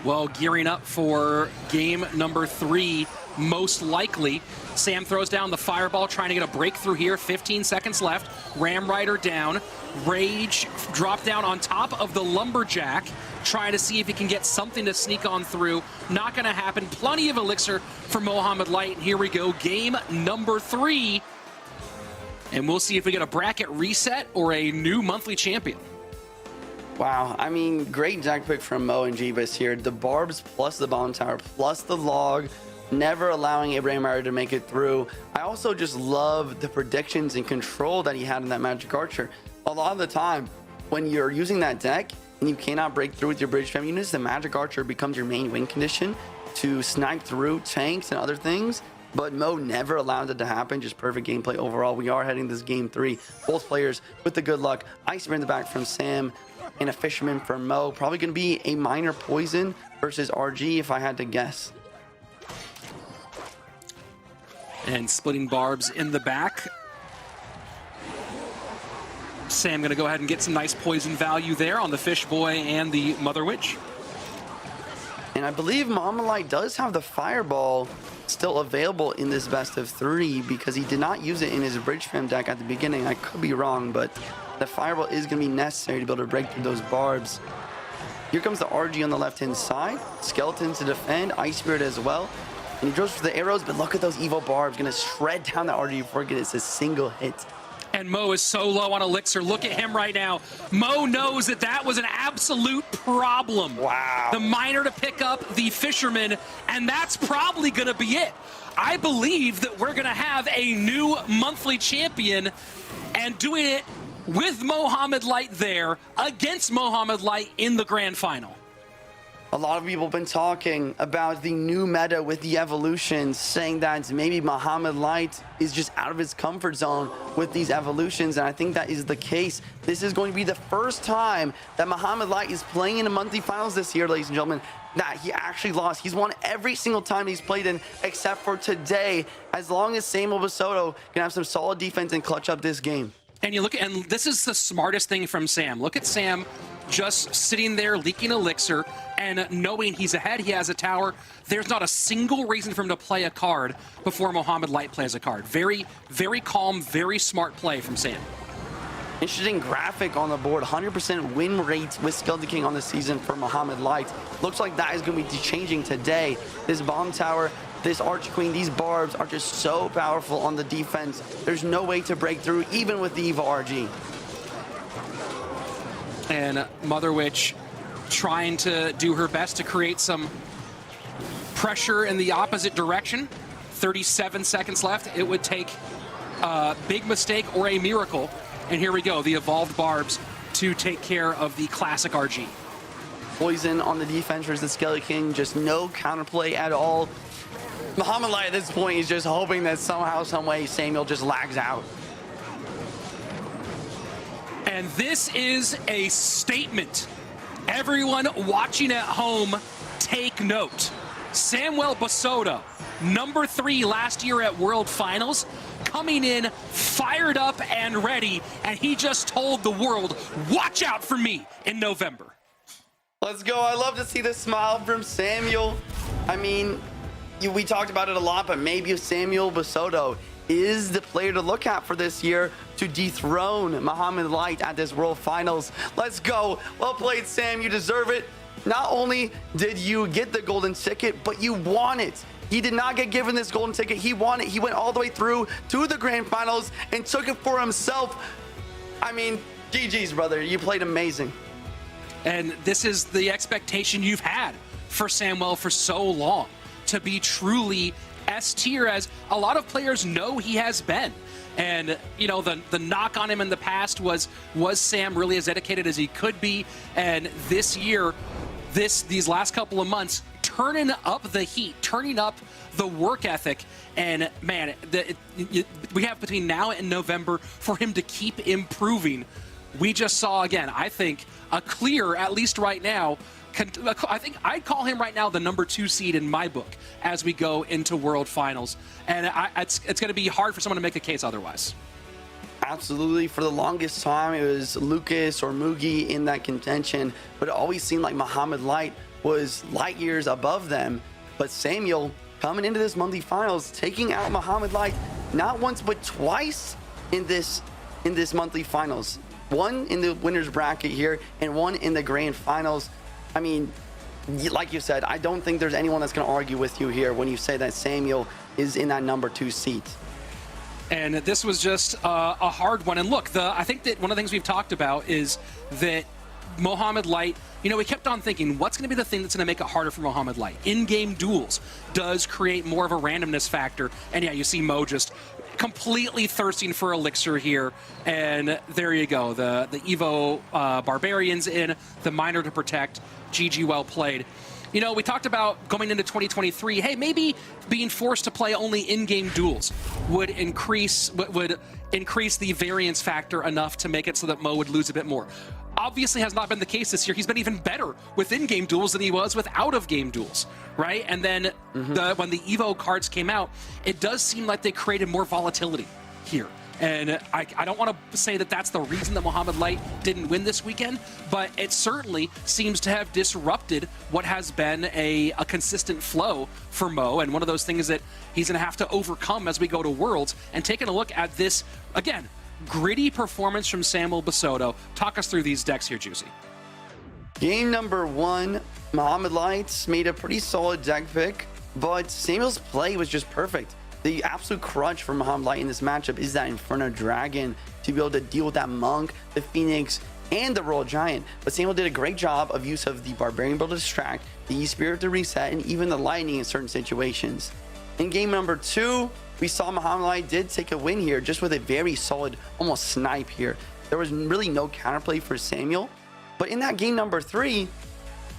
Well, gearing up for game number 3, most likely. Sam throws down the fireball, trying to get a breakthrough here. 15 seconds left. Ram Rider down. Rage drop down on top of the Lumberjack, trying to see if he can get something to sneak on through. Not going to happen. Plenty of elixir for Mohamed Light. Here we go, game number 3. And we'll see if we get a bracket reset or a new monthly champion. Wow, I mean, great deck pick from Mo and Jeebus here. The Barbs plus the Bomb Tower plus the Log, never allowing Abraham Rider to make it through. I also just love the predictions and control that he had in that Magic Archer. A lot of the time, when you're using that deck and you cannot break through with your Bridge Fam units, the Magic Archer becomes your main win condition to snipe through tanks and other things. But Mo never allowed it to happen. Just perfect gameplay overall. We are heading this game 3. Both players with the good luck. Icebear in the back from Sam and a Fisherman from Mo. Probably going to be a minor Poison versus RG if I had to guess. And splitting barbs in the back. Sam going to go ahead and get some nice poison value there on the Fish Boy and the Mother Witch. And I believe Mohamed Light does have the Fireball still available in this best of 3 because he did not use it in his Bridge Fam deck at the beginning. I could be wrong, but the Fireball is going to be necessary to be able to break through those barbs. Here comes the RG on the left-hand side. Skeleton to defend, Ice Spirit as well. And he goes for the arrows, but look at those Evo Barbs. Going to shred down the RG before it gets a single hit. And Mo is so low on elixir. Look at him right now. Mo knows that that was an absolute problem. Wow. The miner to pick up the Fisherman, and that's probably going to be it. I believe that we're going to have a new monthly champion, and doing it with Mohamed Light there against Mohamed Light in the grand final. A lot of people have been talking about the new meta with the evolutions, saying that maybe Mohamed Light is just out of his comfort zone with these evolutions, and I think that is the case. This is going to be the first time that Mohamed Light is playing in the monthly finals this year, ladies and gentlemen, that he actually lost. He's won every single time he's played in, except for today. As long as Samuel Basoto can have some solid defense and clutch up this game. And you look at, and this is the smartest thing from Sam. Look at Sam just sitting there leaking elixir and knowing he's ahead, he has a tower. There's not a single reason for him to play a card before Mohamed Light plays a card. Very, very calm, very smart play from Sam. Interesting graphic on the board. 100% win rate with Skeleton King on the season for Mohamed Light. Looks like that is going to be changing today. This Bomb Tower, this Arch Queen, these Barbs are just so powerful on the defense. There's no way to break through, even with the Eva RG. And Mother Witch trying to do her best to create some pressure in the opposite direction. 37 seconds left. It would take a big mistake or a miracle. And here we go, the evolved Barbs to take care of the classic RG. Poison on the defense versus the Skeleton King, just no counterplay at all. Mohamed Light at this point is just hoping that somehow, some way, Samuel just lags out. And this is a statement. Everyone watching at home, take note. Samuel Basoto, number 3 last year at World Finals, coming in fired up and ready, and he just told the world, watch out for me in November. Let's go. I love to see the smile from Samuel. I mean, we talked about it a lot, but maybe Samuel Basoto is the player to look at for this year to dethrone Mohamed Light at this World Finals. Let's go. Well played, Sam. You deserve it. Not only did you get the golden ticket, but you won it. He did not get given this golden ticket. He won it. He went all the way through to the grand finals and took it for himself. I mean, GG's, brother. You played amazing. And this is the expectation you've had for Samuel for so long, to be truly S tier, as a lot of players know he has been. And, you know, the knock on him in the past was Sam really as dedicated as he could be? And this year, these last couple of months, turning up the heat, turning up the work ethic, and man, we have between now and November for him to keep improving. We just saw, again, I think, a clear, at least right now, I think I'd call him right now the number 2 seed in my book as we go into World Finals. And it's going to be hard for someone to make a case otherwise. Absolutely. For the longest time, it was Lucas or Mugi in that contention, but it always seemed like Mohamed Light was light years above them. But Samuel, coming into this monthly finals, taking out Mohamed Light not once but twice in this monthly finals. One in the winner's bracket here and one in the grand finals. I mean, like you said, I don't think there's anyone that's going to argue with you here when you say that Samuel is in that number 2 seat. And this was just a hard one. And look, I think that one of the things we've talked about is that Mohamed Light, you know, we kept on thinking, what's going to be the thing that's going to make it harder for Mohamed Light? In-game duels does create more of a randomness factor. And yeah, you see Mo just completely thirsting for Elixir here. And there you go. The Evo Barbarians in, the Miner to protect. GG, well played. You know, we talked about going into 2023, hey, maybe being forced to play only in-game duels would increase the variance factor enough to make it so that Mo would lose a bit more. Obviously has not been the case this year. He's been even better with in-game duels than he was with out-of-game duels, right? And then when the Evo cards came out, it does seem like they created more volatility here. And I don't want to say that that's the reason that Mohamed Light didn't win this weekend, but it certainly seems to have disrupted what has been a consistent flow for Mo. And one of those things that he's going to have to overcome as we go to Worlds. And taking a look at this, again, gritty performance from Samuel Basoto. Talk us through these decks here, Juicy. Game number 1, Mohamed Light made a pretty solid deck pick, but Samuel's play was just perfect. The absolute crutch for Mohamed Light in this matchup is that Inferno Dragon to be able to deal with that Monk, the Phoenix, and the Royal Giant. But Samuel did a great job of use of the Barbarian build to distract, the E-Spirit to reset, and even the Lightning in certain situations. In game number 2, we saw Mohamed Light did take a win here just with a very solid, almost snipe here. There was really no counterplay for Samuel. But in that game number 3,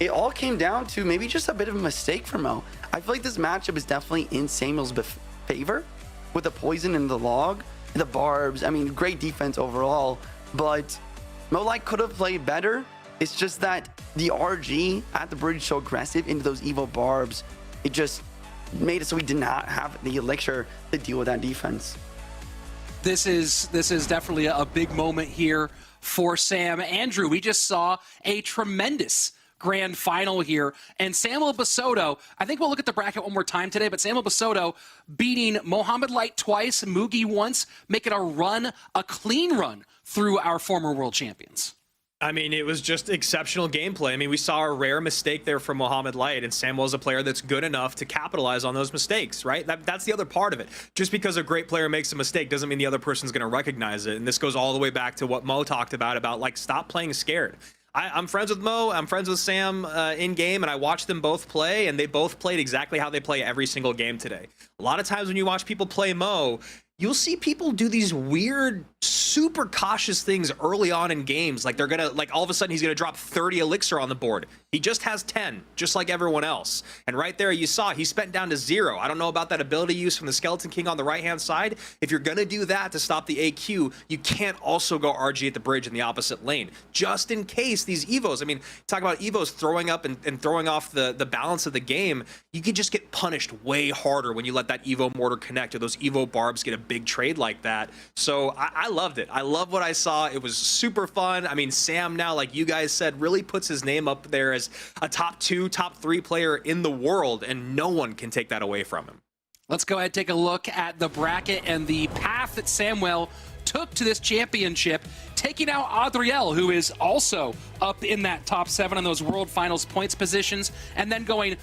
it all came down to maybe just a bit of a mistake for Mo. I feel like this matchup is definitely in Samuel's favor with the poison and the log, the barbs. I mean, great defense overall, but Mo Light could have played better. It's just that the RG at the bridge so aggressive into those Evo barbs, it just made it so we did not have the Elixir to deal with that defense. This is definitely a big moment here for Sam. Andrew, we just saw a tremendous grand final here, and Samuel Basoto, I think we'll look at the bracket one more time today, but Samuel Basoto beating Mohamed Light twice, Mugi once, making a clean run through our former world champions. I mean, it was just exceptional gameplay. I mean, we saw a rare mistake there from Mohamed Light, and Samuel is a player that's good enough to capitalize on those mistakes, right? That's the other part of it. Just because a great player makes a mistake doesn't mean the other person's going to recognize it. And this goes all the way back to what Mo talked about like, stop playing scared. I'm friends with Mo, I'm friends with Sam in game, and I watched them both play, and they both played exactly how they play every single game today. A lot of times when you watch people play Mo, you'll see people do these weird super cautious things early on in games. Like they're gonna, like all of a sudden he's gonna drop 30 elixir on the board. He just has 10, just like everyone else. And right there you saw he spent down to 0. I don't know about that ability use from the Skeleton King on the right-hand side. If you're gonna do that to stop the AQ, you can't also go RG at the bridge in the opposite lane, just in case these Evos, I mean, talk about Evos throwing up and throwing off the balance of the game. You could just get punished way harder when you let that Evo mortar connect or those Evo barbs get a big trade like that. So I loved it. I love what I saw. It was super fun. I mean, Sam now, like you guys said, really puts his name up there as a top 2, top 3 player in the world, and no one can take that away from him. Let's go ahead and take a look at the bracket and the path that Samwell took to this championship, taking out Adriel, who is also up in that top 7 on those World Finals points positions, and then going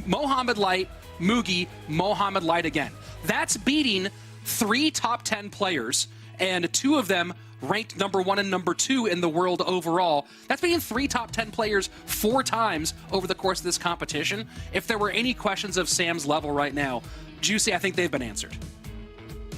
Mohamed Light, Mugi, Mohamed Light again. That's beating 3 top 10 players, and 2 of them ranked number 1 and number 2 in the world overall. That's beating 3 top 10 players 4 times over the course of this competition. If there were any questions of Sam's level right now, Juicy, I think they've been answered.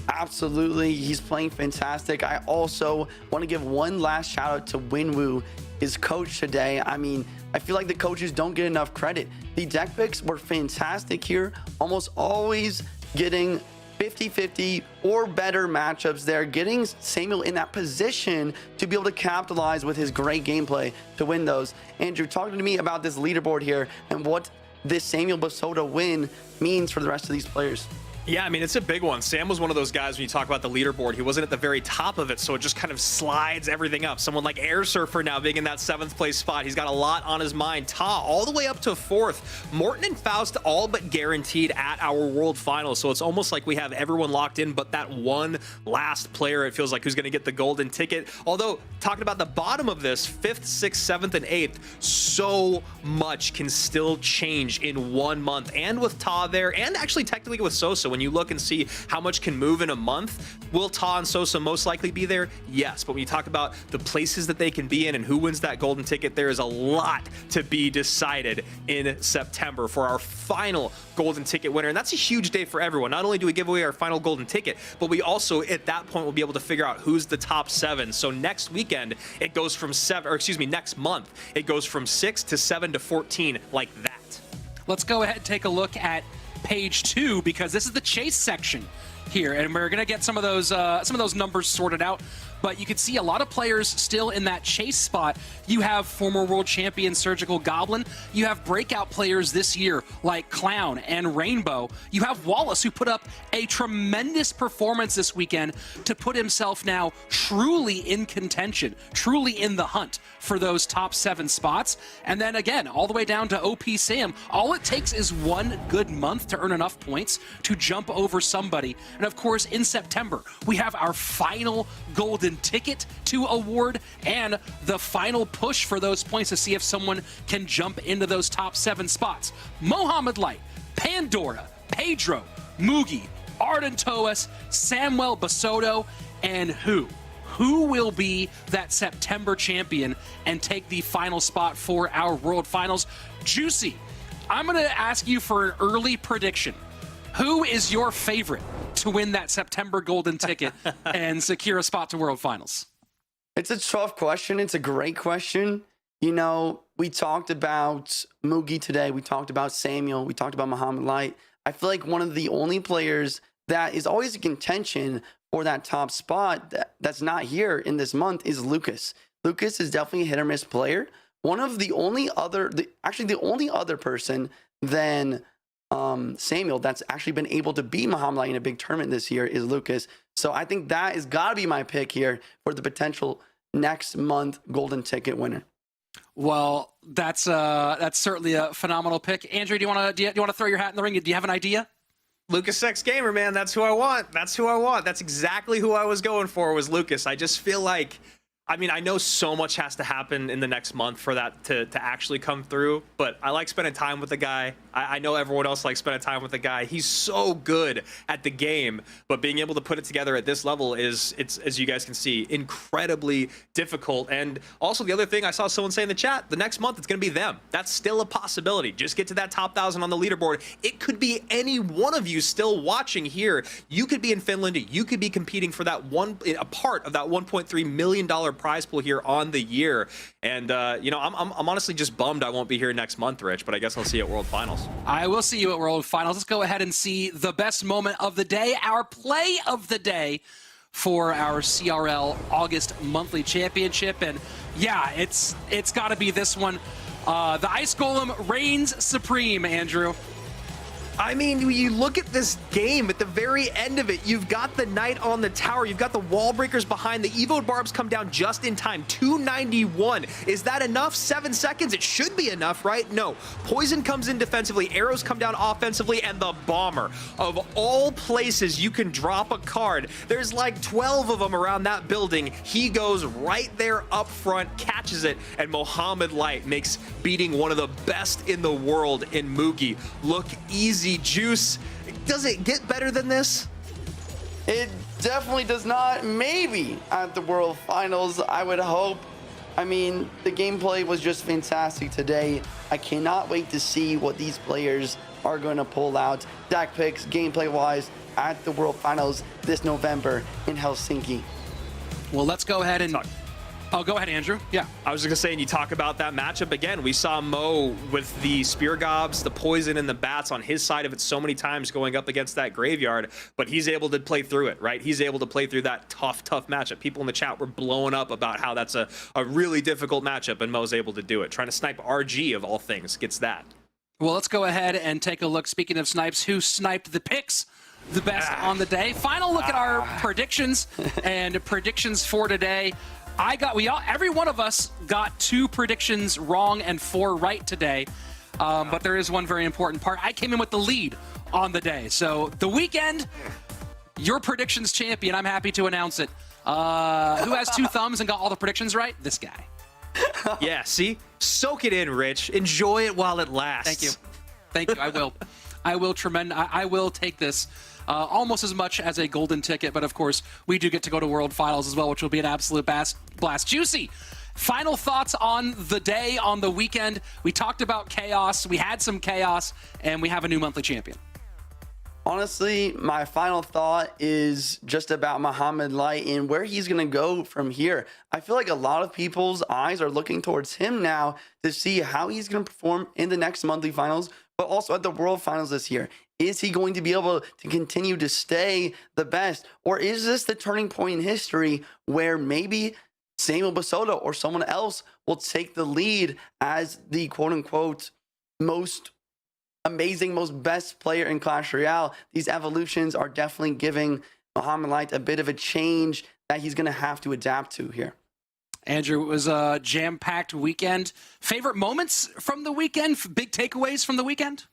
Absolutely, he's playing fantastic. I also want to give one last shout out to Winwoo, his coach today. I mean, I feel like the coaches don't get enough credit. The deck picks were fantastic here, almost always getting 50-50 or better matchups there, getting Samuel in that position to be able to capitalize with his great gameplay to win those. Andrew, talking to me about this leaderboard here and what this Samuel Basoda win means for the rest of these players. Yeah, I mean, it's a big one. Sam was one of those guys when you talk about the leaderboard. He wasn't at the very top of it, so it just kind of slides everything up. Someone like Air Surfer now being in that 7th place spot. He's got a lot on his mind. Ta all the way up to 4th. Morton and Faust all but guaranteed at our World Finals, so it's almost like we have everyone locked in but that one last player, it feels like, who's going to get the golden ticket. Although, talking about the bottom of this, 5th, 6th, 7th, and 8th, so much can still change in 1 month. And with Ta there, and actually technically with Sosa, when you look and see how much can move in a month, will Ta and Sosa most likely be there? Yes, but when you talk about the places that they can be in and who wins that golden ticket, there is a lot to be decided in September for our final golden ticket winner, and that's a huge day for everyone. Not only do we give away our final golden ticket, but we also at that point will be able to figure out who's the top 7. So next weekend it goes from 7, or excuse me, next month it goes from 6 to 7 to 14, like that. Let's go ahead and take a look at page 2, because this is the chase section here, and we're gonna get some of those numbers sorted out. But you can see a lot of players still in that chase spot. You have former world champion Surgical Goblin. You have breakout players this year like Clown and Rainbow. You have Wallace, who put up a tremendous performance this weekend to put himself now truly in contention, truly in the hunt for those top 7 spots. And then again, all the way down to OP Sam. All it takes is 1 good month to earn enough points to jump over somebody. And of course, in September, we have our final golden ticket to award and the final push for those points to see if someone can jump into those top 7 spots. Mohamed Light, Pandora, Pedro, Mugi, Arden Toas, Samuel Basodo, and who will be that September champion and take the final spot for our World Finals? Juicy, I'm going to ask you for an early prediction. Who is your favorite to win that September golden ticket and secure a spot to World Finals? It's a tough question. It's a great question. You know, we talked about Mugi today. We talked about Samuel. We talked about Mohamed Light. I feel like one of the only players that is always in contention for that top spot that's not here in this month is Lucas. Lucas is definitely a hit or miss player. One of the only other, actually the only other person than Samuel that's actually been able to beat Mohamed Light in a big tournament this year is Lucas. So I think that has got to be my pick here for the potential next month golden ticket winner. Well, that's certainly a phenomenal pick. Andrew, do you want to throw your hat in the ring? Do you have an idea? Lucas X Gamer, man, that's who I want. That's who I want. That's exactly who I was going for, was Lucas. I just feel like I mean, I know so much has to happen in the next month for that to actually come through, but I like spending time with the guy. I know everyone else likes spending time with the guy. He's so good at the game, but being able to put it together at this level it's, as you guys can see, incredibly difficult. And also the other thing I saw someone say in the chat, the next month it's going to be them. That's still a possibility. Just get to that top 1,000 on the leaderboard. It could be any one of you still watching here. You could be in Finland. You could be competing for that a part of that $1.3 million prize pool here on the year. And you know, I'm honestly just bummed I won't be here next month, Rich, but I guess I'll see you at World Finals. I will see you at World Finals. Let's go ahead and see the best moment of the day, our play of the day for our CRL August monthly championship. And yeah, it's got to be this one. The Ice Golem reigns supreme, Andrew. I mean, you look at this game, at the very end of it, you've got the Knight on the tower, you've got the wall breakers behind, the Evo Barbs come down just in time, 291. Is that enough? 7 seconds? It should be enough, right? No. Poison comes in defensively, arrows come down offensively, and the Bomber. Of all places you can drop a card, there's like 12 of them around that building. He goes right there up front, catches it, and Mohamed Light makes beating one of the best in the world in Mugi look easy. Juice. Does it get better than this? It definitely does not. Maybe at the World Finals, I would hope. I mean, the gameplay was just fantastic today. I cannot wait to see what these players are going to pull out. Deck picks, gameplay-wise, at the World Finals this November in Helsinki. Well, let's go ahead and... Oh, go ahead, Andrew. Yeah. I was just going to say, and you talk about that matchup again. We saw Mo with the Spear Gobs, the Poison, and the Bats on his side of it so many times going up against that Graveyard, but he's able to play through it, right? He's able to play through that tough matchup. People in the chat were blowing up about how that's a really difficult matchup, and Mo's able to do it. Trying to snipe RG, of all things, gets that. Well, let's go ahead and take a look. Speaking of snipes, who sniped the picks the best on the day? Final look at our predictions and predictions for today. Every one of us got 2 predictions wrong and 4 right today. But there is one very important part. I came in with the lead on the day. So the weekend, your predictions champion, I'm happy to announce it. Who has 2 thumbs and got all the predictions right? This guy. Yeah, see? Soak it in, Rich. Enjoy it while it lasts. Thank you. Thank you. I will. I will take this. Almost as much as a golden ticket, but of course, we do get to go to World Finals as well, which will be an absolute blast. Juicy, final thoughts on the day, on the weekend. We talked about chaos, we had some chaos, and we have a new monthly champion. Honestly, my final thought is just about Mohamed Light and where he's going to go from here. I feel like a lot of people's eyes are looking towards him now to see how he's going to perform in the next monthly finals, but also at the World Finals this year. Is he going to be able to continue to stay the best? Or is this the turning point in history where maybe Samuel Basoda or someone else will take the lead as the quote-unquote most amazing, most best player in Clash Royale? These evolutions are definitely giving Mohamed Light a bit of a change that he's going to have to adapt to here. Andrew, it was a jam-packed weekend. Favorite moments from the weekend? Big takeaways from the weekend?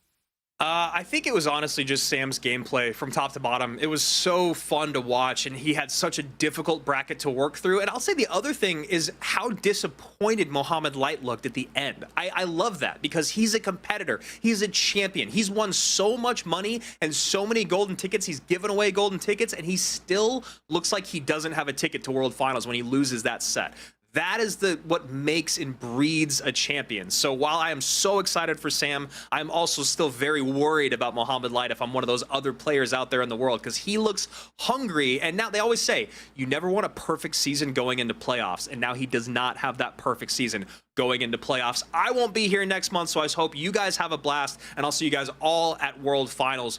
I think it was honestly just Sam's gameplay from top to bottom. It was so fun to watch, and he had such a difficult bracket to work through. And I'll say the other thing is how disappointed Mohamed Light looked at the end. I love that because he's a competitor. He's a champion. He's won so much money and so many golden tickets. He's given away golden tickets, and he still looks like he doesn't have a ticket to World Finals when he loses that set. That is what makes and breeds a champion. So while I am so excited for Sam, I'm also still very worried about Mohamed Light if I'm one of those other players out there in the world, because he looks hungry. And now they always say, you never want a perfect season going into playoffs. And now he does not have that perfect season going into playoffs. I won't be here next month, so I just hope you guys have a blast. And I'll see you guys all at World Finals.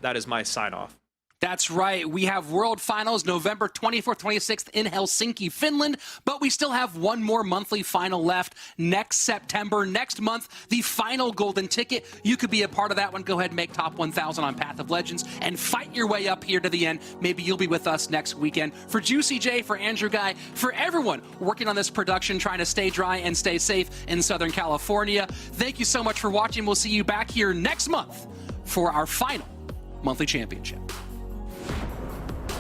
That is my sign off. That's right. We have World Finals November 24th, 26th in Helsinki, Finland, but we still have one more monthly final left next September. Next month, the final golden ticket. You could be a part of that one. Go ahead and make top 1,000 on Path of Legends and fight your way up here to the end. Maybe you'll be with us next weekend. For Juicy J, for Andrew Guy, for everyone working on this production, trying to stay dry and stay safe in Southern California, thank you so much for watching. We'll see you back here next month for our final monthly championship.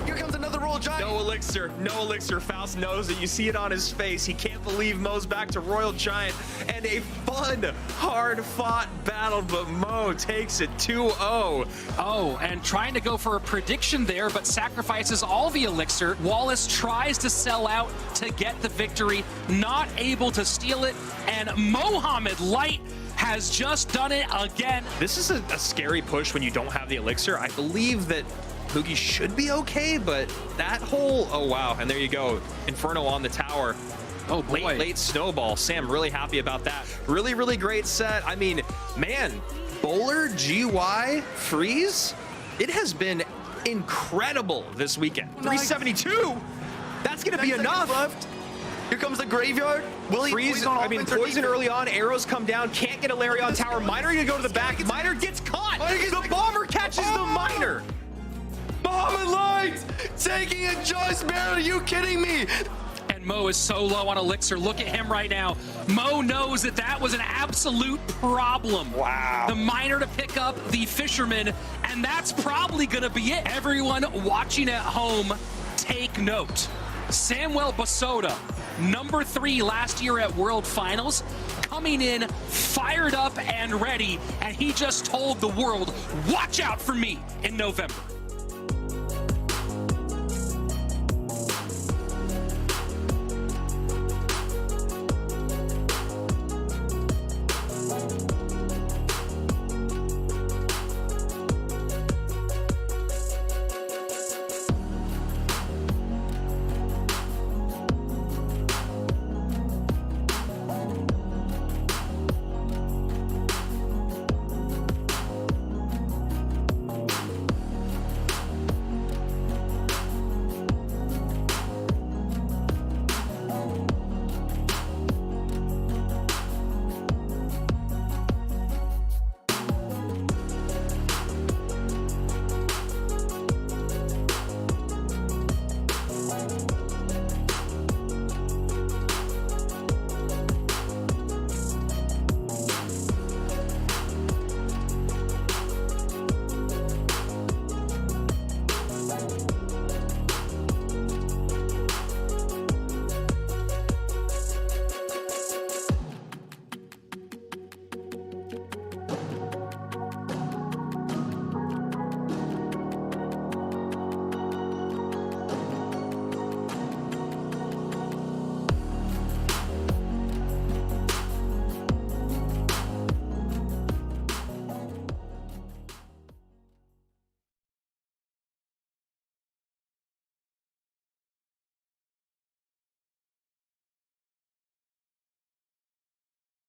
Here comes another Royal Giant. No elixir, no elixir. Faust knows it. You see it on his face. He can't believe Mo's back to Royal Giant. And a fun, hard-fought battle, but Mo takes it 2-0. Oh, and trying to go for a prediction there, but sacrifices all the elixir. Wallace tries to sell out to get the victory, not able to steal it, and Mohamed Light has just done it again. This is a scary push when you don't have the elixir. I believe that Hugi should be okay, but that whole, oh wow, and there you go. Inferno on the tower. Oh boy. Late snowball. Sam really happy about that. Really, really great set. I mean, man, Bowler, GY, Freeze, it has been incredible this weekend. 372, that's gonna be enough. Left. Here comes the graveyard. Freeze, I mean, poison early on, arrows come down, can't get a Larry on tower. Miner gonna go to the back. Miner gets caught. The bomber catches the Miner. Mohamed Light taking it just barely. Are you kidding me? And Mo is so low on elixir. Look at him right now. Mo knows that that was an absolute problem. Wow. The miner to pick up the fisherman, and that's probably gonna be it. Everyone watching at home, take note. Samuel Basoda, number 3 last year at World Finals, coming in fired up and ready, and he just told the world, watch out for me in November.